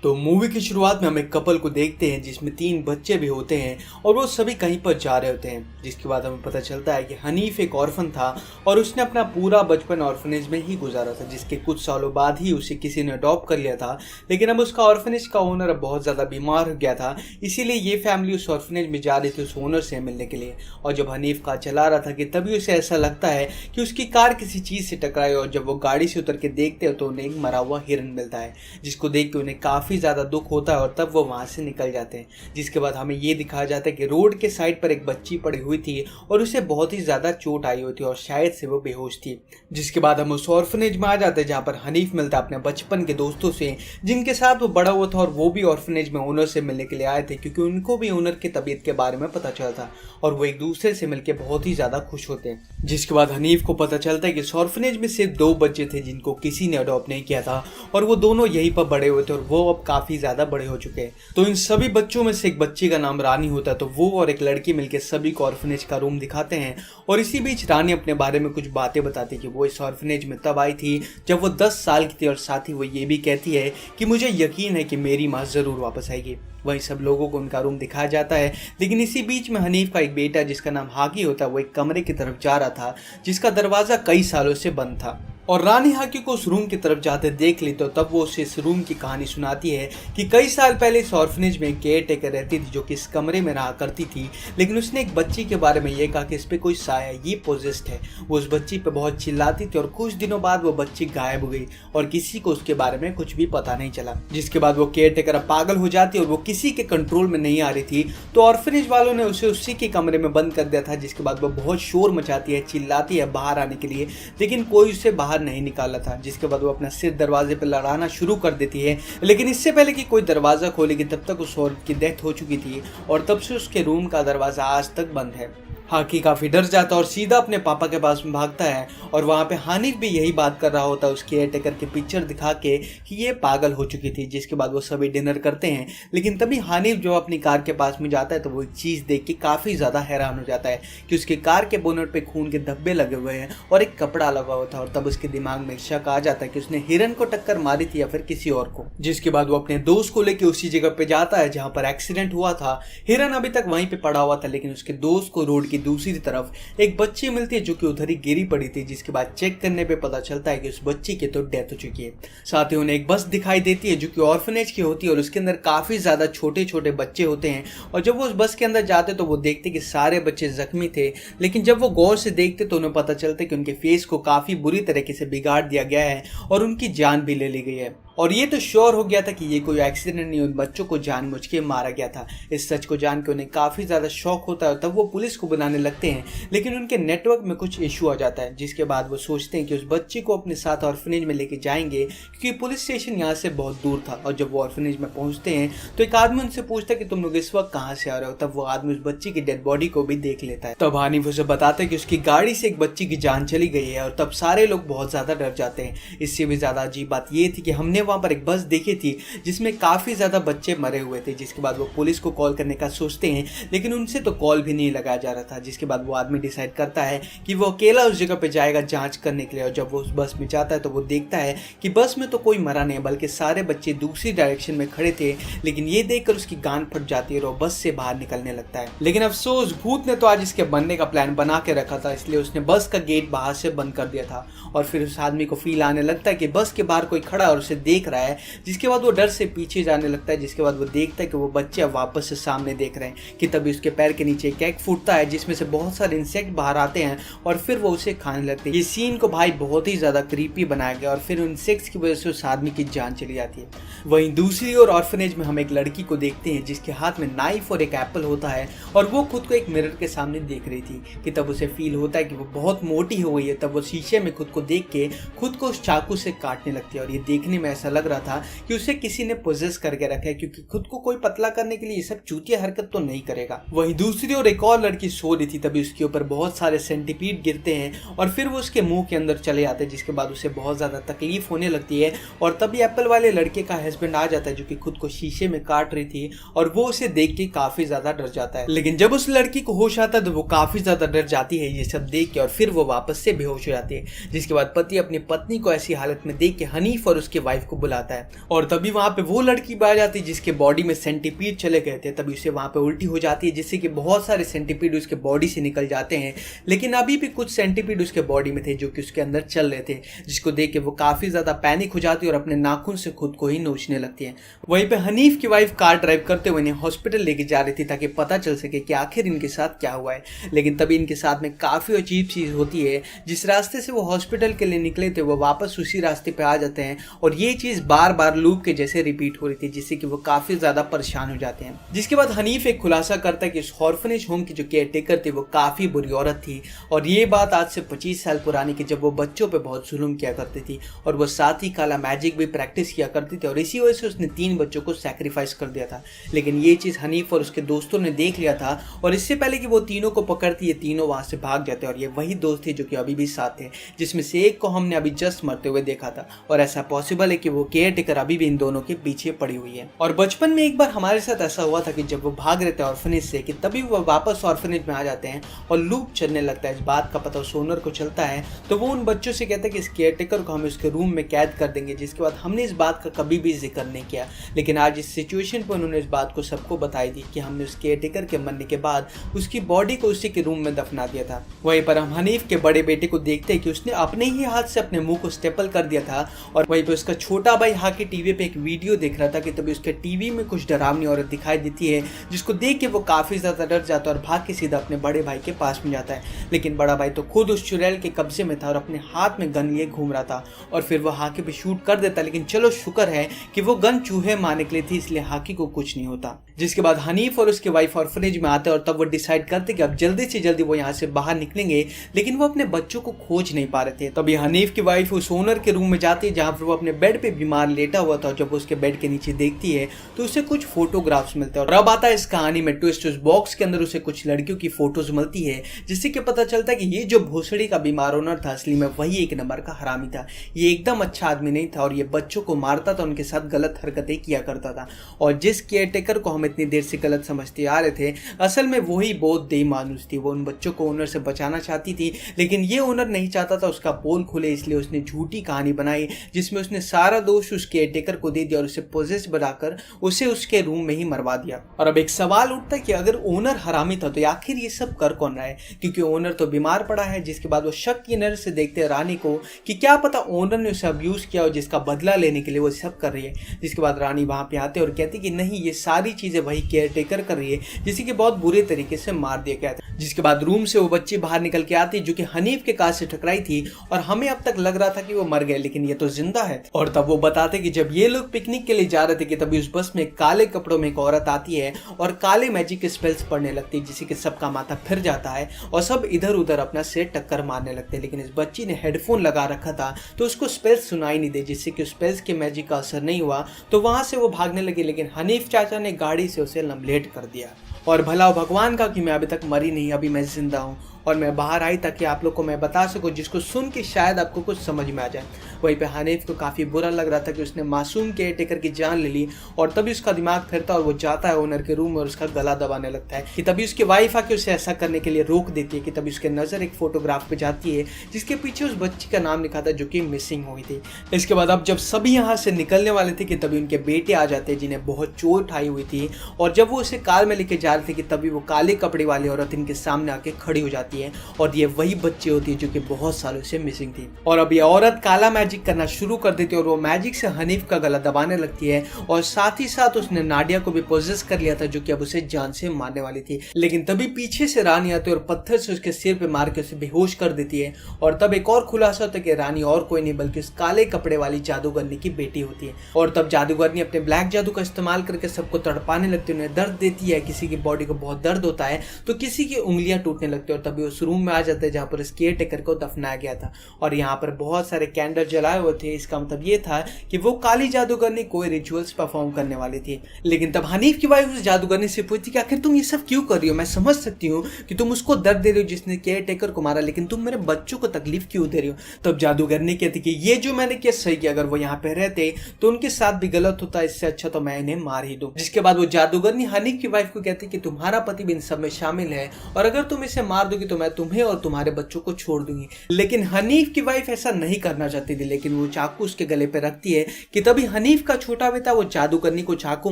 तो मूवी की शुरुआत में हम एक कपल को देखते हैं जिसमें 3 बच्चे भी होते हैं और वो सभी कहीं पर जा रहे होते हैं। जिसके बाद हमें पता चलता है कि हनीफ एक ऑर्फन था और उसने अपना पूरा बचपन ऑर्फनेज में ही गुजारा था, जिसके कुछ सालों बाद ही उसे किसी ने अडॉप्ट कर लिया था। लेकिन अब उसका ऑर्फनेज का ओनर अब बहुत ज़्यादा बीमार हो गया था, इसीलिए ये फैमिली उस ऑर्फनेज में जा रही थी उस ओनर से मिलने के लिए। और जब हनीफ कार चला रहा था कि तभी उसे ऐसा लगता है कि उसकी कार किसी चीज़ से टकराई और जब वो गाड़ी से उतर के देखते हो तो उन्हें एक मरा हुआ हिरन मिलता है, जिसको देख के उन्हें काफ़ी ज़्यादा दुख होता है और तब वो वहां से निकल जाते हैं। जिसके बाद हमें ये दिखाया जाता है कि रोड के साइड पर एक बच्ची पड़ी हुई थी और उसे बहुत ही ज्यादा चोट आई हुई थी और शायद से वो बेहोश थी। जिसके बाद हम उस ऑर्फनेज में आ जाते हैं जहां पर हनीफ मिलता है अपने बचपन के दोस्तों से जिनके साथ वो बड़ा हुआ था और वो भी ऑर्फनेज में ओनर से मिलने के लिए आए थे क्योंकि उनको भी ओनर की तबीयत के बारे में पता चला था और वो एक दूसरे से मिलकर बहुत ही ज्यादा खुश होते हैं। जिसके बाद हनीफ को पता चलता है कि इस ऑर्फनेज में सिर्फ 2 बच्चे थे जिनको किसी ने अडॉप्ट नहीं किया था और वो दोनों यहीं पर बड़े हुए थे और वो अब काफी ज्यादा बड़े हो चुके हैं। तो इन सभी बच्चों में से एक बच्ची का नाम रानी होता है, तो वो और एक लड़की मिलकर सभी को ऑर्फनेज का रूम दिखाते हैं और इसी बीच रानी अपने बारे में कुछ बातें बताती है कि वो इस ऑर्फनेज में तब आई थी जब वो 10 साल की थी और साथ ही वो ये भी कहती है कि मुझे यकीन है कि मेरी माँ जरूर वापस आएगी। वहीं सब लोगों को उनका रूम दिखाया जाता है, लेकिन इसी बीच में हनीफ का एक बेटा जिसका नाम हाकी होता है वो एक कमरे की तरफ जा रहा था जिसका दरवाजा कई सालों से बंद था और रानी हाकी को उस रूम की तरफ जाते देख ली तो तब वो उसे इस रूम की कहानी सुनाती है कि कई साल पहले इस ऑर्फनेज में केयर टेकर रहती थी जो कि इस कमरे में रहा करती थी, लेकिन उसने एक बच्ची के बारे में ये कहा कि इस पे कोई साया, ये पोजेस्ड है। वो उस बच्ची पे बहुत चिल्लाती थी और कुछ दिनों बाद वो बच्ची गायब हो गई और किसी को उसके बारे में कुछ भी पता नहीं चला। जिसके बाद वो केयर टेकर अब पागल हो जाती और वो किसी के कंट्रोल में नहीं आ रही थी, तो ऑर्फनेज वालों ने उसे उसी के कमरे में बंद कर दिया था। जिसके बाद वो बहुत शोर मचाती है, चिल्लाती है बाहर आने के लिए, लेकिन कोई उसे बाहर नहीं निकाला था। जिसके बाद वो अपना सिर दरवाजे पर लड़ाना शुरू कर देती है, लेकिन इससे पहले कि कोई दरवाजा खोलेगी तब तक उस औरत की डेथ हो चुकी थी और तब से उसके रूम का दरवाजा आज तक बंद है। हाकी काफी डर जाता है और सीधा अपने पापा के पास में भागता है और वहां पे हानिफ भी यही बात कर रहा होता है उस केयर टेकर की पिक्चर दिखा के कि ये पागल हो चुकी थी। जिसके बाद वो सभी डिनर करते हैं, लेकिन तभी हानिफ जो अपनी कार के पास में जाता है तो वो एक चीज देख के काफी ज्यादा हैरान हो जाता है कि उसके कार के बोनट पे खून के धब्बे लगे हुए हैं और एक कपड़ा लगा हुआ था और तब उसके दिमाग में शक आ जाता है कि उसने हिरन को टक्कर मारी थी या फिर किसी और को। जिसके बाद वो अपने दोस्त को लेके उसी जगह पे जाता है जहां पर एक्सीडेंट हुआ था। हिरन अभी तक वहीं पे पड़ा हुआ था, लेकिन उसके दोस्त को रोड की दूसरी तरफ एक बच्ची मिलती है जो कि उधर ही गिरी पड़ी थी। जिसके बाद चेक करने पे पता चलता है कि उस बच्ची की तो डेथ हो चुकी है। साथ ही उन्हें एक बस दिखाई देती है जो कि ऑर्फनेज की होती है और उसके अंदर काफी ज्यादा छोटे छोटे बच्चे होते हैं और जब वो उस बस के अंदर जाते तो वो देखते कि सारे बच्चे जख्मी थे, लेकिन जब वो गौर से देखते तो उन्हें पता चलता है कि उनके फेस को काफी बुरी तरीके से बिगाड़ दिया गया है और उनकी जान भी ले ली गई है। और ये तो श्योर हो गया था कि ये कोई एक्सीडेंट नहीं, उन बच्चों को जानबूझ के मारा गया था। इस सच को जान के उन्हें काफ़ी ज़्यादा शौक होता है, तब वो पुलिस को बुलाने लगते हैं, लेकिन उनके नेटवर्क में कुछ इशू आ जाता है, जिसके बाद वो सोचते हैं कि उस बच्चे को अपने साथ ऑर्फनेज में लेके जाएंगे, क्योंकि पुलिस स्टेशन यहाँ से बहुत दूर था। और जब वो ऑर्फनेज में पहुँचते हैं तो एक आदमी उनसे पूछता है कि तुम लोग इस वक्त कहाँ से आ रहे हो। तब वो आदमी उस बच्चे की डेड बॉडी को भी देख लेता है। तब हानिफ उसे बताता है कि उसकी गाड़ी से एक बच्ची की जान चली गई है, और तब सारे लोग बहुत ज़्यादा डर जाते हैं। इससे भी ज़्यादा अजीब बात ये थी कि हमने वहाँ पर एक बस देखी थी जिसमें काफ़ी ज़्यादा बच्चे मरे हुए थे। जिसके बाद वो पुलिस को कॉल करने का सोचते हैं, लेकिन उनसे तो कॉल भी नहीं लगाया जा रहा था। जिसके बाद वो आदमी डिसाइड करता है कि वो अकेला उस जगह पे जाएगा जांच करने के लिए। और जब वो उस बस में जाता है तो वो देखता है कि बस में तो कोई मरा नहीं, बल्कि सारे बच्चे दूसरी डायरेक्शन में खड़े थे। लेकिन ये देखकर उसकी गांड फट जाती है और वो बस से बाहर निकलने लगता है। लेकिन अफसोस, भूत ने तो आज इसके बनने का प्लान बना के रखा था, इसलिए उसने बस का गेट बाहर से बंद कर दिया था। और फिर उस आदमी को फील आने लगता है कि बस के बाहर कोई खड़ा और उसे देख रहा है। जिसके बाद वो डर से पीछे जाने लगता है। जिसके बाद वो देखता है कि वो बच्चे अब वापस से सामने देख रहे हैं कि तभी उसके पैर के नीचे एक एग फूटता है, जिसमें से बहुत सारे इंसेक्ट बाहर आते हैं और फिर वो उसे खाने लगते हैं। ये सीन को भाई बहुत ही ज्यादा क्रीपी बनाया गया, और फिर उन इंसेक्ट्स की वजह से उस आदमी की जान चली जाती है। वहीं दूसरी ओर ऑर्फनेज में हम एक लड़की को देखते हैं जिसके हाथ में नाइफ और एक एप्पल होता है, और वो खुद को एक मिरर के सामने देख रही थी कि तब उसे फील होता है कि वो बहुत मोटी हो गई है। तब वो शीशे में खुद को देख के खुद को उस चाकू से काटने लगती है, और ये देखने में ऐसा लग रहा था कि उसे किसी ने पोजेस करके रखा है, क्योंकि खुद को कोई पतला करने के लिए ये सब चूतिया हरकत तो नहीं करेगा। वहीं दूसरी ओर एक और लड़की सो रही थी, तभी उसके ऊपर बहुत सारे सेंटीपीड गिरते हैं और फिर वो उसके मुंह के अंदर चले जाते हैं। जिसके बाद उसे बहुत ज्यादा तकलीफ होने लगती है, और तभी एप्पल वाले लड़के का हस्बैंड आ जाता है जो कि खुद को शीशे में काट रही थी, और वो उसे देख के काफी ज्यादा डर जाता है। लेकिन जब उस लड़की को होश आता है तो वो काफी ज्यादा डर जाती है ये सब देख के, और फिर वो वापस से बेहोश हो जाती है। जिसके बाद पति अपनी पत्नी को ऐसी हालत में देख के हनीफ और उसके वाइफ को बुलाता है, और तभी वहां पे वो लड़की आ जाती है जिसके बॉडी में सेंटीपीड चले गए थे। तभी उसे वहां पे उल्टी हो जाती है, जिससे कि बहुत सारे सेंटीपीड उसके बॉडी से निकल जाते हैं। लेकिन अभी भी कुछ सेंटीपीड उसके बॉडी में थे जो कि उसके अंदर चल रहे थे, जिसको देख के वो काफी ज्यादा पैनिक हो जाती है और अपने नाखून से खुद को ही नोचने लगती है। वहीं पे हनीफ की वाइफ कार ड्राइव करते हुए इन्हें हॉस्पिटल लेके जा रही थी ताकि पता चल सके कि आखिर इनके साथ क्या हुआ है। लेकिन तभी इनके साथ में काफी अजीब चीज होती है। जिस रास्ते से वो हॉस्पिटल के लिए निकले थे वो वापस उसी रास्ते पे आ जाते हैं, और ये चीज बार बार लूप के जैसे रिपीट हो रही थी, जिससे कि वो काफी ज्यादा परेशान हो जाते हैं। जिसके बाद हनीफ एक खुलासा करता है कि इस ऑर्फनेज होम की जो केयर टेकर थी वो काफी बुरी औरत थी, और ये बात आज से 25 साल पुरानी की, जब वो बच्चों पे बहुत जुल्म किया करती थी और वो साथ ही काला मैजिक भी प्रैक्टिस किया करती थी, और इसी वजह से उसने 3 बच्चों को सैक्रिफाइस कर दिया था। लेकिन ये चीज हनीफ और उसके दोस्तों ने देख लिया था, और इससे पहले कि वो तीनों को पकड़ती, ये तीनों वहां से भाग जाते। और ये वही दोस्त थे जो कि अभी भी साथ थे, जिसमें से एक को हमने अभी जस्ट मरते हुए देखा था, और ऐसा पॉसिबल है कि वो केयर टेकर अभी भी इन दोनों के पीछे पड़ी हुई है। और बचपन में एक बार हमारे साथ ऐसा हुआ था कि जब वो भाग रहे थे ऑर्फनेज से, कि तभी वो वापस ऑर्फनेज में आ जाते हैं और लूप चलने लगता है। इस बात का पता उस ओनर को चलता है, तो वो उन बच्चों से कहता है कि इस केयर टेकर को हम उसके रूम में कैद कर देंगे। जिसके बाद हमने इस बात का कभी भी जिक्र नहीं किया, लेकिन आज इस सिचुएशन पर उन्होंने इस बात को सबको बताई दी कि हमने उस केयर टेकर के मरने के बाद उसकी बॉडी को उसी के रूम में दफना दिया था। वहीं पर हम हनीफ के बड़े बेटे को देखते हैं कि उसने अपने ही हाथ से अपने मुंह को स्टेपल कर दिया था, और वहीं पे उसका छोटा भाई हाकी टीवी पे एक वीडियो देख रहा था कि तभी उसके टीवी में कुछ डरावनी औरत दिखाई देती है, जिसको देख के वो काफी ज्यादा डर जाता है और भाग के सीधा अपने बड़े भाई के पास में जाता है। लेकिन बड़ा भाई तो खुद उस चुड़ैल के कब्जे में था और अपने हाथ में गन लिए घूम रहा था, और फिर वो हाकी पे शूट कर देता। लेकिन चलो शुक्र है कि वो गन चूहे मारने के लिए थी, इसलिए हाकी को कुछ नहीं होता। जिसके बाद हनीफ और उसके वाइफ ऑर्फनेज में आते हैं, और तब वो डिसाइड करते कि अब जल्दी से जल्दी वो यहाँ से बाहर निकलेंगे, लेकिन वो अपने बच्चों को खोज नहीं पा रहे थे। तभी हनीफ की वाइफ उस ओनर के रूम में जाती है जहाँ पर वो अपने बेड पे बीमार लेटा हुआ था, और जब वो उसके बेड के नीचे देखती है तो उसे कुछ फोटोग्राफ्स मिलते हैं। और अब आता है इस कहानी में ट्विस्ट, उस बॉक्स के अंदर उसे कुछ लड़कियों की फोटोज मिलती है, जिससे कि पता चलता है कि ये जो भोसड़ी का बीमार ओनर था असली में वही एक नंबर का हरामी था। ये एकदम अच्छा आदमी नहीं था, और ये बच्चों को मारता था, उनके साथ गलत हरकतें किया करता था। और जिस केयर टेकर को हम इतनी देर से गलत समझते आ रहे थे, असल में वही बहुत देई मानुस थी। वो उन बच्चों को ओनर से बचाना चाहती थी, लेकिन ये ओनर नहीं चाहता था उसका पोल खुले, इसलिए उसने झूठी कहानी बनाई जिसमें उसने सारा दोष उस केयर टेकर को दे दिया और उसे पोजेस बनाकर उसे उसके रूम में ही मरवा दिया। और अब एक सवाल उठता है कि अगर ओनर हरामी था तो आखिर ये सब कर कौन रहा है, क्योंकि ओनर तो बीमार पड़ा है। जिसके बाद वो शक की नजर से देखते हैं रानी को कि क्या पता ओनर ने उसे अब्यूज किया और जिसका बदला लेने के लिए वो सब कर रही है। जिसके बाद रानी वहां पे आते और कहती कि नहीं, ये सारी चीजें वही केयर टेकर कर रही है, जिसे कि बहुत बुरे तरीके से मार दिया गया था। जिसके बाद रूम से वो बच्ची बाहर निकल के आती जो कि हनीफ के कार से टकराई थी, और हमें अब तक लग रहा था कि वो मर गए, लेकिन ये तो जिंदा है। और तब तब वो बताते कि जब ये लोग पिकनिक के लिए जा रहे थे कि तभी उस बस में काले कपड़ों में एक औरत आती है और काले मैजिक के स्पेल्स पढ़ने लगती है, जिससे कि सबका माथा फिर जाता है और सब इधर उधर अपना सिर टक्कर मारने लगते हैं। लेकिन इस बच्ची ने हेडफोन लगा रखा था तो उसको स्पेल्स सुनाई नहीं दे, जिससे कि स्पेल्स के मैजिक का असर नहीं हुआ तो वहां से वो भागने लगी। लेकिन हनीफ चाचा ने गाड़ी से उसे लम्बलेट कर दिया और भला भगवान का कि मैं अभी तक मरी नहीं, अभी मैं जिंदा हूँ और मैं बाहर आई ताकि आप लोग को मैं बता सकूं, जिसको सुन के शायद आपको कुछ समझ में आ जाए। वहीं पे हनीफ को काफ़ी बुरा लग रहा था कि उसने मासूम केयर टेकर की जान ले ली और तभी उसका दिमाग फिरता और वो जाता है ओनर के रूम में और उसका गला दबाने लगता है कि तभी उसकी वाइफ आके उसे ऐसा करने के लिए रोक देती है कि तभी उसकी नज़र एक फोटोग्राफ पे जाती है जिसके पीछे उस बच्ची का नाम लिखा था जो कि मिसिंग हुई थी। इसके बाद अब जब सभी यहाँ से निकलने वाले थे कि तभी उनके बेटे आ जाते हैं जिन्हें बहुत चोट आई हुई थी और जब वो उसे कार में लेके जा रहे थे कि तभी वो काले कपड़े वाली औरत इनके सामने आके खड़ी हो जाती है और ये वही बच्ची होती है जो कि बहुत सालों से मिसिंग थी। और अब ये औरत काला मैजिक करना शुरू कर देती है और वो मैजिक से हनीफ का गला दबाने लगती है और साथ ही साथ उसने नाडिया को भी पोजेस कर लिया था जो कि अब उसे जान से मारने वाली थी। लेकिन तभी पीछे से रानी आती है और पत्थर से उसके सिर पे मार के उसे बेहोश कर देती है और तब एक और खुलासा होता है कि रानी और कोई नहीं बल्कि उस काले कपड़े वाली जादूगरनी की बेटी होती है। और तब जादूगरनी अपने ब्लैक जादू का इस्तेमाल करके सबको तड़पाने लगती है, उन्हें दर्द देती है, किसी की बॉडी को बहुत दर्द होता है तो किसी की उंगलियां टूटने लगती है और तभी उस रूम में आ जाते हैं जहाँ पर केयर टेकर को दफनाया गया था और यहाँ पर बहुत सारे कैंडल जलाए हुए थे। इसका मतलब ये था कि वो काली जादूगरनी कोई रिचुअल्स परफॉर्म करने वाली थी। लेकिन तब हनीफ की वाइफ उस जादूगरनी से पूछती कि आखिर तुम ये सब क्यों कर रही हो, मैं समझ सकती हूँ कि तुम उसको दर्द दे रही हो जिसने केयर टेकर को मारा, लेकिन तुम मेरे बच्चों को तकलीफ क्यों दे रही हो। तब जादूगरनी कहती कि ये जो मैंने किया सही किया, अगर वो यहाँ पे रहते तो उनके साथ भी गलत होता, इससे अच्छा तो मैं इन्हें मार ही दूं। जिसके बाद वो जादूगरनी हनीफ की वाइफ को कहती कि तुम्हारा पति भी इन सब में शामिल है और अगर तुम इसे मार दोगी तो मैं तुम्हें और तुम्हारे बच्चों को छोड़ दूंगी। लेकिन हनीफ की वाइफ ऐसा नहीं करना चाहती थी, लेकिन वो चाकू उसके गले पे रखती है कि तभी हनीफ का छोटा बेटा वो जादूगरनी को चाकू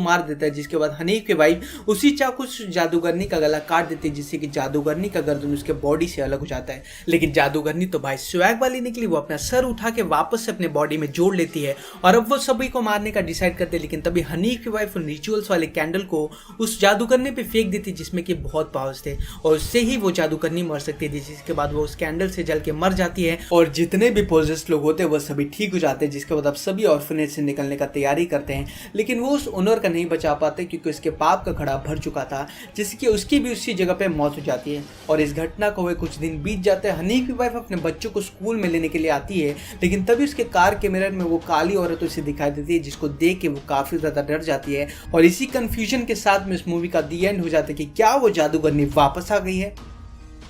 मार देता है। जिसके बाद हनीफ की वाइफ उसी चाकू से जादूगरनी का गला काट देती है जिससे कि जादूगरनी का गर्दन उसके बॉडी से अलग हो जाता है। लेकिन जादूगरनी तो भाई स्वैग वाली निकली, वो अपना सर उठा के वापस से अपने बॉडी में जोड़ लेती है और अब वो सभी को मारने का डिसाइड करते हैं। लेकिन तभी हनीफ की वाइफ रिचुअल्स वाले कैंडल को उस जादूगरनी पे फेंक देती जिसमें कि बहुत पावर्स थे और उससे ही वो जादूगरनी मर सकती थी। जिसके बाद वो उस कैंडल से जल के मर जाती है और जितने भी पोजेस्ड लोग होते हैं वो सभी ठीक हो जाते हैं। जिसके बाद अब सभी ऑर्फनेज से निकलने का तैयारी करते हैं, लेकिन वो उस ओनर का नहीं बचा पाते क्योंकि उसके पाप का घड़ा भर चुका था, जिससे कि उसकी भी उसी जगह पे मौत हो जाती है। और इस घटना को हुए कुछ दिन बीत जाते हैं। हनीफ की वाइफ अपने बच्चों को स्कूल में लेने के लिए आती है, लेकिन तभी उसके कार के मिरर में वो काली औरत उसे दिखाई देती है जिसको देख के वो काफी ज्यादा डर जाती है। और इसी कंफ्यूजन के साथ में इस मूवी का दी एंड हो जाता है कि क्या वो जादूगरनी वापस आ गई है।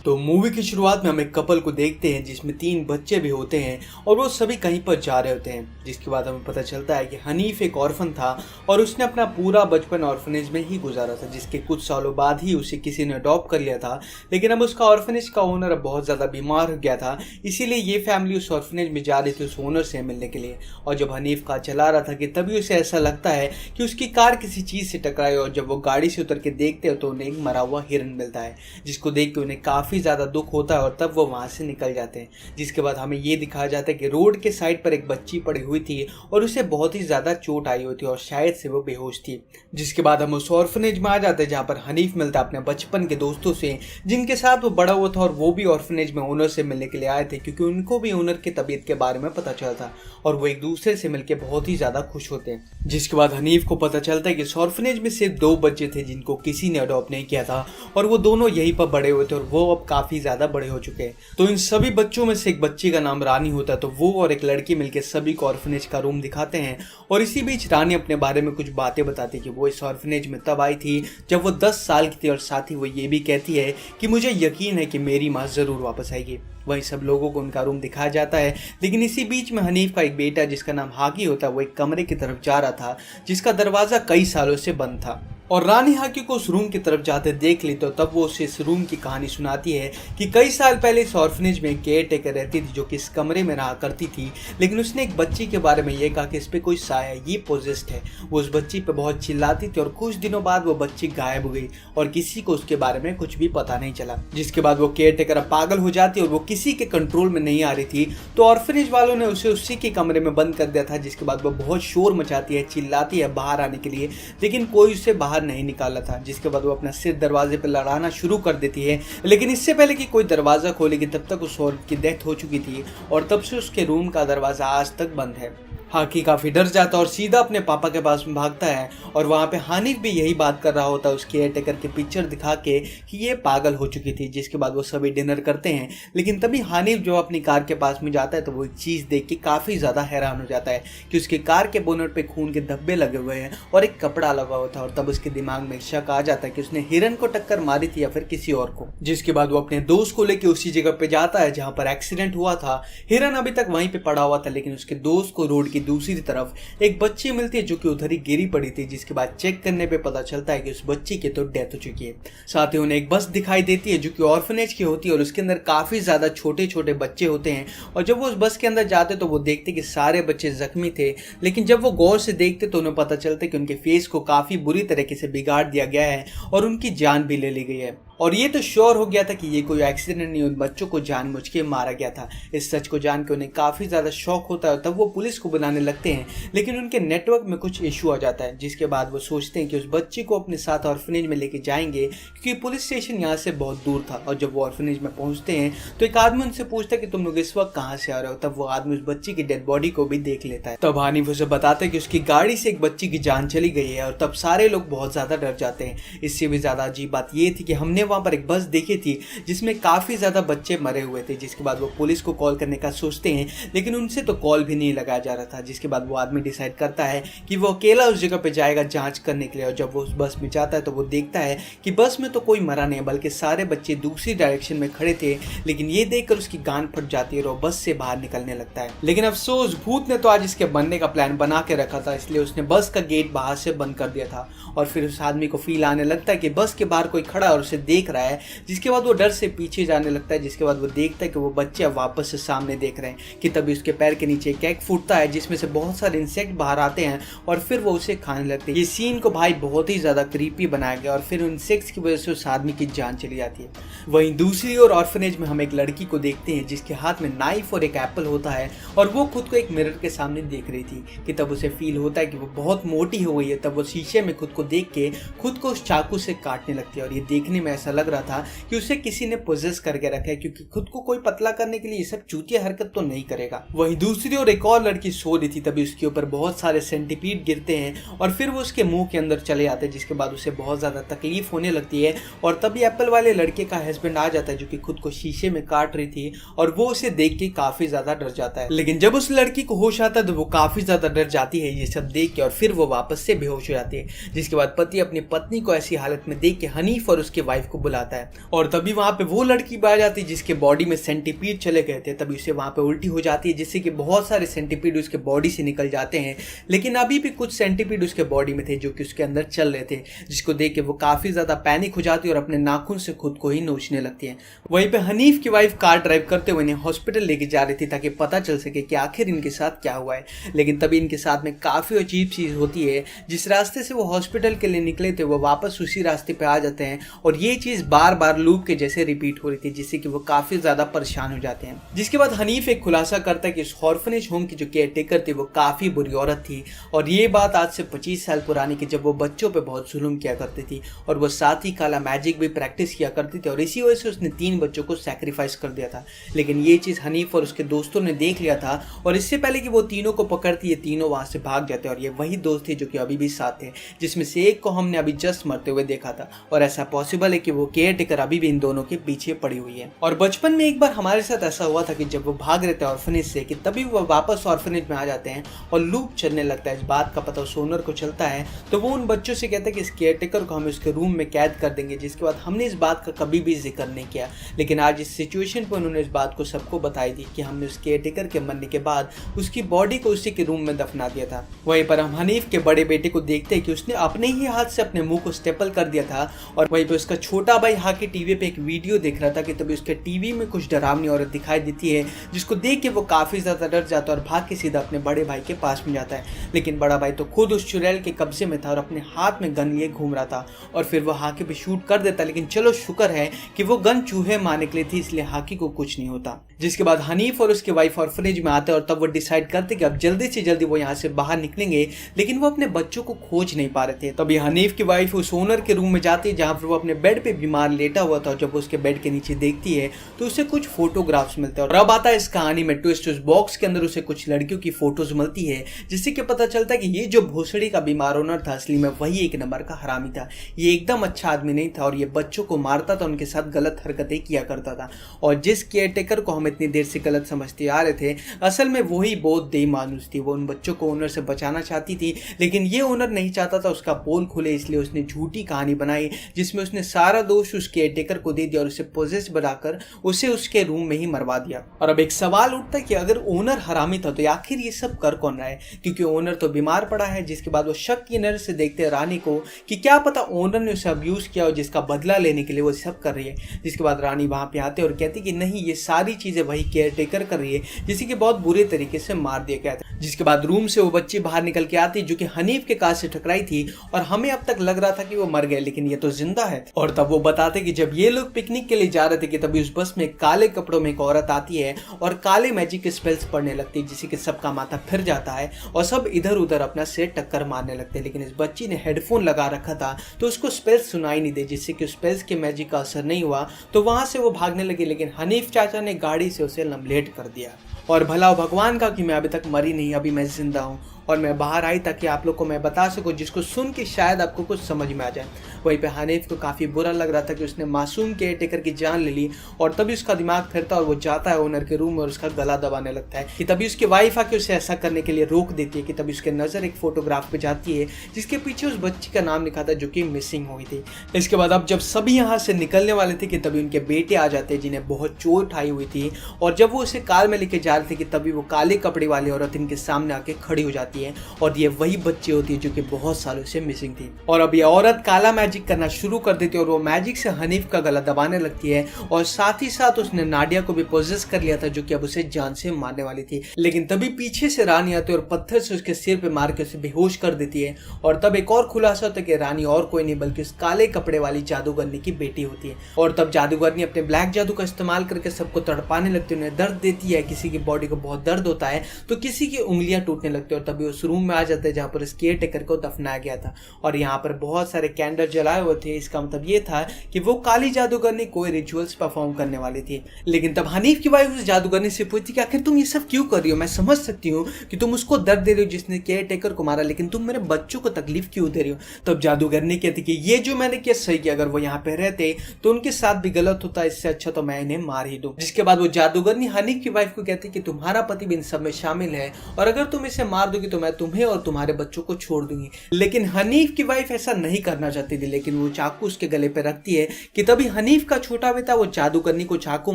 तो मूवी की शुरुआत में हम एक कपल को देखते हैं जिसमें 3 बच्चे भी होते हैं और वो सभी कहीं पर जा रहे होते हैं, जिसके बाद हमें पता चलता है कि हनीफ एक ऑर्फन था और उसने अपना पूरा बचपन ऑर्फनेज में ही गुजारा था, जिसके कुछ सालों बाद ही उसे किसी ने अडॉप्ट कर लिया था। लेकिन अब उसका ऑर्फनेज का ओनर अब बहुत ज़्यादा बीमार हो गया था, इसीलिए ये फैमिली उस ऑर्फनेज में जा रही थी उस ओनर से मिलने के लिए। और जब हनीफ कार चला रहा था कि तभी उसे ऐसा लगता है कि उसकी कार किसी चीज़ से टकराई और जब वो गाड़ी से उतर के देखते हो तो उन्हें एक मरा हुआ हिरन मिलता है, जिसको देख के उन्हें काफ़ी ज़्यादा दुख होता है और तब वो वहाँ से निकल जाते हैं। जिसके बाद हमें ये दिखाया जाता है कि रोड के साइड पर एक बच्ची पड़ी हुई थी और उसे बहुत ही ज़्यादा चोट आई हुई थी और शायद से वो बेहोश थी। जिसके बाद हम उस ऑर्फनेज में आ जाते हैं जहाँ पर हनीफ मिलता है अपने बचपन के दोस्तों से जिनके साथ वो बड़ा हुआ था और वो भी ऑर्फनेज में ओनर से मिलने के लिए आए थे क्योंकि उनको भी ओनर की तबीयत के बारे में पता चला था और वो एक दूसरे से मिलकर बहुत ही ज़्यादा खुश होते हैं। जिसके बाद हनीफ को पता चलता है कि इस ऑर्फनेज में सिर्फ 2 बच्चे थे जिनको किसी ने अडॉप्ट नहीं किया था और वो दोनों यहीं पर बड़े हुए थे और वो अब काफ़ी ज़्यादा बड़े हो चुके हैं। तो इन सभी बच्चों में से एक बच्ची का नाम रानी होता है, तो वो और एक लड़की मिलकर सभी को ऑर्फनेज का रूम दिखाते हैं और इसी बीच रानी अपने बारे में कुछ बातें बताती है कि वो इस ऑर्फनेज में तब आई थी जब वो 10 साल की थी और साथ ही वो ये भी कहती है कि मुझे यकीन है कि मेरी माँ ज़रूर वापस आएगी। वहीं सब लोगों को उनका रूम दिखाया जाता है, लेकिन इसी बीच में हनीफ का एक बेटा जिसका नाम हाकी होता है वो एक कमरे की तरफ जा रहा था जिसका दरवाज़ा कई सालों से बंद था और रानी हाकी को उस रूम की तरफ जाते देख ली तो तब वो उसे इस रूम की कहानी सुनाती है कि कई साल पहले इस ऑर्फनेज में केयर टेकर रहती थी जो कि इस कमरे में रहा करती थी, लेकिन उसने एक बच्ची के बारे में ये कहा कि इस पे कोई साया, ये पोजेस्ड है। वो उस बच्ची पे बहुत चिल्लाती थी और कुछ दिनों बाद वो बच्ची गायब हो गई और किसी को उसके बारे में कुछ भी पता नहीं चला। जिसके बाद वो केयर टेकर अब पागल हो जाती और वो किसी के कंट्रोल में नहीं आ रही थी, तो ऑर्फनेज वालों ने उसे उसी के कमरे में बंद कर दिया था। जिसके बाद वो बहुत शोर मचाती है, चिल्लाती है बाहर आने के लिए, लेकिन कोई उसे बाहर नहीं निकाला था। जिसके बाद वो अपना सिर दरवाजे पर लड़ाना शुरू कर देती है, लेकिन इससे पहले कि कोई दरवाजा खोलेगी तब तक उस औरत की डेथ हो चुकी थी और तब से उसके रूम का दरवाजा आज तक बंद है। हाकी काफी डर जाता है और सीधा अपने पापा के पास में भागता है और वहाँ पे हानिफ भी यही बात कर रहा होता है उस केयर टेकर की पिक्चर दिखा के कि ये पागल हो चुकी थी। जिसके बाद वो सभी डिनर करते हैं, लेकिन तभी हानिफ जो अपनी कार के पास में जाता है तो वो एक चीज़ देख के काफ़ी ज़्यादा हैरान हो जाता है कि उसकी कार के बोनट पे खून के धब्बे लगे हुए हैं और एक कपड़ा लगा हुआ था। और तब उसके दिमाग में शक आ जाता है कि उसने हिरन को टक्कर मारी थी या फिर किसी और को। जिसके बाद वो अपने दोस्त को लेकर उसी जगह पे जाता है जहाँ पर एक्सीडेंट हुआ था। हिरन अभी तक वहीं पे पड़ा हुआ था, लेकिन उसके दोस्त को रोड की दूसरी तरफ एक बच्ची मिलती है जो कि उधर ही गिरी पड़ी थी। जिसके बाद चेक करने पे पता चलता है कि उस बच्ची की तो डेथ हो चुकी है। साथ ही उन्हें एक बस दिखाई देती है जो कि ऑर्फनेज की होती है और उसके अंदर काफी ज्यादा छोटे छोटे बच्चे होते हैं। और जब वो उस बस के अंदर जाते तो वो देखते कि सारे बच्चे जख्मी थे, लेकिन जब वो गौर से देखते तो उन्हें पता चलता है कि उनके फेस को काफी बुरी तरीके से बिगाड़ दिया गया है और उनकी जान भी ले ली गई है। और ये तो श्योर हो गया था कि ये कोई एक्सीडेंट नहीं, उन बच्चों को जानबूझ के मारा गया था। इस सच को जान के उन्हें काफ़ी ज़्यादा शौक होता है, तब वो पुलिस को बुलाने लगते हैं, लेकिन उनके नेटवर्क में कुछ इशू आ जाता है। जिसके बाद वो सोचते हैं कि उस बच्ची को अपने साथ ऑर्फनेज में लेके जाएंगे, क्योंकि पुलिस स्टेशन यहाँ से बहुत दूर था। और जब वो ऑर्फनेज में पहुँचते हैं तो एक आदमी उनसे पूछता है कि तुम लोग इस वक्त कहाँ से आ रहे हो। तब वो आदमी उस बच्ची की डेड बॉडी को भी देख लेता है। तब हानिफ उसे बताता है कि उसकी गाड़ी से एक बच्ची की जान चली गई है। और तब सारे लोग बहुत ज़्यादा डर जाते हैं। इससे भी ज़्यादा अजीब बात ये थी कि हमने वहाँ पर एक बस देखी थी जिसमें काफी ज्यादा बच्चे मरे हुए थे। जिसके बाद वो पुलिस को कॉल करने का सोचते हैं, लेकिन उनसे तो कॉल भी नहीं लगाया जा रहा था। जिसके बाद वो आदमी डिसाइड करता है कि वो अकेला उस जगह पे जाएगा जांच करने के लिए। और जब वो उस बस में जाता है तो वो देखता है कि बस में तो कोई मरा नहीं, बल्कि सारे बच्चे दूसरी डायरेक्शन में खड़े थे। लेकिन ये देखकर उसकी गांड फट जाती है और वो बस से बाहर निकलने लगता है। लेकिन अफसोस भूत ने तो आज इसके बनने का प्लान बना के रखा था, इसलिए उसने बस का गेट बाहर से बंद कर दिया था। और फिर उस आदमी को फील आने लगता है कि बस के बाहर कोई खड़ा और उसे देख रहा है। जिसके बाद वो डर से पीछे जाने लगता है। जिसके बाद वो देखता है कि वो बच्चे अब वापस से सामने देख रहे हैं कि तभी उसके पैर के नीचे एक एग फूटता है जिसमें से बहुत सारे इंसेक्ट बाहर आते हैं और फिर वो उसे खाने लगते हैं। ये सीन को भाई बहुत ही ज्यादा क्रीपी बनाया गया और फिर इंसेक्ट्स की वजह से उस आदमी की जान चली जाती है। वहीं दूसरी ओर ऑर्फनेज में हम एक लड़की को देखते हैं जिसके हाथ में नाइफ और एक एप्पल होता है और वो खुद को एक मिरर के सामने देख रही थी कि तब उसे फील होता है कि वो बहुत मोटी हो गई है। तब वो शीशे में खुद को देख के खुद को उस चाकू से काटने लगती है और ये देखने में ऐसा लग रहा था कि उसे किसी ने पोजेस करके रखा है, क्योंकि खुद को कोई पतला करने के लिए ये सब चूतिया हरकत तो नहीं करेगा। वहीं दूसरी ओर एक और लड़की सो रही थी, तभी उसके ऊपर बहुत सारे सेंटीपीड गिरते हैं और फिर वो उसके मुंह के अंदर चले जाते हैं। जिसके बाद उसे बहुत ज्यादा तकलीफ होने लगती है और तभी एप्पल वाले लड़के का हस्बैंड आ जाता है जो कि खुद को शीशे में काट रही थी और वो उसे देख के काफी ज्यादा डर जाता है। लेकिन जब उस लड़की को होश आता है तो वो काफी ज्यादा डर जाती है ये सब देख के और फिर वो वापस से बेहोश हो जाती है। जिसके बाद पति अपनी पत्नी को ऐसी हालत में देख के हनीफ और उसके वाइफ को बुलाता है और तभी वहां पे वो लड़की आ जाती है जिसके बॉडी में सेंटीपीड चले गए थे। तभी उसे वहां पे उल्टी हो जाती है जिससे कि बहुत सारे सेंटीपीड उसके बॉडी से निकल जाते हैं, लेकिन अभी भी कुछ सेंटीपीड उसके बॉडी में थे जो कि उसके अंदर चल रहे थे। जिसको देख के वो काफी ज्यादा पैनिक हो जाती है और अपने नाखून से खुद को ही नोचने लगती है। वहीं पे हनीफ की वाइफ कार ड्राइव करते हुए इन्हें हॉस्पिटल लेके जा रही थी ताकि पता चल सके कि आखिर इनके साथ क्या हुआ है। लेकिन तभी इनके साथ में काफी अजीब चीज होती है। जिस रास्ते से वो हॉस्पिटल के लिए निकले थे वो वापस उसी रास्ते पे आ जाते हैं और ये चीज बार बार लूप के जैसे रिपीट हो रही थी, जिससे कि वो काफी ज्यादा परेशान हो जाते हैं। जिसके बाद हनीफ एक खुलासा करता है कि इस ऑर्फनेज होम की जो केयरटेकर थी वो काफी बुरी औरत थी और ये बात आज से 25 साल पुरानी की, जब वो बच्चों पे बहुत जुल्म किया करती थी और वो साथ ही काला मैजिक भी प्रैक्टिस किया करती थी और इसी वजह से उसने 3 बच्चों को सैक्रिफाइस कर दिया था। लेकिन ये चीज हनीफ और उसके दोस्तों ने देख लिया था और इससे पहले कि वो तीनों को पकड़ती ये तीनों वहां से भाग जाते और ये वही दोस्त थे जो कि अभी भी साथ थे, जिसमें से एक को हमने अभी जस्ट मरते हुए देखा था और ऐसा पॉसिबल है कि वो केयरटेकर अभी भी इन दोनों के पीछे पड़ी हुई है। और बचपन में एक बार हमारे साथ ऐसा हुआ था कि जब वो भाग रहे थे ऑर्फनेज से कि तभी वो वापस ऑर्फनेज में आ जाते हैं और लूप चलने लगता है। इस बात का पता उस ओनर को चलता है तो वो उन बच्चों से कहता है कि इस केयरटेकर को हम उसके रूम में कैद कर देंगे। जिसके बाद हमने इस बात का कभी भी जिक्र नहीं किया, लेकिन आज इस सिचुएशन पर उन्होंने इस बात को सबको बताई थी कि हमने उस केयरटेकर के मरने के बाद उसकी बॉडी को उसी के रूम में दफना दिया था। वहीं पर हम हनीफ के बड़े बेटे को देखते हैं कि उसने अपने ही हाथ से अपने मुंह को स्टेपल कर दिया था और वहीं पर उसका छोटा भाई हाकी टीवी पे एक वीडियो देख रहा था कि तभी उसके टीवी में कुछ डरावनी औरत दिखाई देती है, जिसको देख के वो काफी ज्यादा डर जाता है और भाग के सीधा अपने बड़े भाई के पास में जाता है। लेकिन बड़ा भाई तो खुद उस चुड़ैल के कब्जे में था और अपने हाथ में गन लिए घूम रहा था और फिर वो हाकी पे शूट कर देता। लेकिन चलो शुक्र है कि वो गन चूहे मारने के लिए थी, इसलिए हाकी को कुछ नहीं होता। जिसके बाद हनीफ और उसके वाइफ ऑर्फनेज में आते हैं और तब वो डिसाइड करते कि अब जल्दी से जल्दी वो यहाँ से बाहर निकलेंगे, लेकिन वो अपने बच्चों को खोज नहीं पा रहे थे। तभी हनीफ की वाइफ उस ओनर के रूम में जाती है जहाँ पर वो अपने बेड पे पे बीमार लेटा हुआ था और जब वो उसके बेड के नीचे देखती है तो उसे कुछ फोटोग्राफ्स मिलते हैं। और अब आता है इस कहानी में ट्विस्ट, उस बॉक्स के अंदर उसे कुछ लड़कियों की फोटोज मिलती है जिससे कि पता चलता है कि ये जो भोसड़ी का बीमार ओनर था असली में वही एक नंबर का हरामी था। ये एकदम अच्छा आदमी नहीं था और ये बच्चों को मारता था, उनके साथ गलत हरकतें किया करता था। और जिस केयरटेकर को हम इतनी देर से गलत समझते आ रहे थे असल में वही बहुत दे मानुस थी। वो उन बच्चों को ओनर से बचाना चाहती थी लेकिन ये ओनर नहीं चाहता था उसका पोल खुले, इसलिए उसने झूठी कहानी बनाई जिसमें उसने सारा दोष उस केयरटेकर को दे दिया और उसे पोजेस बनाकर उसे उसके रूम में ही मरवा दिया। और अब एक सवाल उठता है कि अगर ओनर हरामी था तो आखिर ये सब कर कौन रहा है, क्योंकि ओनर तो बीमार पड़ा है। जिसके बाद वो शक की नजर से देखते हैं रानी को कि क्या पता ओनर ने उसे अब्यूज किया और जिसका बदला लेने के लिए वो सब कर रही है। जिसके बाद रानी वहां पे आते और कहती कि नहीं, ये सारी चीजें वही केयरटेकर कर रही है जिसे कि बहुत बुरे तरीके से मार दिया गया था। जिसके बाद रूम से वो बच्ची बाहर निकल के आती जो कि हनीफ के कार से टकराई थी और हमें अब तक लग रहा था कि वो मर गए लेकिन ये तो जिंदा है। और तब वो बताते कि जब ये लोग पिकनिक के लिए जा रहे थे कि तभी उस बस में काले कपड़ों में एक औरत आती है और काले मैजिक के स्पेल्स पढ़ने लगती है जिससे कि सबका माथा फिर जाता है और सब इधर उधर अपना से टक्कर मारने लगते हैं। लेकिन इस बच्ची ने हेडफोन लगा रखा था तो उसको स्पेल्स सुनाई नहीं दे, जिससे कि स्पेल्स के मैजिक का असर नहीं हुआ तो वहां से वो भागने लगी। लेकिन हनीफ चाचा ने गाड़ी से उसे लम्बलेट कर दिया और भला भगवान का कि मैं अभी तक मरी नहीं, अभी मैं जिंदा हूँ और मैं बाहर आई ताकि आप लोग को मैं बता सकूं जिसको सुन के शायद आपको कुछ समझ में आ जाए। वहीं पे हनीफ को काफ़ी बुरा लग रहा था कि उसने मासूम केयरटेकर की जान ले ली और तभी उसका दिमाग फिरता और वो जाता है ओनर के रूम में और उसका गला दबाने लगता है कि तभी उसकी वाइफ आके उसे ऐसा करने के लिए रोक देती है कि तभी उसके नज़र एक फोटोग्राफ पे जाती है जिसके पीछे उस बच्ची का नाम लिखा था जो कि मिसिंग हुई थी। इसके बाद अब जब सभी यहाँ से निकलने वाले थे कि तभी उनके बेटे आ जाते हैं जिन्हें बहुत चोट आई हुई थी और जब वो उसे कार में लेके जा रहे थे कि तभी वो काले कपड़े वाली औरत इनके सामने आके खड़ी हो जाती है और ये वही बच्ची होती है जो कि बहुत सालों से मिसिंग थी। और अब ये औरत काला मैजिक करना शुरू कर देती है और वो मैजिक से हनीफ का गला दबाने लगती है और साथ ही साथ उसने नाडिया को भी पोजेस कर लिया था जो कि अब उसे जान से मारने वाली थी। लेकिन तभी पीछे से रानी आती है और पत्थर से उसके सिर पे मार के उसे बेहोश कर देती है। और तब एक और खुलासा होता है कि रानी और कोई नहीं बल्कि उस काले कपड़े वाली जादूगरनी की बेटी होती है। और तब जादूगरनी अपने ब्लैक जादू का इस्तेमाल करके सबको तड़पाने लगती है, उन्हें दर्द देती है। किसी की बॉडी को बहुत दर्द होता है तो किसी की उंगलियां टूटने लगती है और तभी उस रूम में आ जाते हैं जहाँ पर इस केयरटेकर को दफनाया गया था। और यहाँ पर बहुत सारे कैंडल जलाए हुए थे। इसका मतलब ये था कि वो काली जादूगरनी कोई रिचुअल्स परफॉर्म करने वाली थी। लेकिन तब हनीफ की वाइफ उस जादूगरनी से पूछती कि आखिर तुम ये सब क्यों कर रही हो, मैं समझ सकती हूँ कि तुम उसको दर्द दे रही हो जिसने केयरटेकर को मारा, लेकिन तुम मेरे बच्चों को तकलीफ क्यों दे रही हो। तब जादूगरनी कहती कि ये जो मैंने किया सही किया, अगर वो यहाँ पे रहते तो उनके साथ भी गलत होता, इससे अच्छा तो मैं इन्हें मार ही दूं। जिसके बाद वो जादूगरनी हनीफ की वाइफ को कहती कि तुम्हारा पति भी इन सब में शामिल है और अगर तुम इसे मार दोगी तो मैं तुम्हें और तुम्हारे बच्चों को छोड़ दूंगी। लेकिन हनीफ की वाइफ ऐसा नहीं करना चाहती थी, लेकिन वो चाकू उसके गले पे रखती है कि तभी हनीफ का छोटा बेटा वो जादूगरनी को चाकू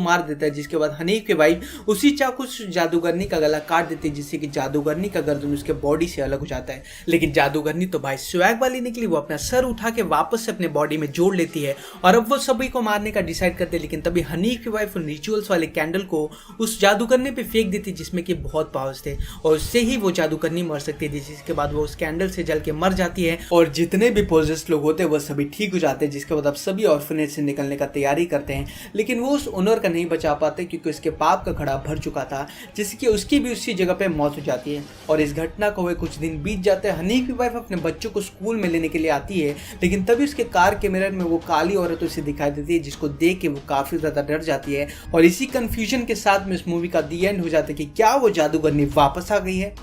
मार देता है। जिसके बाद हनीफ की वाइफ उसी चाकू से जादूगरनी का गला काट देती है जिससे कि जादूगरनी का गर्दन उसके बॉडी से अलग हो जाता है। लेकिन जादूगरनी तो भाई स्वैग वाली निकली, वो अपना सर उठा के वापस से अपने बॉडी में जोड़ लेती है और अब वो सभी को मारने का डिसाइड करते हैं। लेकिन तभी हनीफ की वाइफ रिचुअल्स वाले कैंडल को उस जादूगरनी पे फेंक देती जिसमें कि बहुत पावर्स थे और उससे ही वो जादूगरनी मर सकती थी। जिसके बाद वो उस कैंडल से जल के मर जाती है और जितने भी पोजेस्ड लोग होते हैं वो सभी ठीक हो जाते हैं। जिसके बाद अब सभी ऑर्फनेज से निकलने का तैयारी करते हैं, लेकिन वो उस ओनर का नहीं बचा पाते क्योंकि उसके पाप का घड़ा भर चुका था जिससे कि उसकी भी उसी जगह पे मौत हो जाती है। और इस घटना को हुए कुछ दिन बीत जाते हैं। हनीफ की वाइफ अपने बच्चों को स्कूल में लेने के लिए आती है, लेकिन तभी उसके कार के मिरर में वो काली औरत उसे दिखाई देती है जिसको देख के वो काफी ज्यादा डर जाती है। और इसी कंफ्यूजन के साथ में इस मूवी का दी एंड हो जाता है कि क्या वो जादूगरनी वापस आ गई है।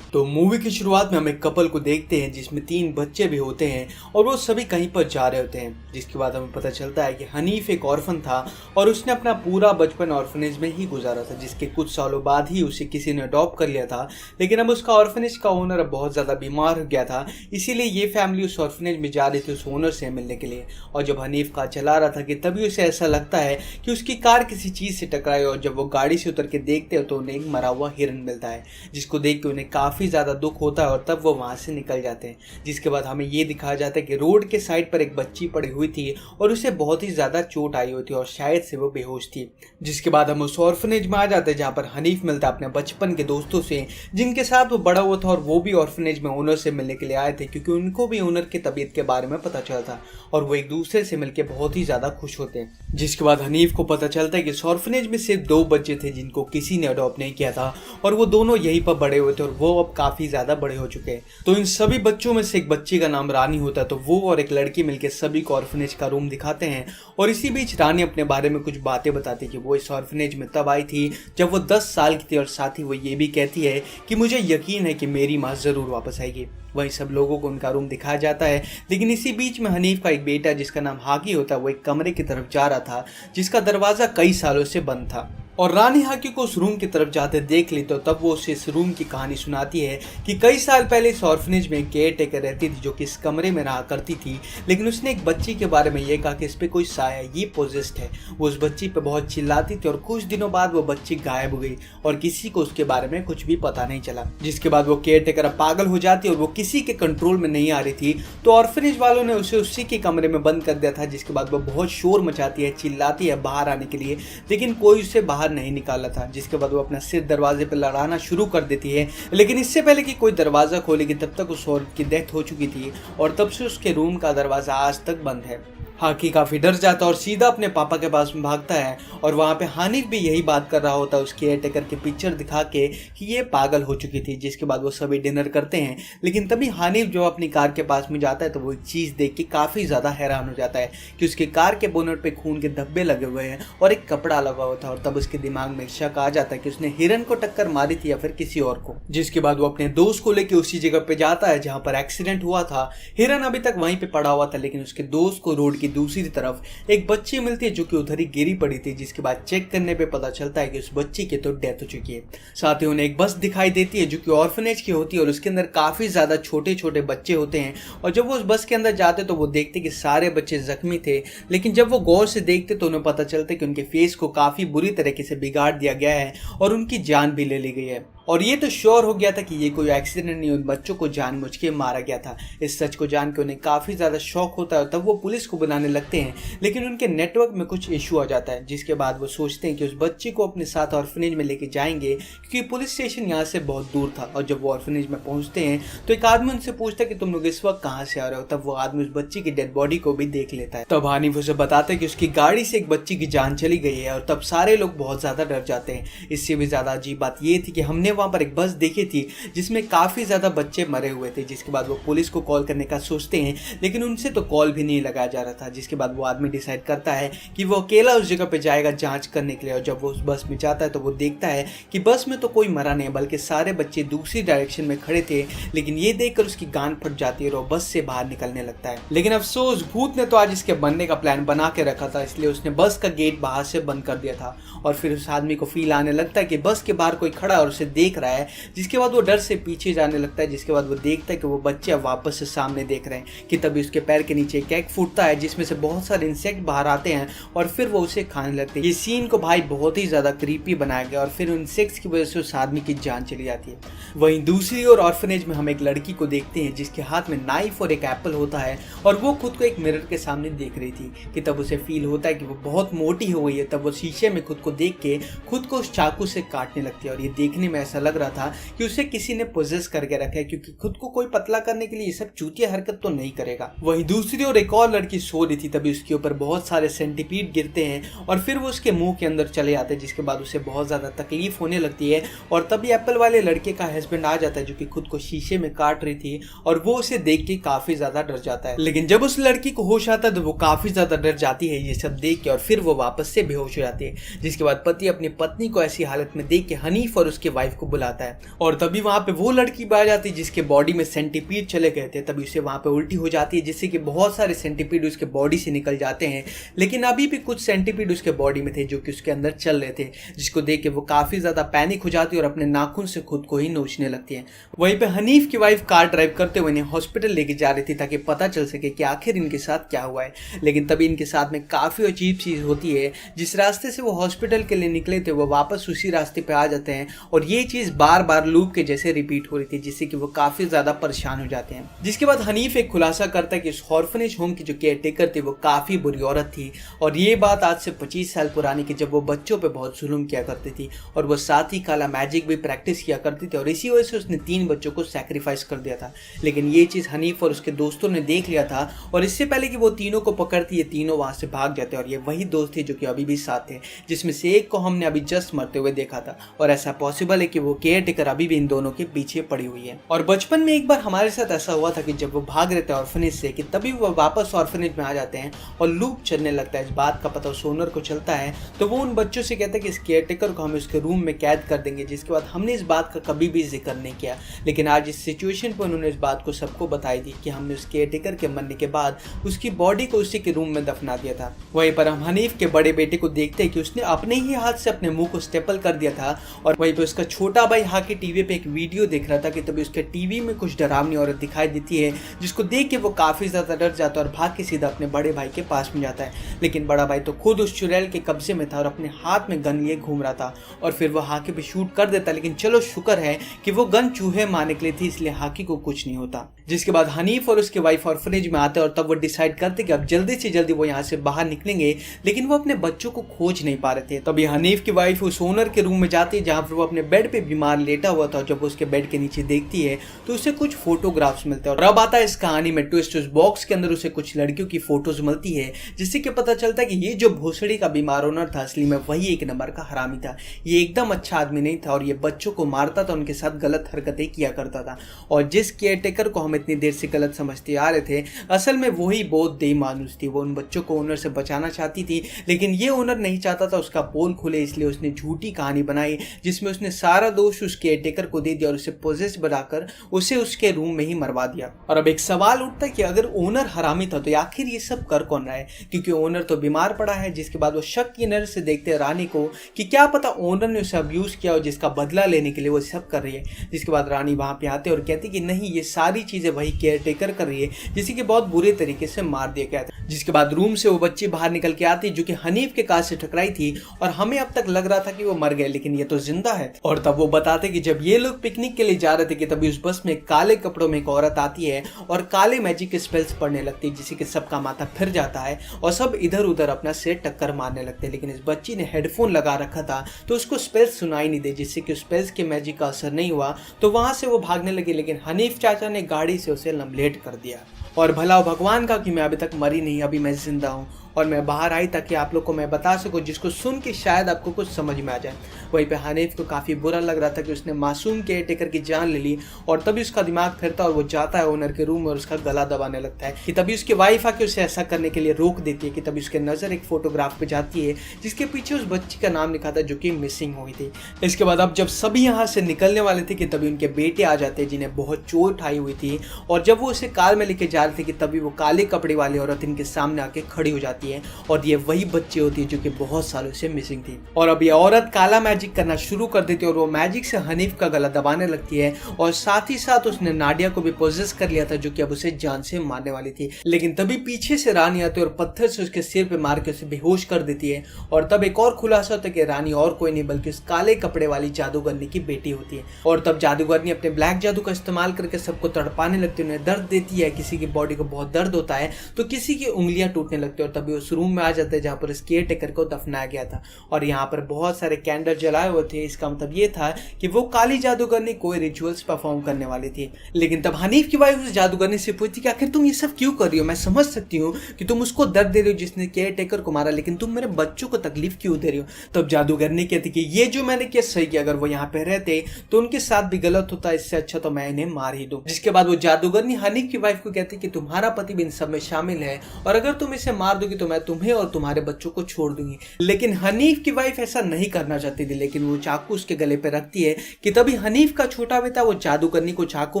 तो मूवी की शुरुआत में हम एक कपल को देखते हैं जिसमें 3 बच्चे भी होते हैं और वो सभी कहीं पर जा रहे होते हैं। जिसके बाद हमें पता चलता है कि हनीफ एक ऑर्फन था और उसने अपना पूरा बचपन ऑर्फनेज में ही गुजारा था, जिसके कुछ सालों बाद ही उसे किसी ने अडॉप्ट कर लिया था। लेकिन अब उसका ऑर्फनेज का ओनर अब बहुत ज़्यादा बीमार हो गया था, इसीलिए ये फैमिली उस ऑर्फनेज में जा रही थी उस ओनर से मिलने के लिए। और जब हनीफ कार चला रहा था कि तभी उसे ऐसा लगता है कि उसकी कार किसी चीज़ से टकराई और जब वो गाड़ी से उतर के देखते हो तो उन्हें एक मरा हुआ हिरन मिलता है, जिसको देख के उन्हें काफ़ी ज़्यादा दुख होता है और तब वो वहां से निकल जाते हैं। जिसके बाद हमें ये दिखाया जाता है कि रोड के साइड पर एक बच्ची पड़ी हुई थी और उसे बहुत ही ज्यादा चोट आई हुई थी और शायद से वो बेहोश थी। जिसके बाद हम उस ऑर्फनेज में आ जाते हैं जहाँ पर हनीफ मिलता है अपने बचपन के दोस्तों से जिनके साथ वो बड़ा हुआ था और वो भी ऑर्फनेज में ओनर से मिलने के लिए आए थे क्योंकि उनको भी ओनर की तबीयत के बारे में पता चला था और वो एक दूसरे से मिलकर बहुत ही ज्यादा खुश होते हैं। जिसके बाद हनीफ को पता चलता है कि इस ऑर्फनेज में सिर्फ 2 बच्चे थे जिनको किसी ने अडॉप्ट नहीं किया था और वो दोनों यहीं पर बड़े हुए थे और वो अब काफी ज्यादा बड़े हो चुके हैं। तो इन सभी बच्चों में से एक बच्ची का नाम रानी होता है। तो वो और एक लड़की मिलकर सभी को ऑर्फनेज का रूम दिखाते हैं और इसी बीच रानी अपने बारे में कुछ बातें बताती है कि वो इस ऑर्फनेज में तब आई थी जब वो 10 साल की थी, और साथ ही वो ये भी कहती है कि मुझे यकीन है कि मेरी माँ जरूर वापस आएगी। वहीं सब लोगों को उनका रूम दिखाया जाता है, लेकिन इसी बीच में हनीफ का एक बेटा जिसका नाम हाकी होता है वो एक कमरे की तरफ जा रहा था जिसका दरवाजा कई सालों से बंद था, और रानी हाकी को उस रूम की तरफ जाते देख ली। तो तब वो उसे इस रूम की कहानी सुनाती है कि कई साल पहले इस ऑर्फनेज में केयर टेकर रहती थी जो कि इस कमरे में रहा करती थी, लेकिन उसने एक बच्ची के बारे में ये कहा कि इस पे कोई साया, ये पोजेस्ड है। वो उस बच्ची पे बहुत चिल्लाती थी और कुछ दिनों बाद वो बच्ची गायब हो गई और किसी को उसके बारे में कुछ भी पता नहीं चला, जिसके बाद वो केयर टेकर पागल हो जाती और वो किसी के कंट्रोल में नहीं आ रही थी। तो ऑर्फनेज वालों ने उसे उसी के कमरे में बंद कर दिया था, जिसके बाद वो बहुत शोर मचाती है, चिल्लाती है बाहर आने के लिए, लेकिन कोई उसे बाहर नहीं निकाला था। जिसके बाद वो अपना सिर दरवाजे पर लड़ाना शुरू कर देती है, लेकिन इससे पहले कि कोई दरवाजा खोलेगी तब तक उस औरत की डेथ हो चुकी थी और तब से उसके रूम का दरवाजा आज तक बंद है। हाकी काफी डर जाता है और सीधा अपने पापा के पास में भागता है, और वहां पे हानिफ भी यही बात कर रहा होता है उस केयर टेकर की पिक्चर दिखा के कि ये पागल हो चुकी थी। जिसके बाद वो सभी डिनर करते हैं, लेकिन तभी हानिफ जो अपनी कार के पास में जाता है तो वो एक चीज देख के काफी ज्यादा हैरान हो जाता है कि उसकी कार के बोनट पे खून के धब्बे लगे हुए हैं और एक कपड़ा लगा हुआ था, और तब उसके दिमाग में शक आ जाता है कि उसने हिरन को टक्कर मारी थी या फिर किसी और को। जिसके बाद वो अपने दोस्त को लेकर उसी जगह पे जाता है जहां पर एक्सीडेंट हुआ था। हिरन अभी तक वहीं पे पड़ा हुआ था, लेकिन उसके दोस्त को रोड की दूसरी तरफ एक बच्ची मिलती है जो कि उधर ही गिरी पड़ी थी। जिसके बाद चेक करने पे पता चलता है कि उस बच्ची की तो डेथ हो चुकी है। साथ ही उन्हें एक बस दिखाई देती है जो कि ऑर्फनेज की होती है और उसके अंदर काफी ज्यादा छोटे छोटे बच्चे होते हैं, और जब वो उस बस के अंदर जाते तो वो देखते कि सारे बच्चे जख्मी थे, लेकिन जब वो गौर से देखते तो उन्हें पता चलता है कि उनके फेस को काफी बुरी तरीके से बिगाड़ दिया गया है और उनकी जान भी ले ली गई है। और ये तो श्योर हो गया था कि ये कोई एक्सीडेंट नहीं, उन बच्चों को जानबूझ के मारा गया था। इस सच को जान के उन्हें काफी ज्यादा शौक होता है, तब वो पुलिस को बुलाने लगते हैं, लेकिन उनके नेटवर्क में कुछ इशू आ जाता है। जिसके बाद वो सोचते हैं कि उस बच्ची को अपने साथ ऑर्फनेज में लेके जाएंगे, क्योंकि पुलिस स्टेशन यहाँ से बहुत दूर था। और जब वो ऑर्फनेज में पहुंचते हैं तो एक आदमी उनसे पूछता है कि तुम लोग इस वक्त कहाँ से आ रहे हो। तब वो आदमी उस बच्ची की डेड बॉडी को भी देख लेता है। तब हानिफ उसे बताता है कि उसकी गाड़ी से एक बच्ची की जान चली गई है, और तब सारे लोग बहुत ज्यादा डर जाते हैं। इससे भी ज्यादा अजीब बात ये थी कि हमने वहां पर एक बस देखी थी जिसमें काफी ज्यादा बच्चे मरे हुए थे। जिसके बाद वो पुलिस को कॉल करने का सोचते हैं, लेकिन उनसे तो कॉल भी नहीं लगाया जा रहा था। जिसके बाद वो आदमी डिसाइड करता है कि वो अकेला उस जगह पे जाएगा जांच करने के लिए, और जब वो उस बस में जाता है तो वो देखता है कि बस में तो कोई मरा नहीं, बल्कि सारे बच्चे दूसरी डायरेक्शन में खड़े थे। लेकिन ये देखकर उसकी गांड फट जाती है और वो बस से बाहर निकलने लगता है। लेकिन अफसोस भूत ने तो आज इसके बनने का प्लान बना के रखा था, इसलिए उसने बस का गेट बाहर से बंद कर दिया था। और फिर उस आदमी को फील आने लगता है कि बस के बाहर कोई खड़ा और उसे देख रहा है। जिसके बाद वो डर से पीछे जाने लगता है। जिसके बाद वो देखता है कि वो बच्चे अब वापस से सामने देख रहे हैं कि तभी उसके पैर के नीचे एक एग फूटता है जिसमें से बहुत सारे इंसेक्ट बाहर आते हैं और फिर वो उसे खाने लगते हैं। ये सीन को भाई बहुत ही ज्यादा क्रीपी बनाया गया और फिर इंसेक्ट्स की वजह से उस आदमी की जान चली जाती है। वहीं दूसरी ओर ऑर्फनेज में हम एक लड़की को देखते हैं जिसके हाथ में नाइफ और एक एप्पल होता है और वो खुद को एक मिरर के सामने देख रही थी कि तब उसे फील होता है कि वो बहुत मोटी हो गई है। तब वो शीशे में खुद को देख के खुद को उस चाकू से काटने लगती है और ये देखने में ऐसा लग रहा था कि उसे किसी ने पोजेस करके रखा है, क्योंकि खुद को कोई पतला करने के लिए ये सब चूतिया हरकत तो नहीं करेगा। वहीं दूसरी ओर एक और लड़की सो रही थी, तभी उसके ऊपर बहुत सारे सेंटीपीड गिरते हैं और फिर वो उसके मुंह के अंदर चले आते हैं, जिसके बाद उसे बहुत ज्यादा तकलीफ होने लगती है। और तभी एप्पल वाले लड़के का हस्बैंड आ जाता है जो कि खुद को शीशे में काट रही थी और वो उसे देख के काफी ज्यादा डर जाता है। लेकिन जब उस लड़की को होश आता है तो वो काफी ज्यादा डर जाती है ये सब देख के और फिर वो वापस से बेहोश हो जाती है। जिसके बाद पति अपनी पत्नी को ऐसी हालत में देख के हनीफ और उसके वाइफ को बुलाता है और तभी वहां पे वो लड़की आ जाती है जिसके बॉडी में सेंटीपीड चले गए थे। तभी उसे वहां पे उल्टी हो जाती है जिससे कि बहुत सारे सेंटीपीड उसके बॉडी से निकल जाते हैं, लेकिन अभी भी कुछ सेंटीपीड उसके बॉडी में थे जो कि उसके अंदर चल रहे थे, जिसको देख के वो काफी ज्यादा पैनिक हो जाती है और अपने नाखून से खुद को ही नोचने लगती है। वहीं पे हनीफ की वाइफ कार ड्राइव करते हुए इन्हें हॉस्पिटल लेके जा रही थी ताकि पता चल सके कि आखिर इनके साथ क्या हुआ है। लेकिन तभी इनके साथ में काफी अजीब चीज होती है, जिस रास्ते से वो हॉस्पिटल के लिए निकले थे वो वापस उसी रास्ते पे आ जाते हैं और ये चीज बार बार लूप के जैसे रिपीट हो रही थी, जिससे कि वो काफी ज्यादा परेशान हो जाते हैं। जिसके बाद हनीफ एक खुलासा करता है कि इस ऑर्फनेज होम की जो केयर टेकर थी वो काफी बुरी औरत थी और ये बात आज से 25 साल पुरानी की, जब वो बच्चों पे बहुत जुल्म किया करती थी और वो साथ ही काला मैजिक भी प्रैक्टिस किया करती थी और इसी वजह से उसने 3 बच्चों को सैक्रिफाइस कर दिया था। लेकिन ये चीज हनीफ और उसके दोस्तों ने देख लिया था और इससे पहले कि वो तीनों को पकड़ती, ये तीनों वहां से भाग जाते और ये वही दोस्त थे जो कि अभी भी साथ थे, जिसमें से एक को हमने अभी जस्ट मरते हुए देखा था। और ऐसा पॉसिबल है जबकि वो केयर टेकर अभी भी इन दोनों के पीछे पड़ी हुई है। और बचपन में एक बार हमारे साथ ऐसा हुआ था कि जब वो भाग रहे थे ऑर्फनेज से कि तभी वो वापस ऑर्फनेज में आ जाते हैं और लूप चलने लगता है। इस बात का पता उस ओनर को चलता है तो वो उन बच्चों से कहता है कि इस केयर टेकर को हम उसके रूम में कैद कर देंगे, जिसके बाद हमने इस बात का कभी भी जिक्र नहीं किया। लेकिन आज इस सिचुएशन पर उन्होंने इस बात को सबको बताई थी कि हमने उस केयर टेकर के मरने के बाद उसकी बॉडी को उसी के रूम में दफना दिया था। वहीं पर हम हनीफ के बड़े बेटे को देखते हैं कि उसने अपने ही हाथ से अपने मुंह को स्टेपल कर दिया था। और वहीं पे उसका छोटा भाई हाकी टीवी पे एक वीडियो देख रहा था कि तभी उसके टीवी में कुछ डरावनी औरत दिखाई देती है, जिसको देख के वो काफी ज्यादा डर जाता है और भाग के सीधा अपने बड़े भाई के पास में जाता है। लेकिन बड़ा भाई तो खुद उस चुड़ैल के कब्जे में था और अपने हाथ में गन लिए घूम रहा था और फिर वो हाकी पे शूट कर देता। लेकिन चलो शुक्र है कि वो गन चूहे मारने के लिए थी, इसलिए हाकी को कुछ नहीं होता। जिसके बाद हनीफ और उसके वाइफ ऑर्फनेज में आते हैं और तब वो डिसाइड करते कि अब जल्दी से जल्दी वो यहाँ से बाहर निकलेंगे, लेकिन वो अपने बच्चों को खोज नहीं पा रहे थे। तभी हनीफ की वाइफ उस ओनर के रूम में जाती है जहाँ पर वो अपने बेड पे बीमार लेटा हुआ था। जब वो उसके बेड के नीचे देखती है तो उसे कुछ फोटोग्राफ्स मिलते हैं और अब आता है इस कहानी में ट्विस्ट। उस बॉक्स के अंदर उसे कुछ लड़कियों की फोटोज मिलती है, जिससे कि पता चलता है कि ये जो भोसड़ी का बीमार ओनर था असली में वही एक नंबर का हरामी था। ये एकदम अच्छा आदमी नहीं था और ये बच्चों को मारता था, उनके साथ गलत हरकतें किया करता था। और जिस केयर टेकर को हम इतनी देर से गलत समझते आ रहे थे, असल में वही बहुत बेईमानुस थी। वो उन बच्चों को ओनर से बचाना चाहती थी, लेकिन ये ओनर नहीं चाहता था उसका पोल खुले, इसलिए उसने झूठी कहानी बनाई जिसमें उसने सारा दोष उस केयर टेकर को दे दिया और उसे पोजेस बनाकर उसे उसके रूम में ही मरवा दिया। और अब एक सवाल उठता है कि अगर ओनर हरामी था तो आखिर ये सब कर कौन रहा है, क्योंकि ओनर तो बीमार पड़ा है। जिसके बाद वो शक की नजर से देखते हैं रानी को कि क्या पता ओनर ने उसे अब्यूज किया और जिसका बदला लेने के लिए वो सब कर रही है। जिसके बाद रानी वहां पे आते और कहती कि नहीं, ये सारी चीजें वही केयर टेकर कर रही है, जिसे कि बहुत बुरे तरीके से मार दिया गया था। जिसके बाद रूम से वो बच्ची बाहर निकल के आती जो कि हनीफ के कार से टकराई थी और हमें अब तक लग रहा था कि वो मर गए, लेकिन ये तो जिंदा है। और तब वो बताते कि जब ये लोग पिकनिक के लिए जा रहे थे कि तभी उस बस में काले कपड़ों में एक औरत आती है और काले मैजिक के स्पेल्स पढ़ने लगती है, जिससे कि सबका माथा फिर जाता है और सब इधर उधर अपना सिर टक्कर मारने लगते हैं। लेकिन इस बच्ची ने हेडफोन लगा रखा था तो उसको स्पेल्स सुनाई नहीं दे, जिससे कि स्पेल्स के मैजिक का असर नहीं हुआ। तो वहां से वो भागने लगी, लेकिन हनीफ चाचा ने गाड़ी से उसे लम्बलेट कर दिया। और भला भगवान का कि मैं अभी तक मरी नहीं, अभी मैं जिंदा हूँ और मैं बाहर आई ताकि आप लोग को मैं बता सकूं, जिसको सुन के शायद आपको कुछ समझ में आ जाए। वहीं पे हनीफ को काफ़ी बुरा लग रहा था कि उसने मासूम केयर टेकर की जान ले ली और तभी उसका दिमाग फिरता और वो जाता है ओनर के रूम में और उसका गला दबाने लगता है कि तभी उसकी वाइफ आके उसे ऐसा करने के लिए रोक देती है कि तभी उसकी नज़र एक फोटोग्राफ पे जाती है जिसके पीछे उस बच्ची का नाम लिखा था जो कि मिसिंग हुई थी। इसके बाद अब जब सभी यहाँ से निकलने वाले थे कि तभी उनके बेटे आ जाते हैं जिन्हें बहुत चोट आई हुई थी और जब वो उसे कार में लेके जा रहे थे कि तभी वो काले कपड़े वाली औरत इनके सामने आके खड़ी हो जाती है और ये वही बच्ची होती है जो कि बहुत सालों से मिसिंग थी। और अब ये औरत काला मैजिक करना शुरू कर देती है और वो मैजिक से हनीफ का गला दबाने लगती है और साथ ही साथ उसने नाडिया को भी पोजेस कर लिया था जो कि अब उसे जान से मारने वाली थी। लेकिन तभी पीछे से रानी आती है और पत्थर से उसके सिर पे मार के उसे बेहोश कर देती है और तब एक और खुलासा होता है कि रानी और कोई नहीं बल्कि उस काले कपड़े वाली जादूगरनी की बेटी होती है। और तब जादूगरनी अपने ब्लैक जादू का इस्तेमाल करके सबको तड़पाने लगती है, उन्हें दर्द देती है। किसी की बॉडी को बहुत दर्द होता है तो किसी की उंगलियां टूटने लगती है और तभी उस रूम में आ जाते हैं जहाँ पर केयर टेकर को दफनाया गया था और यहाँ पर बहुत सारे कैंडल जलाए हुए थे। इसका मतलब ये था कि वो काली जादूगरनी कोई रिचुअल्स परफॉर्म करने वाली थी। लेकिन तब हनीफ की वाइफ उस जादूगरनी से पूछती कि आखिर तुम ये सब क्यों कर रही हो, मैं समझ सकती हूँ कि तुम उसको दर्द दे रही हो जिसने केयर टेकर को मारा, लेकिन तुम मेरे बच्चों को तकलीफ क्यों दे रही हो। तब जादूगरनी कहती कि ये जो मैंने किया सही किया, अगर वो यहाँ पे रहते तो उनके साथ भी गलत होता, इससे अच्छा तो मैं इन्हें मार ही दूं। जिसके बाद वो जादूगरनी हनीफ की वाइफ को कहती कि तुम्हारा पति भी इन सब में शामिल है और अगर तुम इसे मार दोगी तो मैं तुम्हें और तुम्हारे बच्चों को छोड़ दूंगी। लेकिन हनीफ की वाइफ ऐसा नहीं करना चाहती थी, लेकिन वो चाकू उसके गले पे रखती है कि तभी हनीफ का छोटा बेटा वो जादूगरनी को चाकू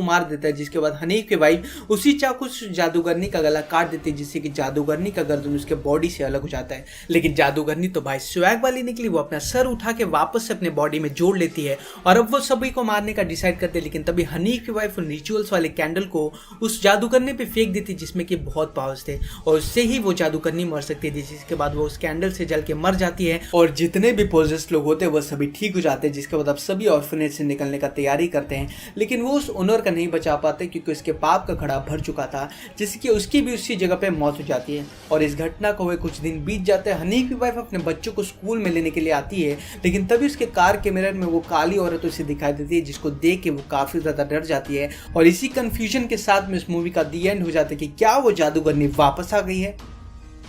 मार देता है। जिसके बाद हनीफ की वाइफ उसी चाकू से जादूगरनी का गला काट देती है, जिससे कि जादूगरनी का गर्दन उसके बॉडी से अलग हो जाता है। लेकिन जादूगरनी तो भाई स्वैग वाली निकली, वो अपना सर उठा के वापस से अपने बॉडी में जोड़ लेती है और अब वो सभी को मारने का डिसाइड करते हैं। लेकिन तभी हनीफ की वाइफ उन रिचुअल्स वाले कैंडल को उस जादूगरनी पे फेंक देती जिसमें कि बहुत पावर्स थे और उससे ही वो जादूगरनी मर सकती थी। जिसके बाद वो उस कैंडल से जल के मर जाती है और जितने भी पोजेस्ड लोग होते हैं वो सभी ठीक हो जाते हैं। जिसके बाद अब सभी ऑर्फनेज से निकलने का तैयारी करते हैं, लेकिन वो उस ओनर का नहीं बचा पाते क्योंकि उसके पाप का घड़ा भर चुका था, जिसकी उसकी भी उसी जगह पे मौत हो जाती है। और इस घटना को हुए कुछ दिन बीत जाते हैं। हनीफ की वाइफ अपने बच्चों को स्कूल में लेने के लिए आती है, लेकिन तभी उसके कार के मिरर में वो काली औरत उसे दिखाई देती है, जिसको देख के वो काफी ज्यादा डर जाती है। और इसी कंफ्यूजन के साथ में इस मूवी का दी एंड हो जाता है कि क्या वो जादूगरनी वापस आ गई है।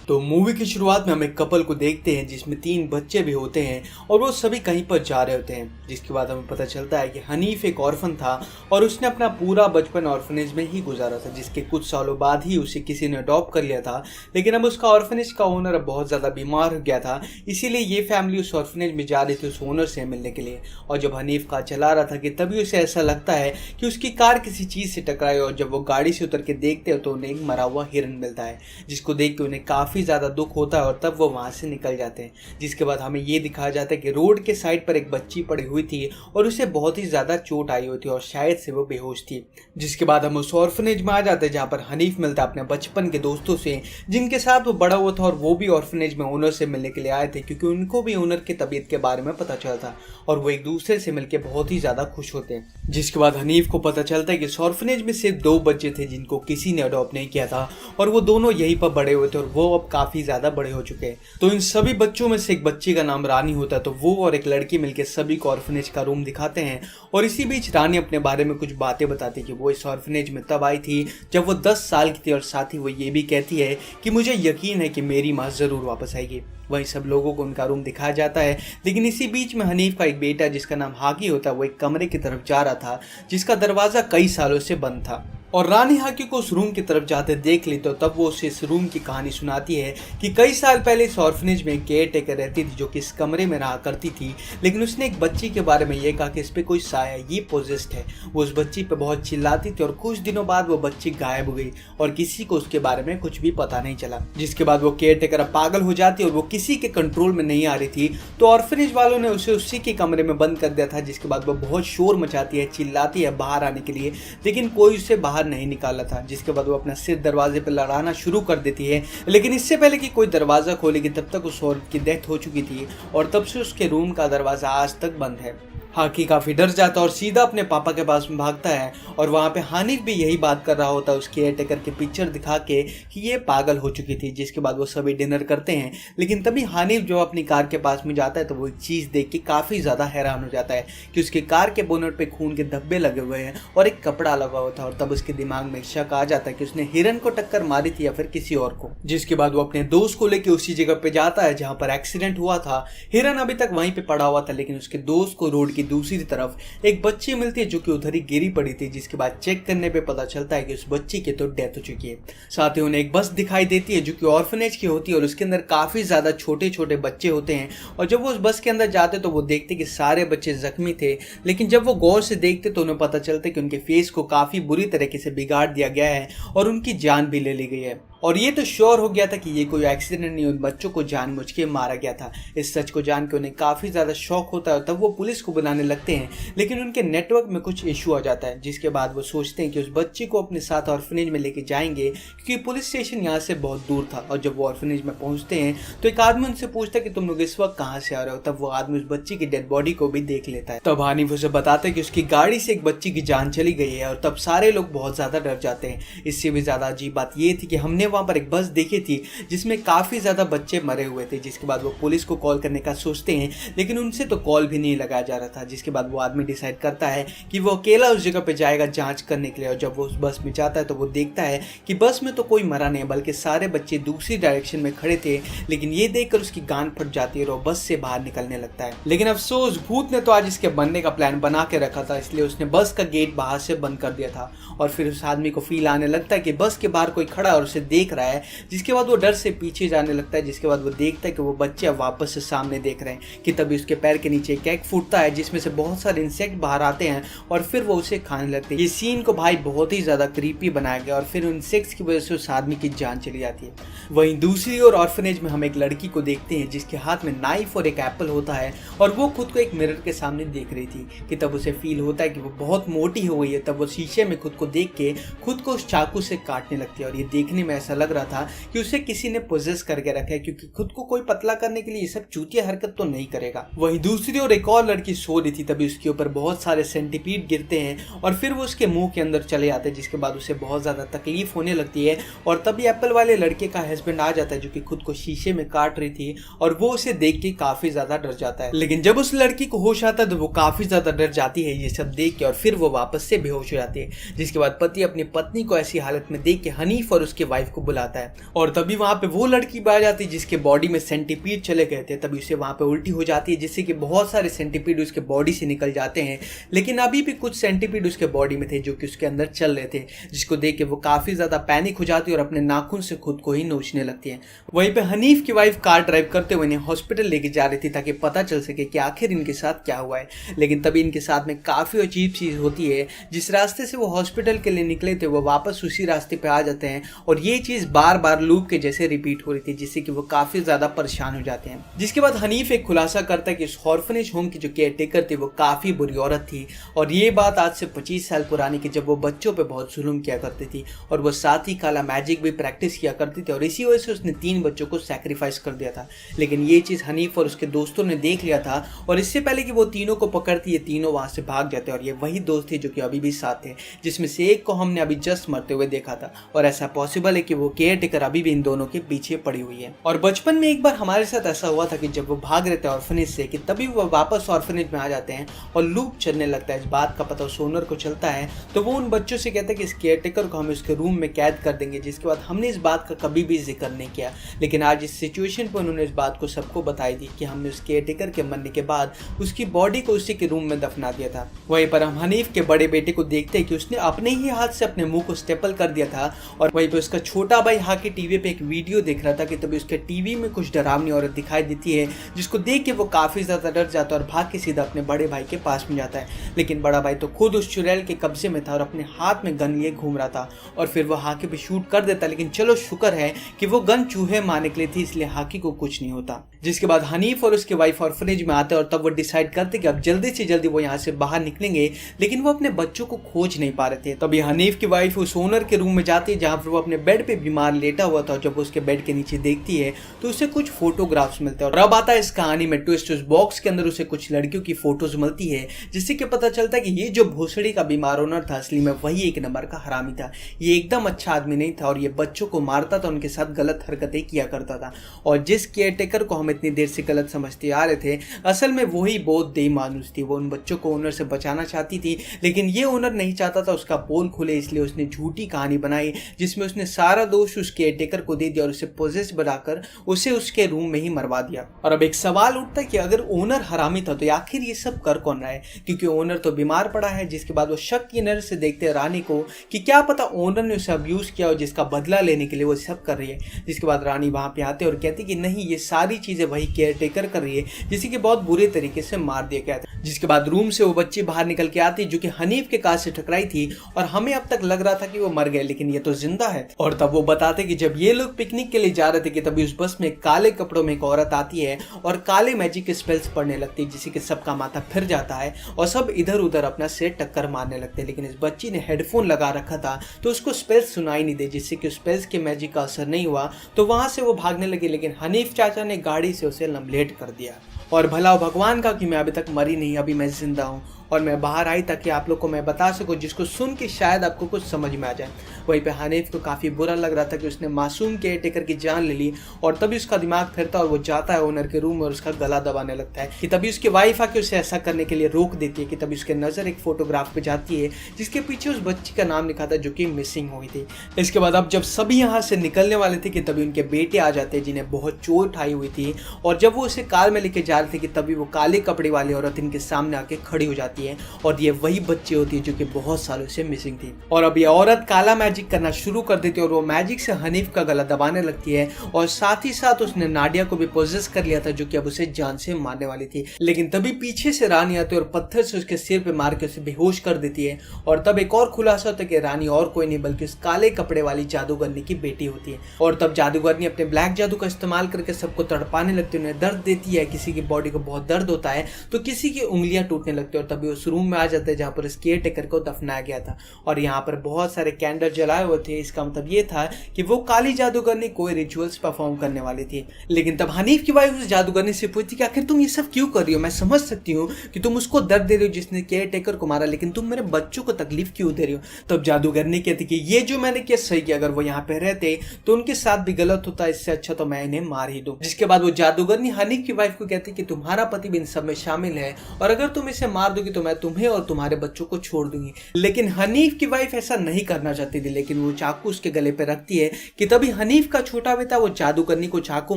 तो मूवी की शुरुआत में हम एक कपल को देखते हैं जिसमें 3 बच्चे भी होते हैं और वो सभी कहीं पर जा रहे होते हैं, जिसके बाद हमें पता चलता है कि हनीफ एक ऑर्फन था और उसने अपना पूरा बचपन ऑर्फनेज में ही गुजारा था, जिसके कुछ सालों बाद ही उसे किसी ने अडॉप्ट कर लिया था। लेकिन अब उसका ऑर्फनेज का ओनर अब बहुत ज़्यादा बीमार हो गया था, इसीलिए ये फैमिली उस ऑर्फनेज में जा रही थी उस ओनर से मिलने के लिए। और जब हनीफ कार चला रहा था कि तभी उसे ऐसा लगता है कि उसकी कार किसी चीज़ से टकराई, और जब वो गाड़ी से उतर के देखते हो तो उन्हें एक मरा हुआ हिरन मिलता है, जिसको देख के उन्हें काफ़ी ज़्यादा दुख होता है और तब वो वहाँ से निकल जाते हैं। जिसके बाद हमें ये दिखाया जाता है कि रोड के साइड पर एक बच्ची पड़ी हुई थी और उसे बहुत ही ज़्यादा चोट आई हुई थी और शायद से वो बेहोश थी। जिसके बाद हम उस ऑर्फनेज में आ जाते हैं जहाँ पर हनीफ मिलता है अपने बचपन के दोस्तों से, जिनके साथ वो बड़ा हुआ था और वो भी ऑर्फनेज में ओनर से मिलने के लिए आए थे, क्योंकि उनको भी ओनर की तबीयत के बारे में पता चलता और वो एक दूसरे से मिलकर बहुत ही ज़्यादा खुश होते हैं। जिसके बाद हनीफ को पता चलता है कि इस ऑर्फनेज में सिर्फ 2 बच्चे थे जिनको किसी ने अडॉप्ट नहीं किया था और वो दोनों यहीं पर बड़े हुए थे और वो अब काफ़ी ज़्यादा बड़े हो चुके हैं। तो इन सभी बच्चों में से एक बच्ची का नाम रानी होता है, तो वो और एक लड़की मिलकर सभी को ऑर्फनेज का रूम दिखाते हैं। और इसी बीच रानी अपने बारे में कुछ बातें बताती है कि वो इस ऑर्फनेज में तब आई थी जब वो 10 साल की थी, और साथ ही वो ये भी कहती है कि मुझे यकीन है कि मेरी माँ ज़रूर वापस आएगी। वहीं सब लोगों को उनका रूम दिखाया जाता है। लेकिन इसी बीच में हनीफ का एक बेटा जिसका नाम हाकी होता है, वो एक कमरे की तरफ जा रहा था जिसका दरवाज़ा कई सालों से बंद था, और रानी हाकी को उस रूम की तरफ जाते देख ली। तो तब वो उसे इस रूम की कहानी सुनाती है कि कई साल पहले इस ऑर्फनेज में एक केयर टेकर रहती थी जो कि इस कमरे में रहा करती थी, लेकिन उसने एक बच्ची के बारे में ये कहा कि इस पे कोई साया, ये पोजेस्ड है। वो उस बच्ची पे बहुत चिल्लाती थी और कुछ दिनों बाद वो बच्ची गायब हो गई और किसी को उसके बारे में कुछ भी पता नहीं चला। जिसके बाद वो केयर टेकर अब पागल हो जाती और वो किसी के कंट्रोल में नहीं आ रही थी, तो ऑर्फनेज वालों ने उसे उसी के कमरे में बंद कर दिया था। जिसके बाद वो बहुत शोर मचाती है, चिल्लाती है बाहर आने के लिए, लेकिन कोई उसे बाहर नहीं निकाला था। जिसके बाद वो अपना सिर दरवाजे पर लड़ाना शुरू कर देती है, लेकिन इससे पहले कि कोई दरवाजा खोलेगी तब तक उस औरत की डेथ हो चुकी थी और तब से उसके रूम का दरवाजा आज तक बंद है। हाकी काफ़ी डर जाता और सीधा अपने पापा के पास में भागता है, और वहाँ पे हानिफ भी यही बात कर रहा होता है उस केयर टेकर की पिक्चर दिखा के कि ये पागल हो चुकी थी। जिसके बाद वो सभी डिनर करते हैं, लेकिन तभी हानिफ जो अपनी कार के पास में जाता है तो वो एक चीज़ देख के काफ़ी ज़्यादा हैरान हो जाता है कि उसकी कार के बोनट पे खून के धब्बे लगे हुए हैं और एक कपड़ा लगा हुआ था, और तब उसके दिमाग में शक आ जाता है कि उसने हिरन को टक्कर मारी थी या फिर किसी और को। जिसके बाद वो अपने दोस्त को लेकर उसी जगह पे जाता है जहाँ पर एक्सीडेंट हुआ था। हिरन अभी तक वहीं पे पड़ा हुआ था, लेकिन उसके दोस्त को रोड की दूसरी तरफ एक बच्ची मिलती है जो कि उधर ही गिरी पड़ी थी। जिसके बाद चेक करने पे पता चलता है कि उस बच्ची की तो डेथ हो चुकी है। साथ ही उन्हें एक बस दिखाई देती है जो कि ऑर्फनेज की होती है और उसके अंदर काफी ज्यादा छोटे छोटे बच्चे होते हैं। और जब वो उस बस के अंदर जाते तो वो देखते कि सारे बच्चे जख्मी थे, लेकिन जब वो गौर से देखते तो उन्हें पता चलता है कि उनके फेस को काफी बुरी तरीके से बिगाड़ दिया गया है और उनकी जान भी ले ली गई है। और ये तो श्योर हो गया था कि ये कोई एक्सीडेंट नहीं, उन बच्चों को जानबूझ के मारा गया था। इस सच को जान के उन्हें काफ़ी ज़्यादा शौक होता है, तब वो पुलिस को बुलाने लगते हैं, लेकिन उनके नेटवर्क में कुछ इशू आ जाता है। जिसके बाद वो सोचते हैं कि उस बच्ची को अपने साथ ऑर्फनेज में लेके जाएंगे, क्योंकि पुलिस स्टेशन यहाँ से बहुत दूर था। और जब वो ऑर्फनेज में पहुँचते हैं तो एक आदमी उनसे पूछता है कि तुम लोग इस वक्त कहाँ से आ रहे हो। तब वो आदमी उस बच्ची की डेड बॉडी को भी देख लेता है। तब हानिफ उसे बताते हैं कि उसकी गाड़ी से एक बच्ची की जान चली गई है, और तब सारे लोग बहुत ज़्यादा डर जाते हैं। इससे भी ज़्यादा अजीब बात ये थी कि हमने वहाँ पर एक बस देखी थी जिसमें काफी ज्यादा बच्चे मरे हुए थे। जिसके बाद वो पुलिस को कॉल करने का सोचते हैं, लेकिन उनसे तो कॉल भी नहीं लगाया जा रहा था। जिसके बाद वो आदमी डिसाइड करता है कि वो अकेला उस जगह पे जाएगा जांच करने के लिए। और जब वो उस बस में जाता है तो वो देखता है कि बस में तो कोई मरा नहीं, बल्कि सारे बच्चे दूसरी डायरेक्शन में खड़े थे। लेकिन ये देखकर उसकी गांड फट जाती है और वो बस से बाहर निकलने लगता है। लेकिन अफसोस भूत ने तो आज इसके बनने का प्लान बना के रखा था, इसलिए उसने बस का गेट बाहर से बंद कर दिया था। और फिर उस आदमी को फील आने लगता है कि बस के बाहर कोई खड़ा और उसे देख रहा है। जिसके बाद वो डर से पीछे जाने लगता है। जिसके बाद वो देखता है कि वो बच्चे अब वापस से सामने देख रहे हैं कि तभी उसके पैर के नीचे एक एग फूटता है जिसमें से बहुत सारे इंसेक्ट बाहर आते हैं और फिर वो उसे खाने लगते हैं। ये सीन को भाई बहुत ही ज्यादा क्रीपी बनाया गया और फिर इंसेक्ट्स की वजह से उस आदमी की जान चली जाती है। वहीं दूसरी ओर ऑर्फनेज में हम एक लड़की को देखते हैं जिसके हाथ में नाइफ और एक एप्पल होता है और वो खुद को एक मिरर के सामने देख रही थी कि तब उसे फील होता है कि वो बहुत मोटी हो गई है। तब वो शीशे में खुद को देख के खुद को उस चाकू से काटने लगती है और ये देखने में ऐसा लग रहा था कि उसे किसी ने पोजेस करके रखा है, क्योंकि खुद को कोई पतला करने के लिए ये सब चूतिया हरकत तो नहीं करेगा। वहीं दूसरी ओर एक और लड़की सो रही थी, तभी उसके ऊपर बहुत सारे सेंटीपीड गिरते हैं और फिर वो उसके मुंह के अंदर चले आते हैं। जिसके बाद उसे बहुत ज्यादा तकलीफ होने लगती है और तभी एप्पल वाले लड़के का हस्बैंड आ जाता है जो कि खुद को शीशे में काट रही थी और वो उसे देख के काफी ज्यादा डर जाता है। लेकिन जब उस लड़की को होश आता है तो वो काफी ज्यादा डर जाती है ये सब देख के और फिर वो वापस से बेहोश हो जाती है। जिसके बाद पति अपनी पत्नी को ऐसी हालत में देख के हनीफ और उसके वाइफ को बुलाता है और तभी वहां पे वो लड़की आ जाती है जिसके बॉडी में सेंटीपीड चले गए थे। तभी उसे वहां पे उल्टी हो जाती है जिससे कि बहुत सारे सेंटीपीड उसके बॉडी से निकल जाते हैं, लेकिन अभी भी कुछ सेंटीपीड उसके बॉडी में थे जो कि उसके अंदर चल रहे थे, जिसको देख के वो काफी ज्यादा पैनिक हो जाती है और अपने नाखून से खुद को ही नोचने लगती है। वहीं पे हनीफ की वाइफ कार ड्राइव करते हुए इन्हें हॉस्पिटल लेके जा रही थी ताकि पता चल सके कि आखिर इनके साथ क्या हुआ है, लेकिन तभी इनके साथ में काफी अजीब चीज होती है। जिस रास्ते से वो हॉस्पिटल के लिए निकले थे वो वापस उसी रास्ते पे आ जाते हैं और ये चीज बार बार लूप के जैसे रिपीट हो रही थी, जिससे कि वो काफी ज्यादा परेशान हो जाते हैं। जिसके बाद हनीफ एक खुलासा करता है कि इस ऑर्फनेज होम की जो केयर टेकर थी वो काफी बुरी औरत थी और ये बात आज से 25 साल पुरानी की, जब वो बच्चों पे बहुत जुल्म किया करती थी और वो साथ ही काला मैजिक भी प्रैक्टिस किया करती थी और इसी वजह से उसने 3 बच्चों को सैक्रिफाइस कर दिया था। लेकिन ये चीज हनीफ और उसके दोस्तों ने देख लिया था और इससे पहले कि वो तीनों को पकड़ती ये तीनों वहां से भाग जाते और ये वही दोस्त थे जो कि अभी भी साथ थे, जिसमें से एक को हमने अभी जस्ट मरते हुए देखा था और ऐसा पॉसिबल है कि वो केयर टेकर अभी भी इन दोनों के पीछे पड़ी हुई है। और बचपन में एक बार हमारे साथ ऐसा हुआ था कि जब वो भाग रहे थे ऑर्फनेज से कि तभी वो वापस ऑर्फनेज में आ जाते हैं और लूप चलने लगता है। इस बात का पता उस ओनर को चलता है तो वो उन बच्चों से कहता है कि इस केयर टेकर को हम उसके रूम में कैद कर देंगे, जिसके बाद हमने इस बात का कभी भी जिक्र नहीं किया। लेकिन आज इस सिचुएशन पर उन्होंने इस बात को सबको बताई थी कि हमने उस केयर टेकर के मरने के बाद उसकी बॉडी को उसी के रूम में दफना दिया था। वहीं पर हम हनीफ के बड़े बेटे को देखते हैं कि उसने अपने ही हाथ से अपने मुंह को स्टेपल कर दिया था और वहीं पे उसका छोटा भाई हाके टीवी पे एक वीडियो देख रहा था कि तभी उसके टीवी में कुछ डरावनी औरत दिखाई देती है, जिसको देख के वो काफी ज्यादा डर जाता है और भाग के सीधा अपने बड़े भाई के पास में जाता है। लेकिन बड़ा भाई तो खुद उस चुड़ैल के कब्जे में था और अपने हाथ में गन लिए घूम रहा था और फिर वो हाके पे शूट कर देता, लेकिन चलो शुक्र है कि वो गन चूहे मारने के लिए थी, इसलिए हाकी को कुछ नहीं होता। जिसके बाद हनीफ और उसके वाइफ ऑर्फनेज में आते हैं और तब वो डिसाइड करते कि अब जल्दी से जल्दी वो यहाँ से बाहर निकलेंगे, लेकिन वो अपने बच्चों को खोज नहीं पा रहे थे। तभी हनीफ की वाइफ उस ओनर के रूम में जाती है जहाँ पर वो अपने बेड पे बीमार लेटा हुआ था। जब वो उसके बेड के नीचे देखती है तो उसे कुछ फोटोग्राफ्स मिलते हैं और अब आता है इस कहानी में ट्विस्ट। उस बॉक्स के अंदर उसे कुछ लड़कियों की फोटोज मिलती है, जिससे कि पता चलता है कि ये जो भोसड़ी का बीमार ओनर था असली में वही एक नंबर का हरामी था। ये एकदम अच्छा आदमी नहीं था और ये बच्चों को मारता था, उनके साथ गलत हरकतें किया करता था। और जिस केयर टेकर को हम इतनी देर से गलत समझते आ रहे थे, असल में वही बहुत देई मानुस थी। वो उन बच्चों को ओनर से बचाना चाहती थी, लेकिन ये ओनर नहीं चाहता था उसका पोल खुले, इसलिए उसने झूठी कहानी बनाई जिसमें उसने सारा दोष उस केयर टेकर को दे दिया और उसे पोजेस बनाकर उसे उसके रूम में ही मरवा दिया। और अब एक सवाल उठता है कि अगर ओनर हरामी था तो आखिर ये सब कर कौन रहा है, क्योंकि ओनर तो बीमार पड़ा है। जिसके बाद वो शक की नजर से देखते हैं रानी को कि क्या पता ओनर ने उसे अब्यूज किया और जिसका बदला लेने के लिए वो सब कर रही है। जिसके बाद रानी वहां पे आते और कहती कि नहीं, ये सारी चीजें वही केयर टेकर कर रही है, जिसे कि बहुत बुरे तरीके से मार दिया गया था। जिसके बाद रूम से वो बच्ची बाहर निकल के आती जो कि हनीफ के कार से टकराई थी और हमें अब तक लग रहा था कि वो मर गए, लेकिन ये तो जिंदा है। और तब वो बताते कि जब ये लोग पिकनिक के लिए जा रहे थे कि तभी उस बस में काले कपड़ों में एक औरत आती है और काले मैजिक के स्पेल्स पढ़ने लगती है, जिससे कि सबका माथा फिर जाता है और सब इधर उधर अपना सिर टक्कर मारने लगते हैं। लेकिन इस बच्ची ने हेडफोन लगा रखा था तो उसको स्पेल्स सुनाई नहीं दे, जिससे कि स्पेल्स के मैजिक का असर नहीं हुआ तो वहां से वो भागने लगी। लेकिन हनीफ चाचा ने गाड़ी से उसे लम्बलेट कर दिया और भला भगवान का कि मैं अभी तक मरी नहीं, अभी मैं जिंदा हूँ और मैं बाहर आई ताकि आप लोग को मैं बता सकूं, जिसको सुन के शायद आपको कुछ समझ में आ जाए। वहीं पे हनीफ को काफ़ी बुरा लग रहा था कि उसने मासूम केयर टेकर की जान ले ली और तभी उसका दिमाग फिरता और वो जाता है ओनर के रूम में और उसका गला दबाने लगता है कि तभी उसकी वाइफ आके उसे ऐसा करने के लिए रोक देती है कि तभी उसके नज़र एक फोटोग्राफ पे जाती है जिसके पीछे उस बच्ची का नाम लिखा था जो कि मिसिंग हुई थी। इसके बाद अब जब सभी यहाँ से निकलने वाले थे कि तभी उनके बेटे आ जाते हैं जिन्हें बहुत चोट आई हुई थी और जब वो उसे कार में लेके जा रहे थे कि तभी वो काले कपड़े वाली औरत इनके सामने आके खड़ी हो जाती है और ये वही बच्ची होती है जो कि बहुत सालों से मिसिंग थी। और अब ये औरत काला मैजिक करना शुरू कर देती है और वो मैजिक से हनीफ का गला दबाने लगती है और साथ ही साथ उसने नाडिया को भी पोजेस कर लिया था जो कि अब उसे जान से मारने वाली थी। लेकिन तभी पीछे से रानी आती है और पत्थर से उसके सिर पे मार के उसे बेहोश कर देती है और तब एक और खुलासा होता है कि रानी और कोई नहीं बल्कि उस काले कपड़े वाली जादूगरनी की बेटी होती है। और तब जादूगरनी अपने ब्लैक जादू का इस्तेमाल करके सबको तड़पाने लगती है, उन्हें दर्द देती है। किसी की बॉडी को बहुत दर्द होता है तो किसी की उंगलियां टूटने लगती है और तभी उस रूम में आ जाते हैं जहाँ पर उस केयर टेकर को दफनाया गया था और यहाँ पर बहुत सारे कैंडल जलाए हुए थे। इसका मतलब ये था कि वो काली जादूगरनी कोई रिचुअल्स परफॉर्म करने वाली थी। लेकिन तब हनीफ की वाइफ उस जादूगरनी से पूछती कि आखिर तुम ये सब क्यों कर रही हो, मैं समझ सकती हूँ कि तुम उसको दर्द दे रही हो जिसने केयर टेकर को मारा, लेकिन तुम मेरे बच्चों को तकलीफ क्यों दे रही हो। तब जादूगरनी कहती कि ये जो मैंने किया सही किया, अगर वो यहाँ पे रहते तो उनके साथ भी गलत होता, इससे अच्छा तो मैं इन्हें मार ही दूं। जिसके बाद वो जादूगरनी हनीफ की वाइफ को कहती कि तुम्हारा पति भी इन सब में शामिल है और अगर तुम इसे मार दोगी तो मैं तुम्हें और तुम्हारे बच्चों को छोड़ दूंगी। लेकिन हनीफ की वाइफ ऐसा नहीं करना चाहती थी, लेकिन वो चाकू उसके गले पे रखती है कि तभी हनीफ का छोटा बेटा वो जादूगरनी को चाकू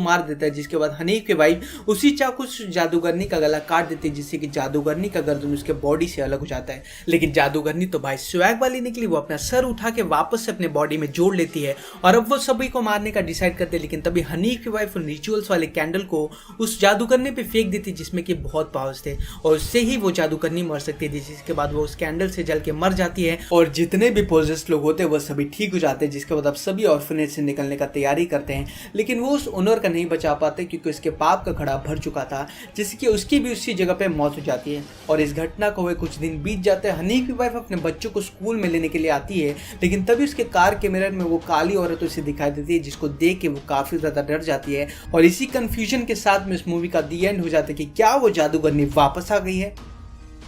मार देता है, जिसके बाद हनीफ की वाइफ उसी चाकू से जादूगरनी का गला काट देती है, जिससे कि जादूगरनी का गर्दन उसके बॉडी से अलग हो जाता है। लेकिन जादूगरनी तो भाई स्वैग वाली निकली, वो अपना सर उठा के वापस से अपने बॉडी में जोड़ लेती है और अब वो सभी को मारने का डिसाइड करते हैं। लेकिन तभी हनीफ की वाइफ रिचुअल्स वाले कैंडल को उस जादूगरनी पे फेंक देती, जिसमें कि बहुत पावर्स थे और उससे ही वो जादूगरनी मर सकती थी, जिसके बाद वो उस कैंडल से जल के मर जाती है और जितने भी पोजेस्ड लोग होते हैं वो सभी ठीक हो जाते हैं। जिसके बाद अब सभी ऑर्फनेज से निकलने का तैयारी करते हैं, लेकिन वो उस ओनर का नहीं बचा पाते क्योंकि उसके पाप का घड़ा भर चुका था, जिससे कि उसकी भी उसी जगह पे मौत हो जाती है। और इस घटना को हुए कुछ दिन बीत जाते हैं। हनीफ की वाइफ अपने बच्चों को स्कूल में लेने के लिए आती है, लेकिन तभी उसके कार के मिरर में वो काली औरत उसे दिखाई देती है, जिसको देख के वो काफी ज्यादा डर जाती है। और इसी कंफ्यूजन के साथ में इस मूवी का दी एंड हो जाता है कि क्या वो जादूगरनी वापस आ गई है।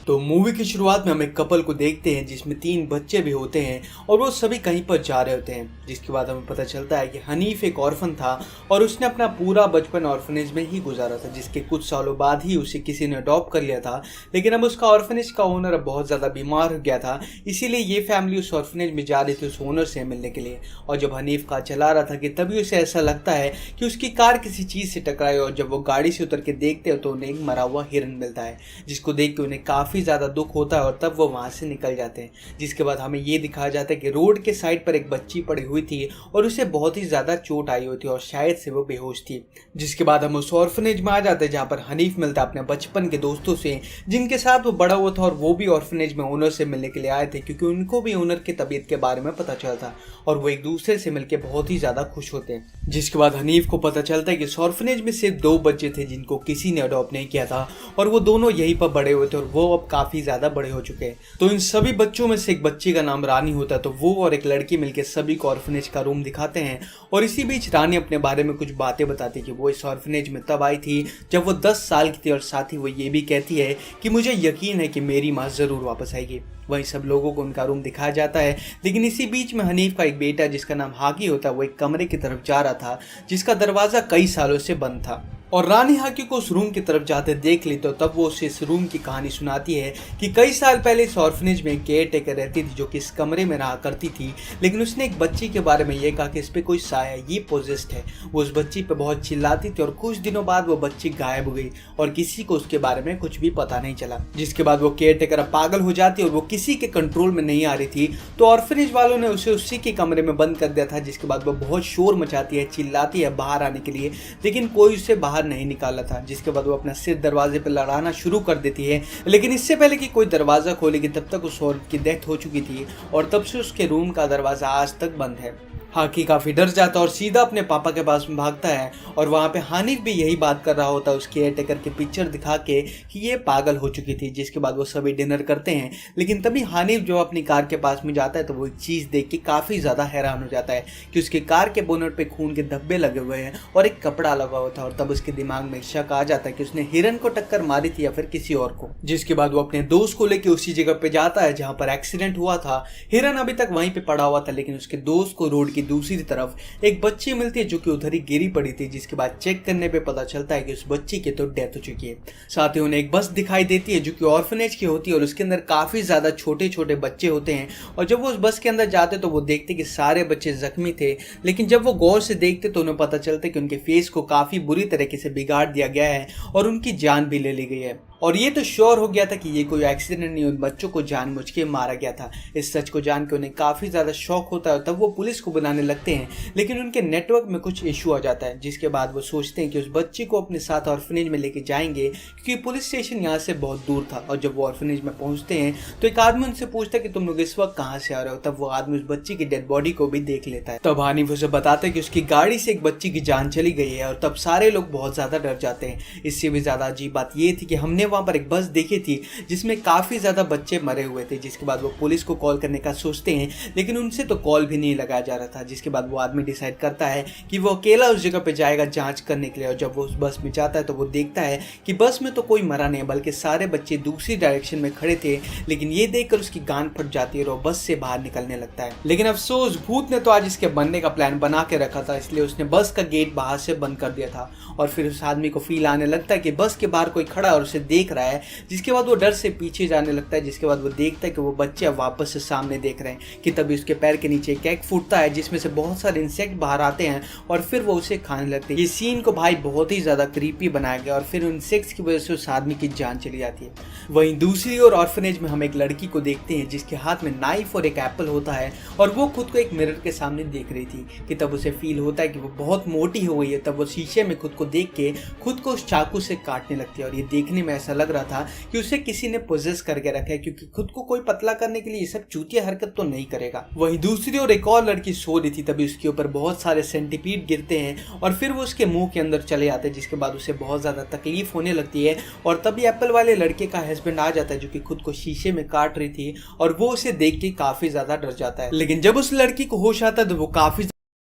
तो मूवी की शुरुआत में हम एक कपल को देखते हैं जिसमें 3 बच्चे भी होते हैं और वो सभी कहीं पर जा रहे होते हैं, जिसके बाद हमें पता चलता है कि हनीफ एक ऑर्फन था और उसने अपना पूरा बचपन ऑर्फनेज में ही गुजारा था, जिसके कुछ सालों बाद ही उसे किसी ने अडॉप्ट कर लिया था। लेकिन अब उसका ऑर्फनेज का ओनर अब बहुत ज़्यादा बीमार हो गया था, इसीलिए ये फैमिली उस ऑर्फनेज में जा रही थी उस ओनर से मिलने के लिए। और जब हनीफ कार चला रहा था कि तभी उसे ऐसा लगता है कि उसकी कार किसी चीज़ से टकराई और जब वो गाड़ी से उतर के देखते हो तो उन्हें एक मरा हुआ हिरन मिलता है, जिसको देख के उन्हें काफ़ी ज़्यादा दुख होता है और तब वो वहाँ से निकल जाते हैं। जिसके बाद हमें ये दिखाया जाता है कि रोड के साइड पर एक बच्ची पड़ी हुई थी और उसे बहुत ही ज़्यादा चोट आई हुई थी और शायद से वो बेहोश थी। जिसके बाद हम उस ऑर्फनेज में आ जाते हैं जहाँ पर हनीफ मिलता है अपने बचपन के दोस्तों से, जिनके साथ वो बड़ा हुआ था और वो भी ऑर्फनेज में ओनर से मिलने के लिए आए थे क्योंकि उनको भी ओनर की तबीयत के बारे में पता चला था और वो एक दूसरे से मिलकर बहुत ही ज़्यादा खुश होते हैं। जिसके बाद हनीफ को पता चलता है कि इस ऑर्फनेज में सिर्फ 2 बच्चे थे जिनको किसी ने अडॉप्ट नहीं किया था और वो दोनों यहीं पर बड़े हुए थे और वो अब काफ़ी ज़्यादा बड़े हो चुके हैं। तो इन सभी बच्चों में से एक बच्ची का नाम रानी होता है, तो वो और एक लड़की मिलकर सभी को ऑर्फनेज का रूम दिखाते हैं और इसी बीच रानी अपने बारे में कुछ बातें बताती है कि वो इस ऑर्फनेज में तब आई थी जब वो 10 साल की थी और साथ ही वो ये भी कहती है कि मुझे यकीन है कि मेरी माँ ज़रूर वापस आएगी। वहीं सब लोगों को उनका रूम दिखाया जाता है, लेकिन इसी बीच में हनीफ का एक बेटा जिसका नाम हाकी होता है वो एक कमरे की तरफ जा रहा था जिसका दरवाज़ा कई सालों से बंद था और रानी हाकी को उस रूम की तरफ जाते देख ली तो तब वो उसे इस रूम की कहानी सुनाती है कि कई साल पहले इस ऑर्फनेज में केयर टेकर रहती थी जो कि इस कमरे में रहा करती थी, लेकिन उसने एक बच्ची के बारे में ये कहा कि इस पे कोई साया ये पोजेस्ड है। वो उस बच्ची पे बहुत चिल्लाती थी और कुछ दिनों बाद वो बच्ची गायब हो गई और किसी को उसके बारे में कुछ भी पता नहीं चला। जिसके बाद वो केयर टेकर अब पागल हो जाती और वो किसी के कंट्रोल में नहीं आ रही थी, तो ऑर्फनेज वालों ने उसे उसी के कमरे में बंद कर दिया था। जिसके बाद वो बहुत शोर मचाती है, चिल्लाती है बाहर आने के लिए, लेकिन कोई उसे बाहर नहीं निकाला था। जिसके बाद वो अपना सिर दरवाजे पर लड़ाना शुरू कर देती है, लेकिन इससे पहले कि कोई दरवाजा खोलेगी तब तक उस औरत की डेथ हो चुकी थी और तब से उसके रूम का दरवाजा आज तक बंद है। हाकी काफ़ी डर जाता है और सीधा अपने पापा के पास में भागता है और वहाँ पे हानिफ भी यही बात कर रहा होता है उस केयर टेकर की पिक्चर दिखा के कि ये पागल हो चुकी थी। जिसके बाद वो सभी डिनर करते हैं, लेकिन तभी हानिफ जो अपनी कार के पास में जाता है तो वो एक चीज़ देख के काफ़ी ज़्यादा हैरान हो जाता है कि उसके कार के बोनट पे खून के धब्बे लगे हुए हैं और एक कपड़ा लगा हुआ था और तब उसके दिमाग में शक आ जाता है कि उसने हिरन को टक्कर मारी थी या फिर किसी और को। जिसके बाद वो अपने दोस्त को लेकर उसी जगह पे जाता है जहाँ पर एक्सीडेंट हुआ था। हिरन अभी तक वहीं पे पड़ा हुआ था, लेकिन उसके दोस्त को रोड की दूसरी तरफ एक बच्ची मिलती है जो कि उधर ही गिरी पड़ी थी। जिसके बाद चेक करने पे पता चलता है कि उस बच्ची की तो डेथ हो चुकी है। साथ ही उन्हें एक बस दिखाई देती है जो कि ऑर्फनेज की होती है और उसके अंदर काफी ज्यादा छोटे छोटे बच्चे होते हैं और जब वो उस बस के अंदर जाते तो वो देखते कि सारे बच्चे जख्मी थे, लेकिन जब वो गौर से देखते तो उन्हें पता चलता है कि उनके फेस को काफी बुरी तरीके से बिगाड़ दिया गया है और उनकी जान भी ले ली गई है। और ये तो श्योर हो गया था कि ये कोई एक्सीडेंट नहीं, उन बच्चों को जानबूझ के मारा गया था। इस सच को जान के उन्हें काफ़ी ज़्यादा शौक होता है, तब वो पुलिस को बुलाने लगते हैं, लेकिन उनके नेटवर्क में कुछ इशू आ जाता है। जिसके बाद वो सोचते हैं कि उस बच्ची को अपने साथ ऑर्फनेज में लेके जाएंगे क्योंकि पुलिस स्टेशन यहाँ से बहुत दूर था। और जब वो ऑर्फनेज में पहुँचते हैं तो एक आदमी उनसे पूछता है कि तुम लोग इस वक्त कहाँ से आ रहे हो। तब वो आदमी उस बच्ची की डेड बॉडी को भी देख लेता है। तब हानिफ उसे बताता है कि उसकी गाड़ी से एक बच्ची की जान चली गई है और तब सारे लोग बहुत ज़्यादा डर जाते हैं। इससे भी ज़्यादा अजीब बात ये थी कि हमने वहाँ पर एक बस देखी थी जिसमें काफी ज्यादा बच्चे मरे हुए थे। जिसके बाद वो पुलिस को कॉल करने का सोचते हैं, लेकिन उनसे तो कॉल भी नहीं लगाया जा रहा था। जिसके बाद वो आदमी डिसाइड करता है कि वो अकेला उस जगह पे जाएगा जांच करने के लिए। और जब वो उस बस में जाता है तो वो देखता है कि बस में तो कोई मरा नहीं, बल्कि सारे बच्चे दूसरी डायरेक्शन में खड़े थे। लेकिन ये देखकर उसकी गांड फट जाती है और वो बस से बाहर निकलने लगता है। लेकिन अफसोस भूत ने तो आज इसके बनने का प्लान बना के रखा था, इसलिए उसने बस का गेट बाहर से बंद कर दिया था। और फिर उस आदमी को फील आने लगता है कि बस के बाहर कोई खड़ा और उसे देख देख रहा है, जिसके बाद वो डर से पीछे जाने लगता है। जिसके बाद वो देखता है कि वो बच्चे अब वापस से सामने देख रहे हैं कि तभी उसके पैर के नीचे एक एग फूटता है जिसमें से बहुत सारे इंसेक्ट बाहर आते हैं और फिर वो उसे खाने लगते हैं। ये सीन को भाई बहुत ही ज्यादा क्रीपी बनाया गया और फिर उन इंसेक्ट्स की वजह से उस आदमी की जान चली जाती है। वहीं दूसरी ओर ऑर्फनेज में हम एक लड़की को देखते हैं जिसके हाथ में नाइफ और एक एप्पल होता है और वो खुद को एक मिरर के सामने देख रही थी कि तब उसे फील होता है कि वो बहुत मोटी हो गई है। तब वो शीशे में खुद को देख के खुद को उस चाकू से काटने लगती है और ये देखने में ऐसा लग रहा था कि उसे किसी ने पोजेस करके रखा है, क्योंकि खुद को कोई पतला करने के लिए ये सब चूतिया हरकत तो नहीं करेगा। वहीं दूसरी ओर एक और लड़की सो रही थी, तभी उसके ऊपर बहुत सारे सेंटीपीड गिरते हैं और फिर वो उसके मुंह के अंदर चले जाते हैं, जिसके बाद उसे बहुत ज्यादा तकलीफ होने लगती है। और तभी एप्पल वाले लड़के का हस्बैंड आ जाता है जो कि खुद को शीशे में काट रही थी और वो उसे देख के काफी ज्यादा डर जाता है। लेकिन जब उस लड़की को होश आता है तो वो काफी